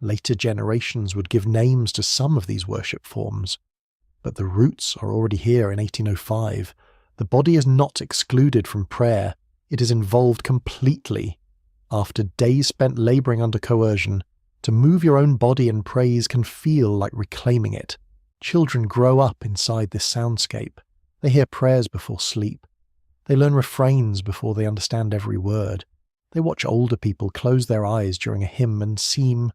Later generations would give names to some of these worship forms, but the roots are already here in 1805. The body is not excluded from prayer, it is involved completely. After days spent labouring under coercion, to move your own body in praise can feel like reclaiming it. Children grow up inside this soundscape. They hear prayers before sleep. They learn refrains before they understand every word. They watch older people close their eyes during a hymn and seem,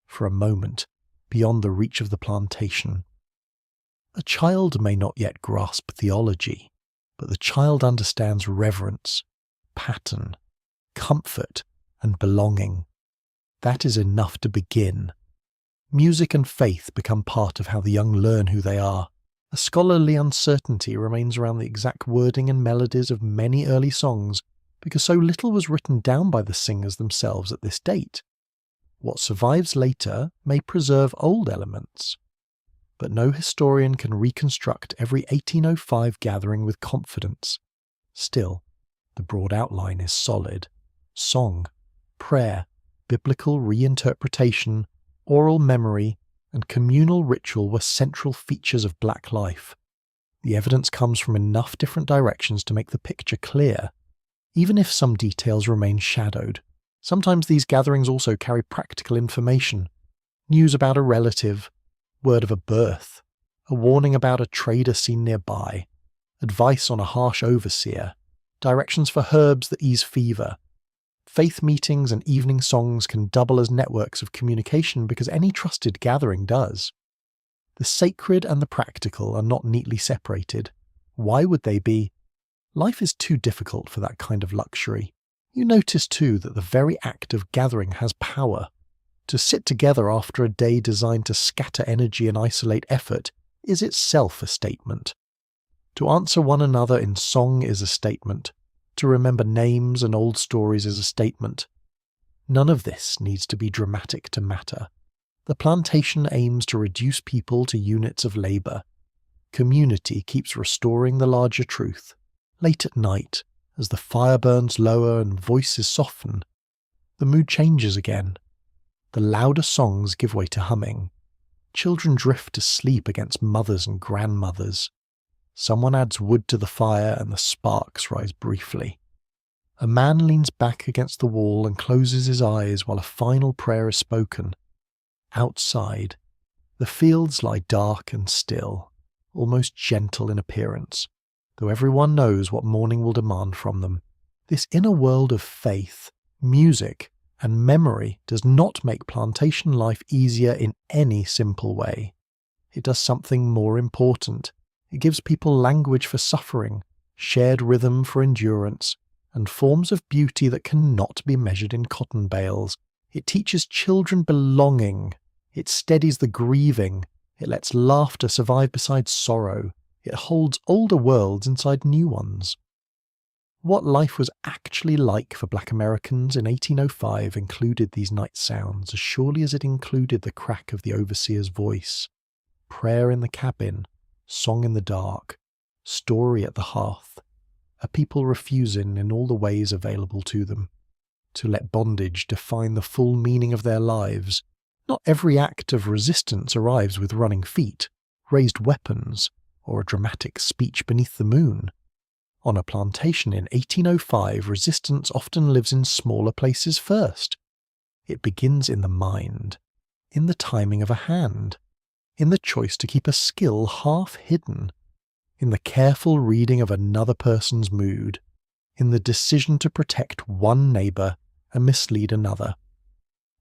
for a moment, beyond the reach of the plantation. A child may not yet grasp theology, but the child understands reverence, pattern, comfort, and belonging. That is enough to begin. Music and faith become part of how the young learn who they are. A scholarly uncertainty remains around the exact wording and melodies of many early songs because so little was written down by the singers themselves at this date. What survives later may preserve old elements, but no historian can reconstruct every 1805 gathering with confidence. Still, the broad outline is solid. Song, prayer, biblical reinterpretation, oral memory, and communal ritual were central features of Black life. The evidence comes from enough different directions to make the picture clear, even if some details remain shadowed. Sometimes these gatherings also carry practical information, news about a relative, word of a birth, a warning about a trader seen nearby, advice on a harsh overseer, directions for herbs that ease fever. Faith meetings and evening songs can double as networks of communication because any trusted gathering does. The sacred and the practical are not neatly separated. Why would they be? Life is too difficult for that kind of luxury. You notice too that the very act of gathering has power. To sit together after a day designed to scatter energy and isolate effort is itself a statement. To answer one another in song is a statement. To remember names and old stories is a statement. None of this needs to be dramatic to matter. The plantation aims to reduce people to units of labour. Community keeps restoring the larger truth. Late at night, as the fire burns lower and voices soften, the mood changes again. The louder songs give way to humming. Children drift to sleep against mothers and grandmothers. Someone adds wood to the fire and the sparks rise briefly. A man leans back against the wall and closes his eyes while a final prayer is spoken. Outside, the fields lie dark and still, almost gentle in appearance, though everyone knows what morning will demand from them. This inner world of faith, music, and memory does not make plantation life easier in any simple way. It does something more important. It gives people language for suffering, shared rhythm for endurance, and forms of beauty that cannot be measured in cotton bales. It teaches children belonging. It steadies the grieving. It lets laughter survive beside sorrow. It holds older worlds inside new ones. What life was actually like for Black Americans in 1805 included these night sounds as surely as it included the crack of the overseer's voice, prayer in the cabin, song in the dark, story at the hearth, a people refusing in all the ways available to them, to let bondage define the full meaning of their lives. Not every act of resistance arrives with running feet, raised weapons, or a dramatic speech beneath the moon. On a plantation in 1805, resistance often lives in smaller places first. It begins in the mind, in the timing of a hand, in the choice to keep a skill half hidden, in the careful reading of another person's mood, in the decision to protect one neighbour and mislead another.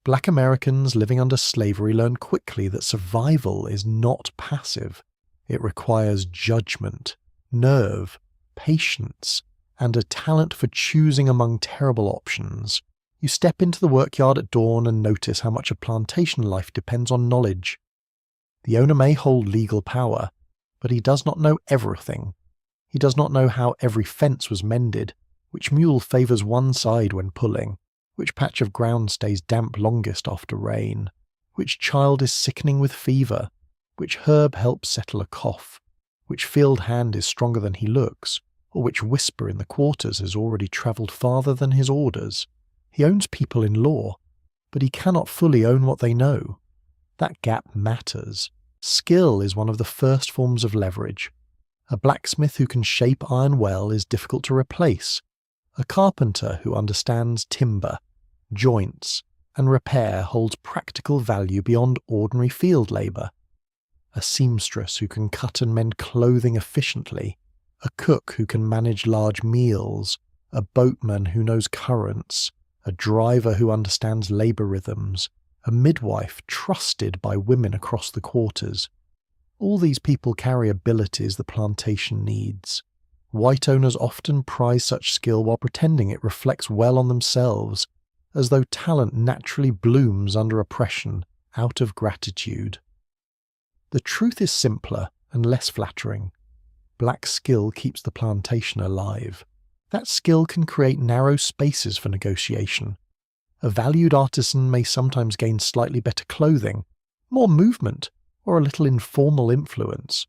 Black Americans living under slavery learned quickly that survival is not passive. It requires judgment, nerve, patience, and a talent for choosing among terrible options. You step into the workyard at dawn and notice how much of plantation life depends on knowledge. The owner may hold legal power, but he does not know everything. He does not know how every fence was mended, which mule favours one side when pulling, Which patch of ground stays damp longest after rain? Which child is sickening with fever? Which herb helps settle a cough? Which field hand is stronger than he looks? Or which whisper in the quarters has already travelled farther than his orders? He owns people in law, but he cannot fully own what they know. That gap matters. Skill is one of the first forms of leverage. A blacksmith who can shape iron well is difficult to replace. A carpenter who understands timber, joints, and repair holds practical value beyond ordinary field labour. A seamstress who can cut and mend clothing efficiently, a cook who can manage large meals, a boatman who knows currents, a driver who understands labour rhythms, a midwife trusted by women across the quarters. All these people carry abilities the plantation needs. White owners often prize such skill while pretending it reflects well on themselves, as though talent naturally blooms under oppression, out of gratitude. The truth is simpler and less flattering. Black skill keeps the plantation alive. That skill can create narrow spaces for negotiation. A valued artisan may sometimes gain slightly better clothing, more movement, or a little informal influence.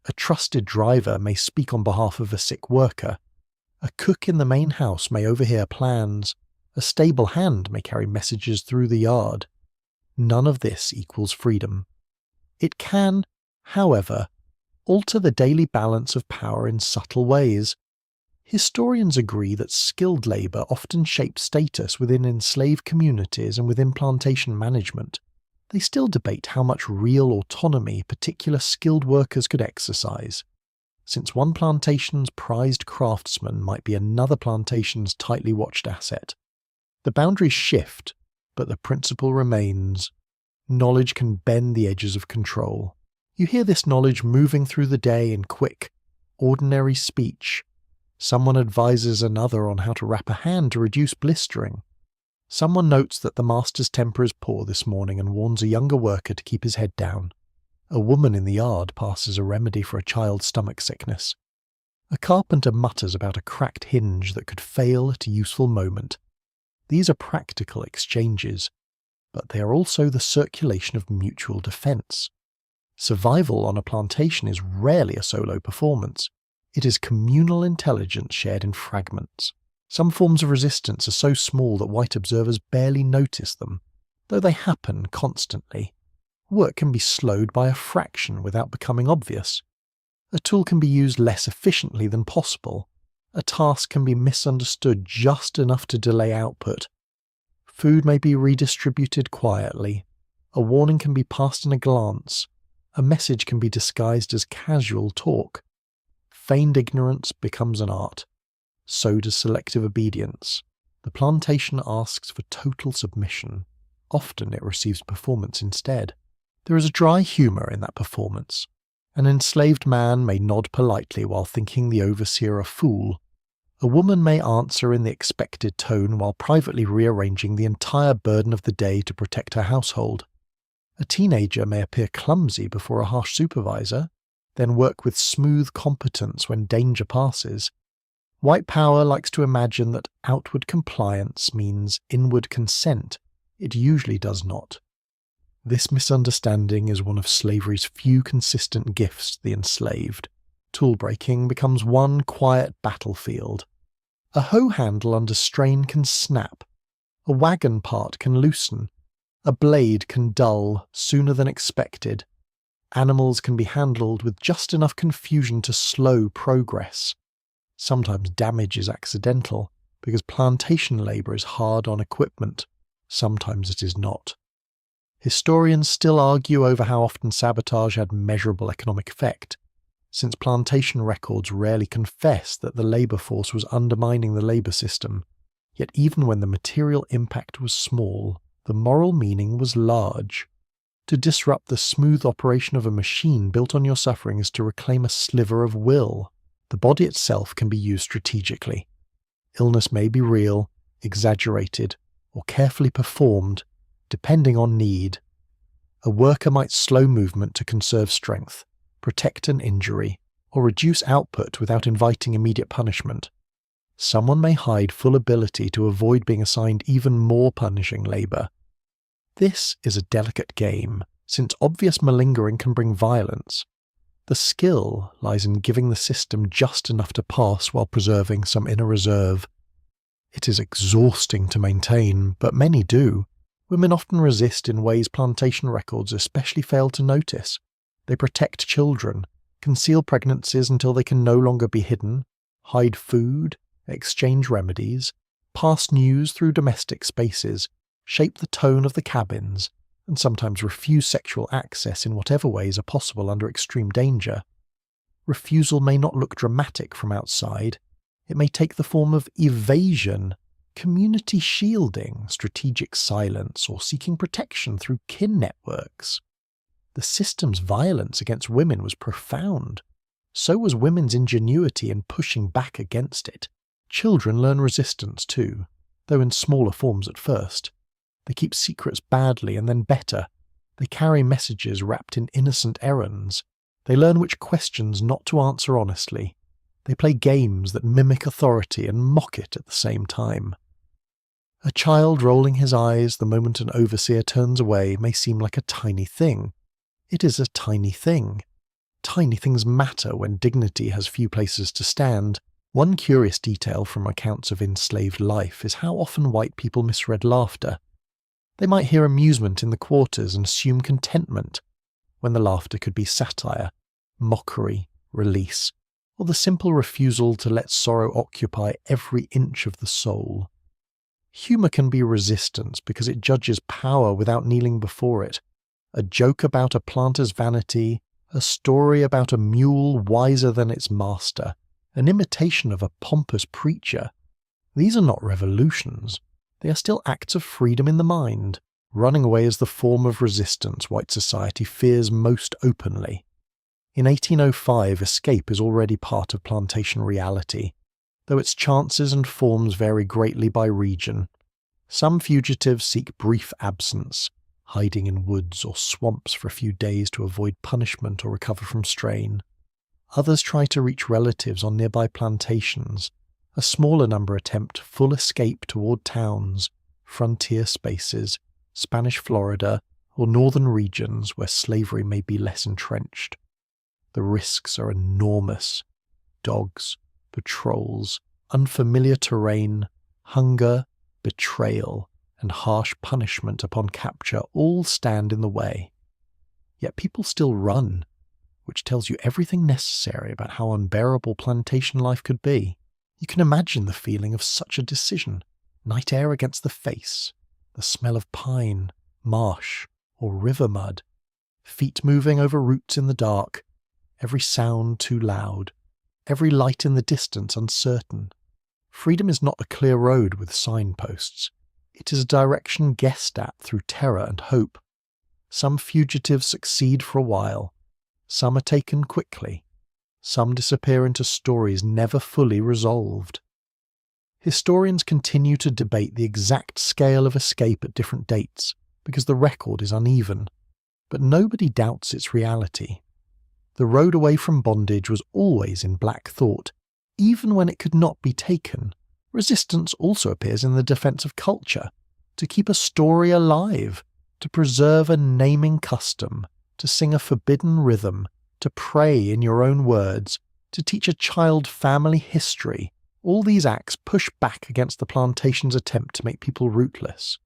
A trusted driver may speak on behalf of a sick worker. A cook in the main house may overhear plans. A stable hand may carry messages through the yard. None of this equals freedom. It can, however, alter the daily balance of power in subtle ways. Historians agree that skilled labour often shaped status within enslaved communities and within plantation management. They still debate how much real autonomy particular skilled workers could exercise. Since one plantation's prized craftsman might be another plantation's tightly watched asset. The boundaries shift, but the principle remains. Knowledge can bend the edges of control. You hear this knowledge moving through the day in quick, ordinary speech. Someone advises another on how to wrap a hand to reduce blistering. Someone notes that the master's temper is poor this morning and warns a younger worker to keep his head down. A woman in the yard passes a remedy for a child's stomach sickness. A carpenter mutters about a cracked hinge that could fail at a useful moment. These are practical exchanges, but they are also the circulation of mutual defence. Survival on a plantation is rarely a solo performance. It is communal intelligence shared in fragments. Some forms of resistance are so small that white observers barely notice them, though they happen constantly. Work can be slowed by a fraction without becoming obvious. A tool can be used less efficiently than possible. A task can be misunderstood just enough to delay output. Food may be redistributed quietly. A warning can be passed in a glance. A message can be disguised as casual talk. Feigned ignorance becomes an art. So does selective obedience. The plantation asks for total submission. Often it receives performance instead. There is a dry humour in that performance. An enslaved man may nod politely while thinking the overseer a fool. A woman may answer in the expected tone while privately rearranging the entire burden of the day to protect her household. A teenager may appear clumsy before a harsh supervisor, then work with smooth competence when danger passes. White power likes to imagine that outward compliance means inward consent. It usually does not. This misunderstanding is one of slavery's few consistent gifts to the enslaved. Tool-breaking becomes one quiet battlefield. A hoe handle under strain can snap. A wagon part can loosen. A blade can dull sooner than expected. Animals can be handled with just enough confusion to slow progress. Sometimes damage is accidental, because plantation labour is hard on equipment. Sometimes it is not. Historians still argue over how often sabotage had measurable economic effect, since plantation records rarely confess that the labour force was undermining the labour system. Yet even when the material impact was small, the moral meaning was large. To disrupt the smooth operation of a machine built on your suffering is to reclaim a sliver of will. The body itself can be used strategically. Illness may be real, exaggerated, or carefully performed, depending on need. A worker might slow movement to conserve strength, protect an injury, or reduce output without inviting immediate punishment. someone may hide full ability to avoid being assigned even more punishing labour. This is a delicate game, since obvious malingering can bring violence. The skill lies in giving the system just enough to pass while preserving some inner reserve. It is exhausting to maintain, but many do. Women often resist in ways plantation records especially fail to notice. They protect children, conceal pregnancies until they can no longer be hidden, hide food, exchange remedies, pass news through domestic spaces, shape the tone of the cabins, and sometimes refuse sexual access in whatever ways are possible under extreme danger. Refusal may not look dramatic from outside. It may take the form of evasion, community shielding, strategic silence, or seeking protection through kin networks. The system's violence against women was profound. So was women's ingenuity in pushing back against it. Children learn resistance too, though in smaller forms at first. They keep secrets badly and then better. They carry messages wrapped in innocent errands. They learn which questions not to answer honestly. They play games that mimic authority and mock it at the same time. A child rolling his eyes the moment an overseer turns away may seem like a tiny thing. It is a tiny thing. Tiny things matter when dignity has few places to stand. One curious detail from accounts of enslaved life is how often white people misread laughter. They might hear amusement in the quarters and assume contentment, when the laughter could be satire, mockery, release, or the simple refusal to let sorrow occupy every inch of the soul. Humour can be resistance because it judges power without kneeling before it. A joke about a planter's vanity, a story about a mule wiser than its master, an imitation of a pompous preacher. These are not revolutions. They are still acts of freedom in the mind. Running away is the form of resistance white society fears most openly. In 1805, escape is already part of plantation reality, though its chances and forms vary greatly by region. Some fugitives seek brief absence, hiding in woods or swamps for a few days to avoid punishment or recover from strain. Others try to reach relatives on nearby plantations. A smaller number attempt full escape toward towns, frontier spaces, Spanish Florida, or northern regions where slavery may be less entrenched. The risks are enormous. Dogs, patrols, unfamiliar terrain, hunger, betrayal, and harsh punishment upon capture all stand in the way. Yet people still run, which tells you everything necessary about how unbearable plantation life could be. You can imagine the feeling of such a decision. Night air against the face, the smell of pine, marsh, or river mud, feet moving over roots in the dark, every sound too loud, every light in the distance uncertain. Freedom is not a clear road with signposts. It is a direction guessed at through terror and hope. Some fugitives succeed for a while. Some are taken quickly. Some disappear into stories never fully resolved. Historians continue to debate the exact scale of escape at different dates because the record is uneven, but nobody doubts its reality. The road away from bondage was always in black thought, even when it could not be taken. Resistance also appears in the defense of culture, to keep a story alive, to preserve a naming custom, to sing a forbidden rhythm, to pray in your own words, to teach a child family history. All these acts push back against the plantation's attempt to make people rootless.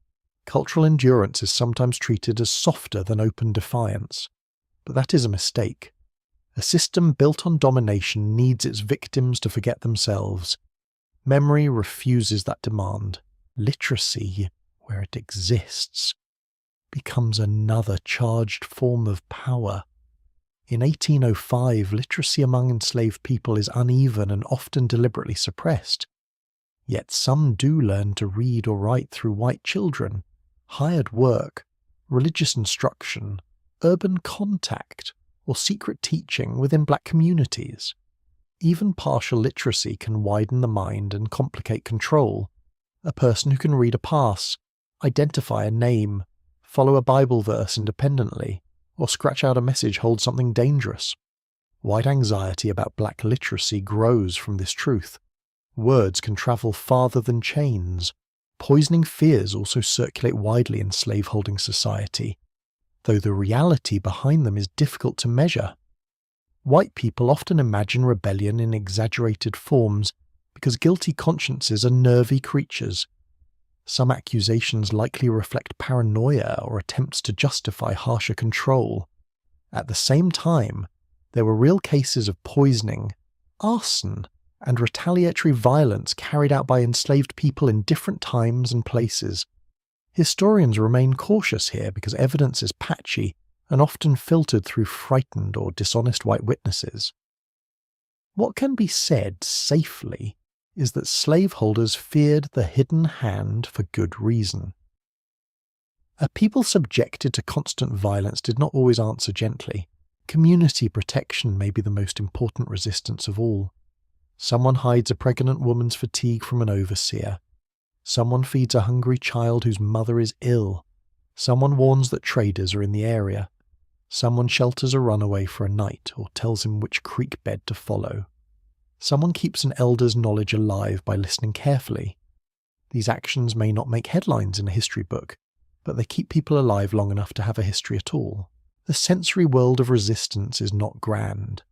Cultural endurance is sometimes treated as softer than open defiance, but that is a mistake. A system built on domination needs its victims to forget themselves. Memory refuses that demand. Literacy, where it exists, becomes another charged form of power. In 1805, literacy among enslaved people is uneven and often deliberately suppressed. Yet some do learn to read or write through white children, hired work, religious instruction, urban contact, or secret teaching within black communities. Even partial literacy can widen the mind and complicate control. A person who can read a pass, identify a name, follow a Bible verse independently, or scratch out a message holds something dangerous. White anxiety about black literacy grows from this truth. Words can travel farther than chains. Poisoning fears also circulate widely in slaveholding society, though the reality behind them is difficult to measure. White people often imagine rebellion in exaggerated forms because guilty consciences are nervy creatures. Some accusations likely reflect paranoia or attempts to justify harsher control. At the same time, there were real cases of poisoning, arson, and retaliatory violence carried out by enslaved people in different times and places. Historians remain cautious here because evidence is patchy and often filtered through frightened or dishonest white witnesses. What can be said safely is that slaveholders feared the hidden hand for good reason. A people subjected to constant violence did not always answer gently. Community protection may be the most important resistance of all. Someone hides a pregnant woman's fatigue from an overseer. Someone feeds a hungry child whose mother is ill. Someone warns that traders are in the area. Someone shelters a runaway for a night or tells him which creek bed to follow. Someone keeps an elder's knowledge alive by listening carefully. These actions may not make headlines in a history book, but they keep people alive long enough to have a history at all. The sensory world of resistance is not grand.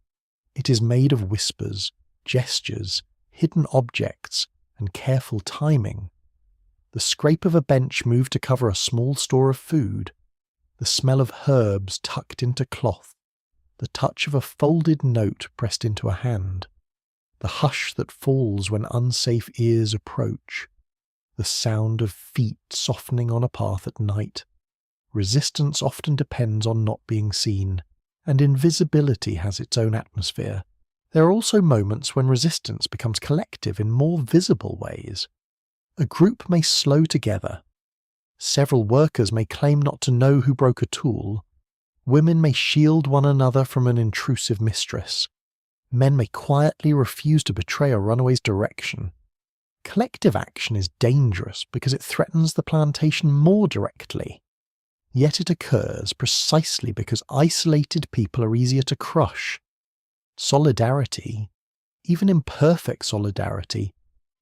It is made of whispers, gestures, hidden objects, and careful timing. The scrape of a bench moved to cover a small store of food, the smell of herbs tucked into cloth, the touch of a folded note pressed into a hand, the hush that falls when unsafe ears approach, the sound of feet softening on a path at night. Resistance often depends on not being seen, and invisibility has its own atmosphere. There are also moments when resistance becomes collective in more visible ways. A group may slow together. Several workers may claim not to know who broke a tool. Women may shield one another from an intrusive mistress. Men may quietly refuse to betray a runaway's direction. Collective action is dangerous because it threatens the plantation more directly. Yet it occurs precisely because isolated people are easier to crush. Solidarity, even imperfect solidarity,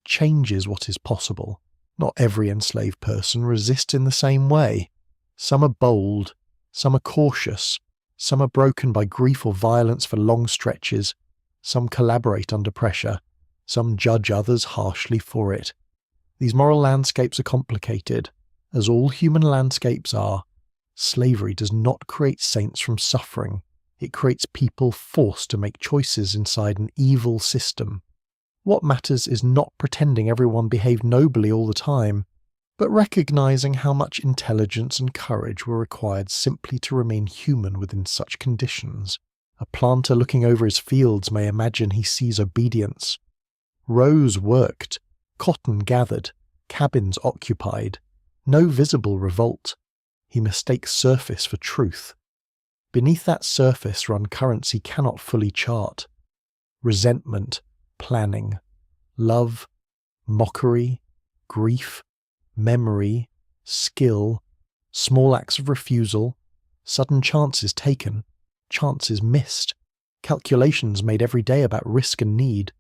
changes what is possible. Not every enslaved person resists in the same way. Some are bold, some are cautious, some are broken by grief or violence for long stretches, some collaborate under pressure, some judge others harshly for it. These moral landscapes are complicated, as all human landscapes are. Slavery does not create saints from suffering. It creates people forced to make choices inside an evil system. What matters is not pretending everyone behaved nobly all the time, but recognizing how much intelligence and courage were required simply to remain human within such conditions. A planter looking over his fields may imagine he sees obedience. Rows worked, cotton gathered, cabins occupied, no visible revolt. He mistakes surface for truth. Beneath that surface run currents he cannot fully chart. Resentment, planning, love, mockery, grief, memory, skill, small acts of refusal, sudden chances taken, chances missed, calculations made every day about risk and need.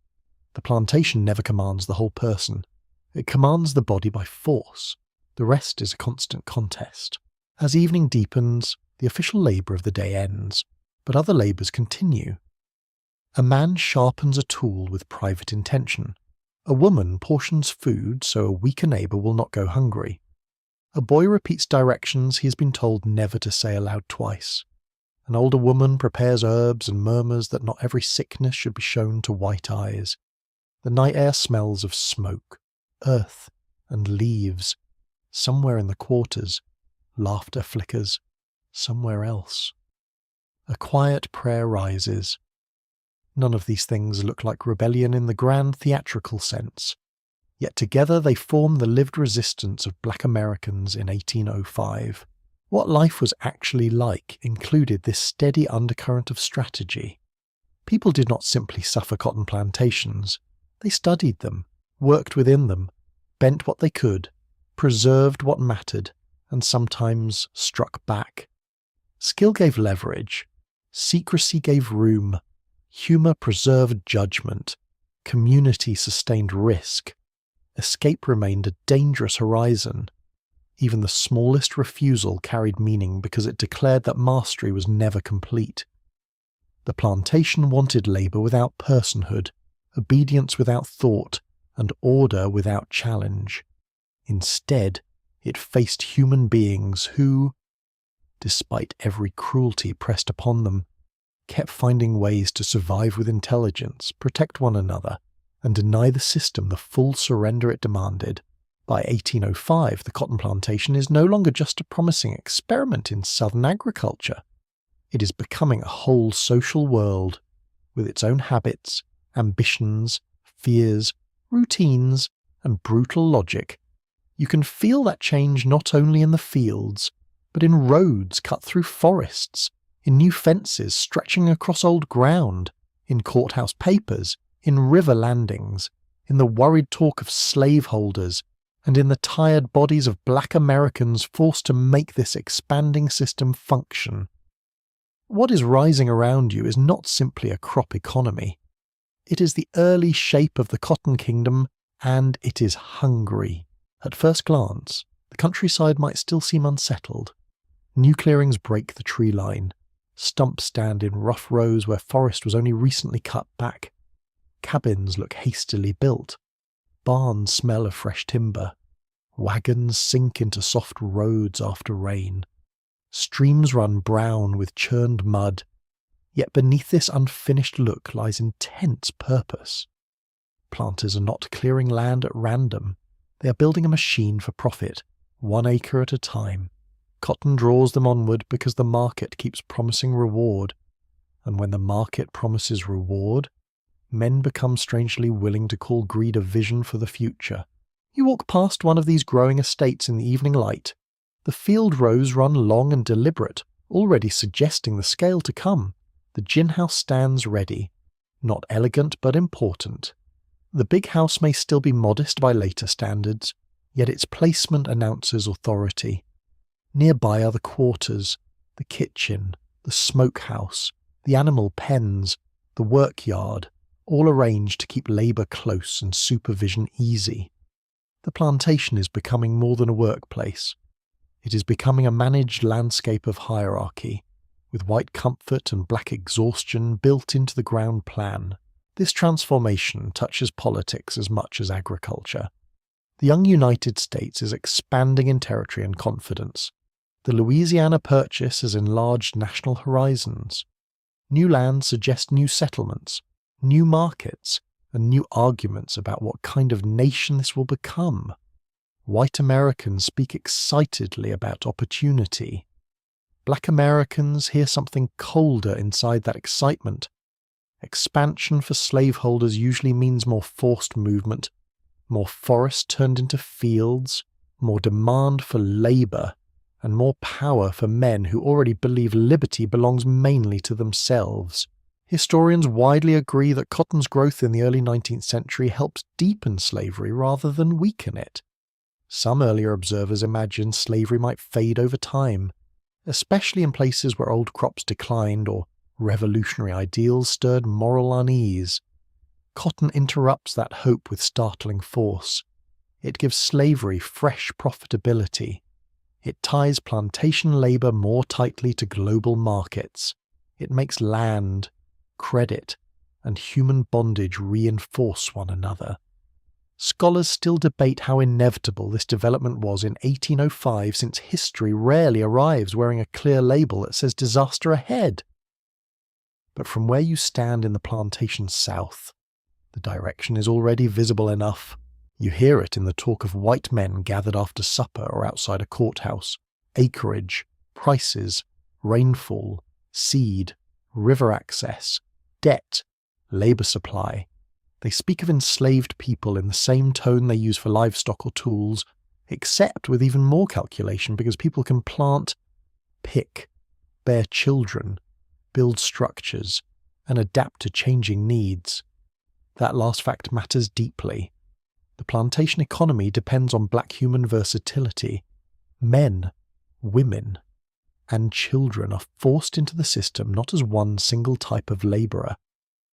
The plantation never commands the whole person. It commands the body by force. The rest is a constant contest. As evening deepens, the official labour of the day ends, but other labours continue. A man sharpens a tool with private intention. A woman portions food so a weaker neighbour will not go hungry. A boy repeats directions he has been told never to say aloud twice. An older woman prepares herbs and murmurs that not every sickness should be shown to white eyes. The night air smells of smoke, earth, and leaves. Somewhere in the quarters, laughter flickers. Somewhere else. A quiet prayer rises. None of these things look like rebellion in the grand theatrical sense, yet together they form the lived resistance of black Americans in 1805. What life was actually like included this steady undercurrent of strategy. People did not simply suffer cotton plantations. They studied them, worked within them, bent what they could, preserved what mattered, and sometimes struck back. Skill gave leverage, secrecy gave room, humour preserved judgment, community-sustained risk. Escape remained a dangerous horizon. Even the smallest refusal carried meaning because it declared that mastery was never complete. The plantation wanted labour without personhood, obedience without thought, and order without challenge. Instead, it faced human beings who, despite every cruelty pressed upon them, kept finding ways to survive with intelligence, protect one another, and deny the system the full surrender it demanded. By 1805, the cotton plantation is no longer just a promising experiment in southern agriculture. It is becoming a whole social world, with its own habits, ambitions, fears, routines, and brutal logic. You can feel that change not only in the fields, but in roads cut through forests, in new fences stretching across old ground, in courthouse papers, in river landings, in the worried talk of slaveholders, and in the tired bodies of black Americans forced to make this expanding system function. What is rising around you is not simply a crop economy. It is the early shape of the cotton kingdom, and it is hungry. At first glance, the countryside might still seem unsettled. New clearings break the tree line. Stumps stand in rough rows where forest was only recently cut back. Cabins look hastily built. Barns smell of fresh timber. Wagons sink into soft roads after rain. Streams run brown with churned mud. Yet beneath this unfinished look lies intense purpose. Planters are not clearing land at random. They are building a machine for profit, 1 acre at a time. Cotton draws them onward because the market keeps promising reward. And when the market promises reward, men become strangely willing to call greed a vision for the future. You walk past one of these growing estates in the evening light. The field rows run long and deliberate, already suggesting the scale to come. The gin house stands ready. Not elegant, but important. The big house may still be modest by later standards, yet its placement announces authority. Nearby are the quarters, the kitchen, the smokehouse, the animal pens, the workyard, all arranged to keep labour close and supervision easy. The plantation is becoming more than a workplace. It is becoming a managed landscape of hierarchy, with white comfort and black exhaustion built into the ground plan. This transformation touches politics as much as agriculture. The young United States is expanding in territory and confidence. The Louisiana Purchase has enlarged national horizons. New lands suggest new settlements, new markets, and new arguments about what kind of nation this will become. White Americans speak excitedly about opportunity. Black Americans hear something colder inside that excitement. Expansion for slaveholders usually means more forced movement, more forest turned into fields, more demand for labour, and more power for men who already believe liberty belongs mainly to themselves. Historians widely agree that cotton's growth in the early 19th century helped deepen slavery rather than weaken it. Some earlier observers imagined slavery might fade over time, especially in places where old crops declined or revolutionary ideals stirred moral unease. Cotton interrupts that hope with startling force. It gives slavery fresh profitability. It ties plantation labour more tightly to global markets. It makes land, credit, and human bondage reinforce one another. Scholars still debate how inevitable this development was in 1805, since history rarely arrives wearing a clear label that says disaster ahead. But from where you stand in the plantation south, the direction is already visible enough. You hear it in the talk of white men gathered after supper or outside a courthouse. Acreage, prices, rainfall, seed, river access, debt, labour supply. They speak of enslaved people in the same tone they use for livestock or tools, except with even more calculation because people can plant, pick, bear children, build structures, and adapt to changing needs. That last fact matters deeply. The plantation economy depends on black human versatility. Men, women, and children are forced into the system not as one single type of labourer,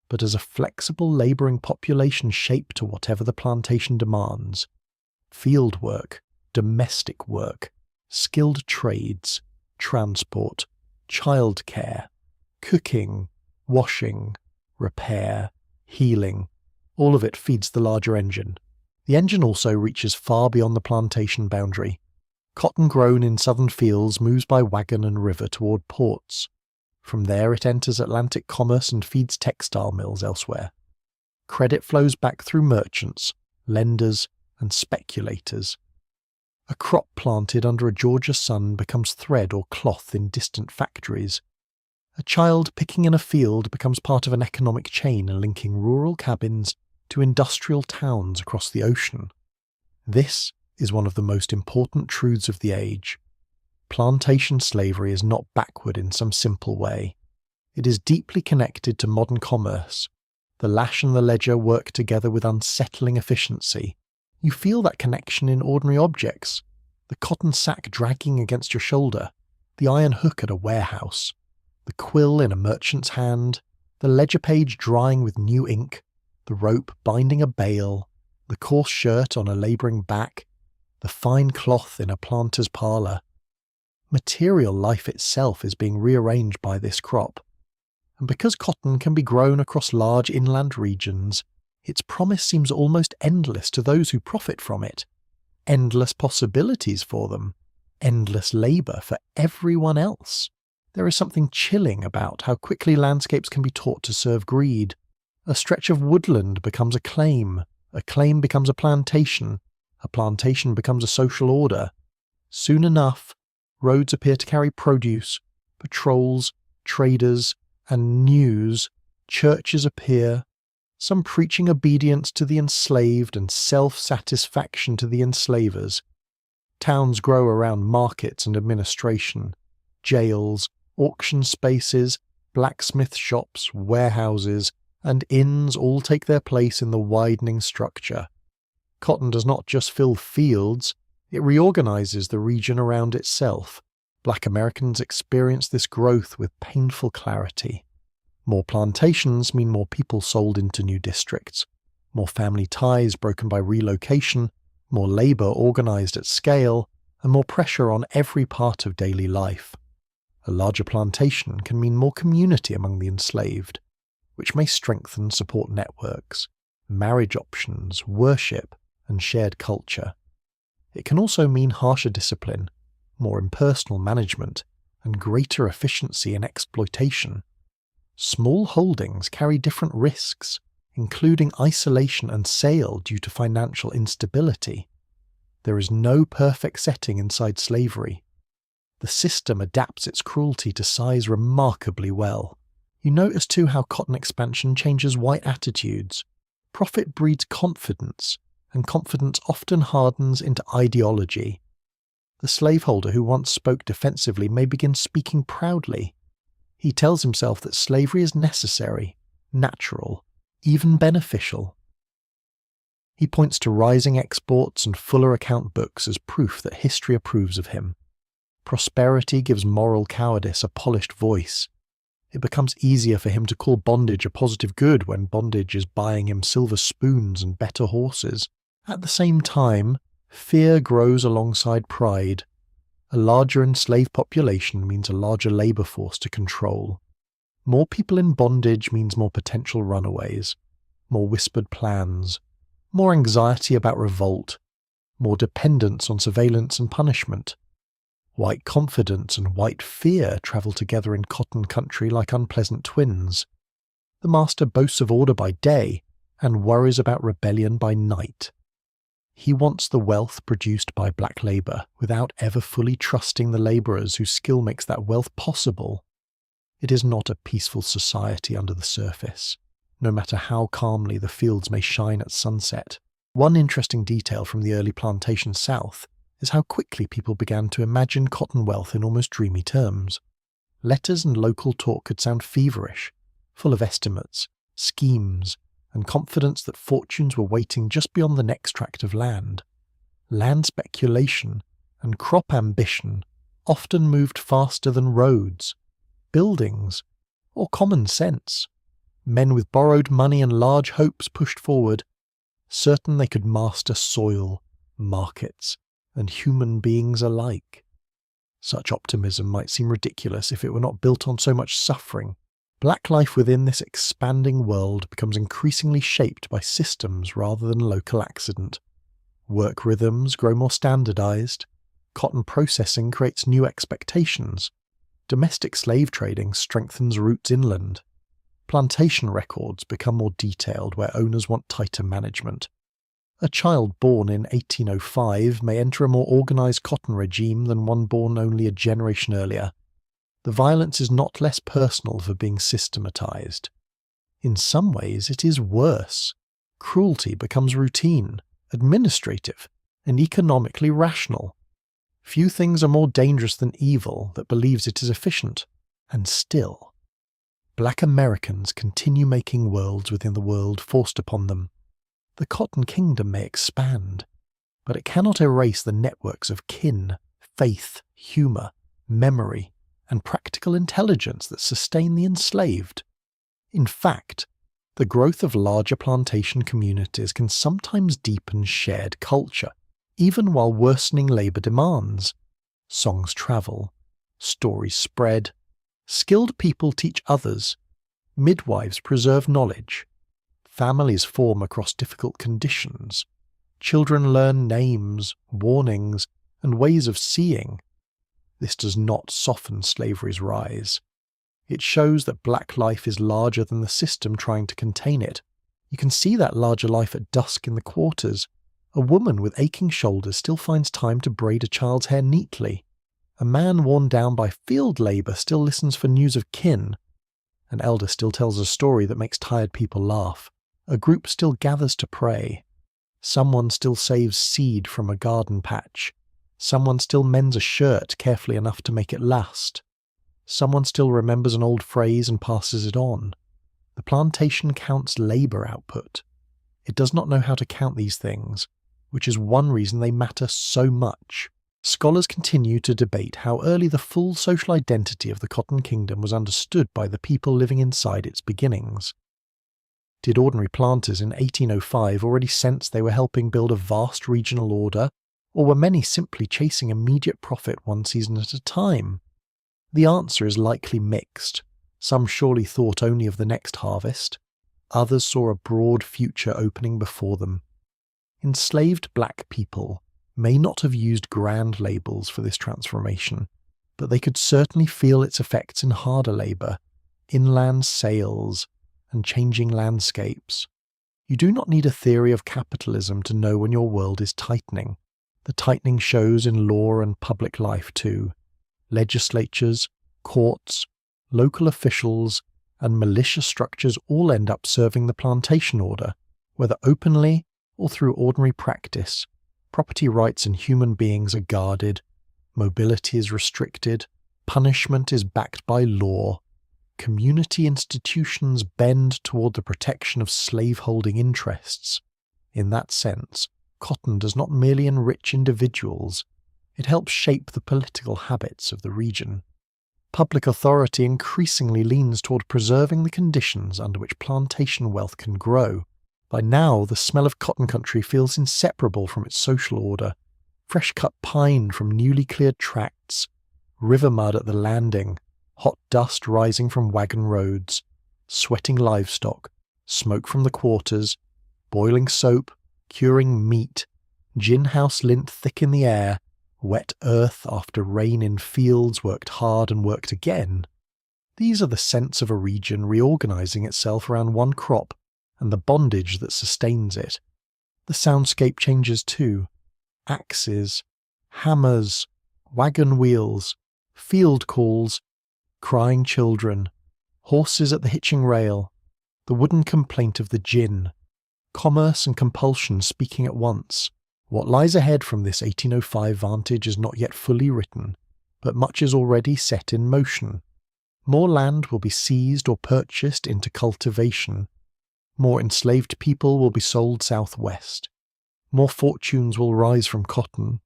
but as a flexible labouring population shaped to whatever the plantation demands. Field work, domestic work, skilled trades, transport, childcare, cooking, washing, repair, healing, all of it feeds the larger engine. The engine also reaches far beyond the plantation boundary. Cotton grown in southern fields moves by wagon and river toward ports. From there it enters Atlantic commerce and feeds textile mills elsewhere. Credit flows back through merchants, lenders, and speculators. A crop planted under a Georgia sun becomes thread or cloth in distant factories. A child picking in a field becomes part of an economic chain linking rural cabins to industrial towns across the ocean. This is one of the most important truths of the age. Plantation slavery is not backward in some simple way. It is deeply connected to modern commerce. The lash and the ledger work together with unsettling efficiency. You feel that connection in ordinary objects. The cotton sack dragging against your shoulder, the iron hook at a warehouse, the quill in a merchant's hand, the ledger page drying with new ink, the rope binding a bale, the coarse shirt on a labouring back, the fine cloth in a planter's parlour. Material life itself is being rearranged by this crop. And because cotton can be grown across large inland regions, its promise seems almost endless to those who profit from it. Endless possibilities for them. Endless labour for everyone else. There is something chilling about how quickly landscapes can be taught to serve greed. A stretch of woodland becomes a claim becomes a plantation becomes a social order. Soon enough, roads appear to carry produce, patrols, traders, and news. Churches appear, some preaching obedience to the enslaved and self-satisfaction to the enslavers. Towns grow around markets and administration. Jails, auction spaces, blacksmith shops, warehouses, and inns all take their place in the widening structure. Cotton does not just fill fields, it reorganizes the region around itself. Black Americans experience this growth with painful clarity. More plantations mean more people sold into new districts, more family ties broken by relocation, more labour organised at scale, and more pressure on every part of daily life. A larger plantation can mean more community among the enslaved, which may strengthen support networks, marriage options, worship, and shared culture. It can also mean harsher discipline, more impersonal management, and greater efficiency in exploitation. Small holdings carry different risks, including isolation and sale due to financial instability. There is no perfect setting inside slavery. The system adapts its cruelty to size remarkably well. You notice too how cotton expansion changes white attitudes. Profit breeds confidence, and confidence often hardens into ideology. The slaveholder who once spoke defensively may begin speaking proudly. He tells himself that slavery is necessary, natural, even beneficial. He points to rising exports and fuller account books as proof that history approves of him. Prosperity gives moral cowardice a polished voice. It becomes easier for him to call bondage a positive good when bondage is buying him silver spoons and better horses. At the same time, fear grows alongside pride. A larger enslaved population means a larger labour force to control. More people in bondage means more potential runaways, more whispered plans, more anxiety about revolt, more dependence on surveillance and punishment. White confidence and white fear travel together in cotton country like unpleasant twins. The master boasts of order by day and worries about rebellion by night. He wants the wealth produced by black labour without ever fully trusting the labourers whose skill makes that wealth possible. It is not a peaceful society under the surface, no matter how calmly the fields may shine at sunset. One interesting detail from the early plantation South is how quickly people began to imagine cotton wealth in almost dreamy terms. Letters and local talk could sound feverish, full of estimates, schemes, and confidence that fortunes were waiting just beyond the next tract of land. Land speculation and crop ambition often moved faster than roads, buildings, or common sense. men with borrowed money and large hopes pushed forward, certain they could master soil, markets, and human beings alike. Such optimism might seem ridiculous if it were not built on so much suffering. Black life within this expanding world becomes increasingly shaped by systems rather than local accident. Work rhythms grow more standardized. Cotton processing creates new expectations. Domestic slave trading strengthens roots inland. Plantation records become more detailed where owners want tighter management. A child born in 1805 may enter a more organized cotton regime than one born only a generation earlier. The violence is not less personal for being systematized. In some ways, it is worse. Cruelty becomes routine, administrative, and economically rational. Few things are more dangerous than evil that believes it is efficient, and still, Black Americans continue making worlds within the world forced upon them. The Cotton Kingdom may expand, but it cannot erase the networks of kin, faith, humour, memory, and practical intelligence that sustain the enslaved. In fact, the growth of larger plantation communities can sometimes deepen shared culture, even while worsening labour demands. Songs travel, stories spread, skilled people teach others, midwives preserve knowledge, families form across difficult conditions, children learn names, warnings, and ways of seeing. This does not soften slavery's rise. It shows that black life is larger than the system trying to contain it. You can see that larger life at dusk in the quarters. A woman with aching shoulders still finds time to braid a child's hair neatly. A man worn down by field labour still listens for news of kin. An elder still tells a story that makes tired people laugh. A group still gathers to pray. Someone still saves seed from a garden patch. Someone still mends a shirt carefully enough to make it last. Someone still remembers an old phrase and passes it on. The plantation counts labour output. It does not know how to count these things, which is one reason they matter so much. Scholars continue to debate how early the full social identity of the Cotton Kingdom was understood by the people living inside its beginnings. Did ordinary planters in 1805 already sense they were helping build a vast regional order, or were many simply chasing immediate profit one season at a time? The answer is likely mixed. Some surely thought only of the next harvest. Others saw a broad future opening before them. Enslaved black people may not have used grand labels for this transformation, but they could certainly feel its effects in harder labour, inland sales, and changing landscapes. You do not need a theory of capitalism to know when your world is tightening. The tightening shows in law and public life too. Legislatures, courts, local officials, and militia structures all end up serving the plantation order, whether openly or through ordinary practice. Property rights and human beings are guarded, mobility is restricted, punishment is backed by law. Community institutions bend toward the protection of slaveholding interests. In that sense, cotton does not merely enrich individuals, it helps shape the political habits of the region. Public authority increasingly leans toward preserving the conditions under which plantation wealth can grow. By now, the smell of cotton country feels inseparable from its social order. Fresh-cut pine from newly cleared tracts, river mud at the landing, hot dust rising from wagon roads, sweating livestock, smoke from the quarters, boiling soap, curing meat, gin house lint thick in the air, wet earth after rain in fields worked hard and worked again. These are the scents of a region reorganizing itself around one crop and the bondage that sustains it. The soundscape changes too. Axes, hammers, wagon wheels, field calls, crying children, horses at the hitching rail, the wooden complaint of the gin, commerce and compulsion speaking at once. What lies ahead from this 1805 vantage is not yet fully written, but much is already set in motion. More land will be seized or purchased into cultivation. More enslaved people will be sold southwest. More fortunes will rise from cotton.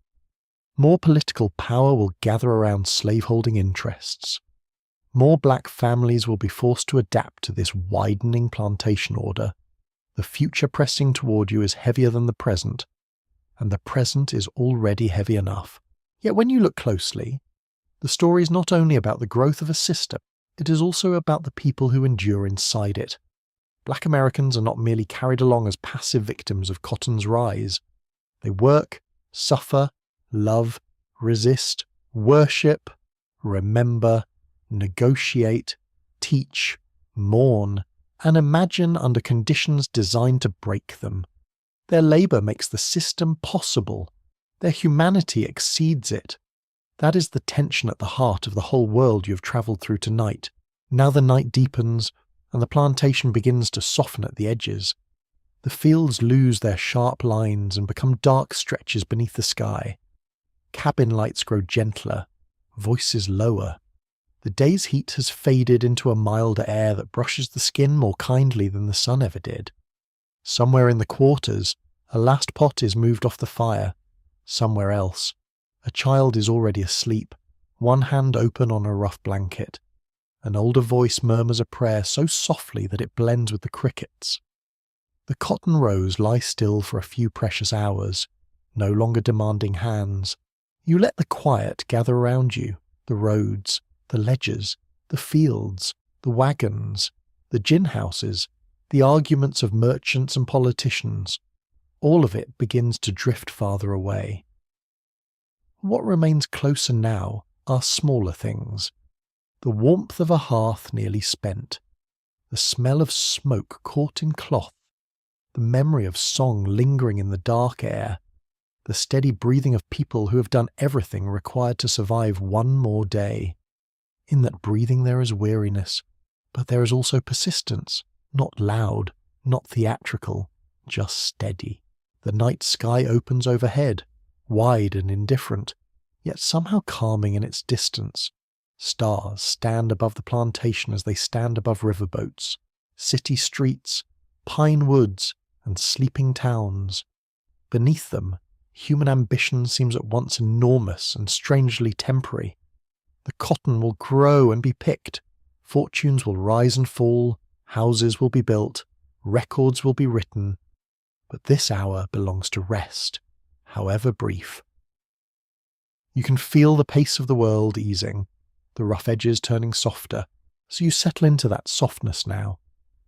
More political power will gather around slaveholding interests. More black families will be forced to adapt to this widening plantation order. The future pressing toward you is heavier than the present, and the present is already heavy enough. Yet when you look closely, the story is not only about the growth of a system, it is also about the people who endure inside it. Black Americans are not merely carried along as passive victims of cotton's rise. They work, suffer, love, resist, worship, remember, negotiate, teach, mourn, and imagine under conditions designed to break them. Their labour makes the system possible. Their humanity exceeds it. That is the tension at the heart of the whole world you have travelled through tonight. Now the night deepens, and the plantation begins to soften at the edges. The fields lose their sharp lines and become dark stretches beneath the sky. Cabin lights grow gentler, voices lower. The day's heat has faded into a milder air that brushes the skin more kindly than the sun ever did. Somewhere in the quarters, a last pot is moved off the fire. Somewhere else, a child is already asleep, one hand open on a rough blanket. An older voice murmurs a prayer so softly that it blends with the crickets. The cotton rows lie still for a few precious hours, no longer demanding hands. You let the quiet gather around you, the roads, the ledges, the fields, the wagons, the gin houses, the arguments of merchants and politicians. All of it begins to drift farther away. What remains closer now are smaller things. The warmth of a hearth nearly spent, the smell of smoke caught in cloth, the memory of song lingering in the dark air, the steady breathing of people who have done everything required to survive one more day. In that breathing there is weariness, but there is also persistence, not loud, not theatrical, just steady. The night sky opens overhead, wide and indifferent, yet somehow calming in its distance. Stars stand above the plantation as they stand above riverboats, city streets, pine woods, and sleeping towns. Beneath them, human ambition seems at once enormous and strangely temporary. The cotton will grow and be picked, fortunes will rise and fall, houses will be built, records will be written, but this hour belongs to rest, however brief. You can feel the pace of the world easing, the rough edges turning softer, so you settle into that softness now.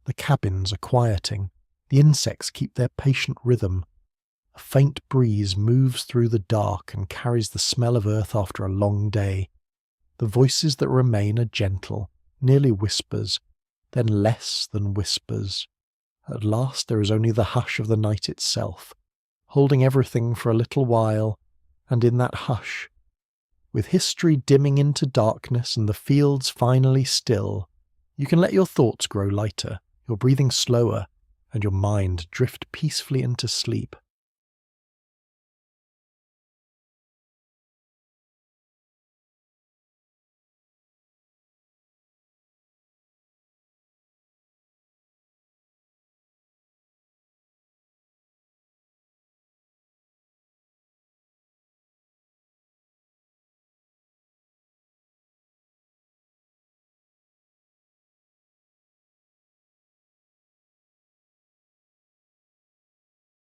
The cabins are quieting, the insects keep their patient rhythm. A faint breeze moves through the dark and carries the smell of earth after a long day. The voices that remain are gentle, nearly whispers, then less than whispers. At last there is only the hush of the night itself, holding everything for a little while, and in that hush, with history dimming into darkness and the fields finally still, you can let your thoughts grow lighter, your breathing slower, and your mind drift peacefully into sleep.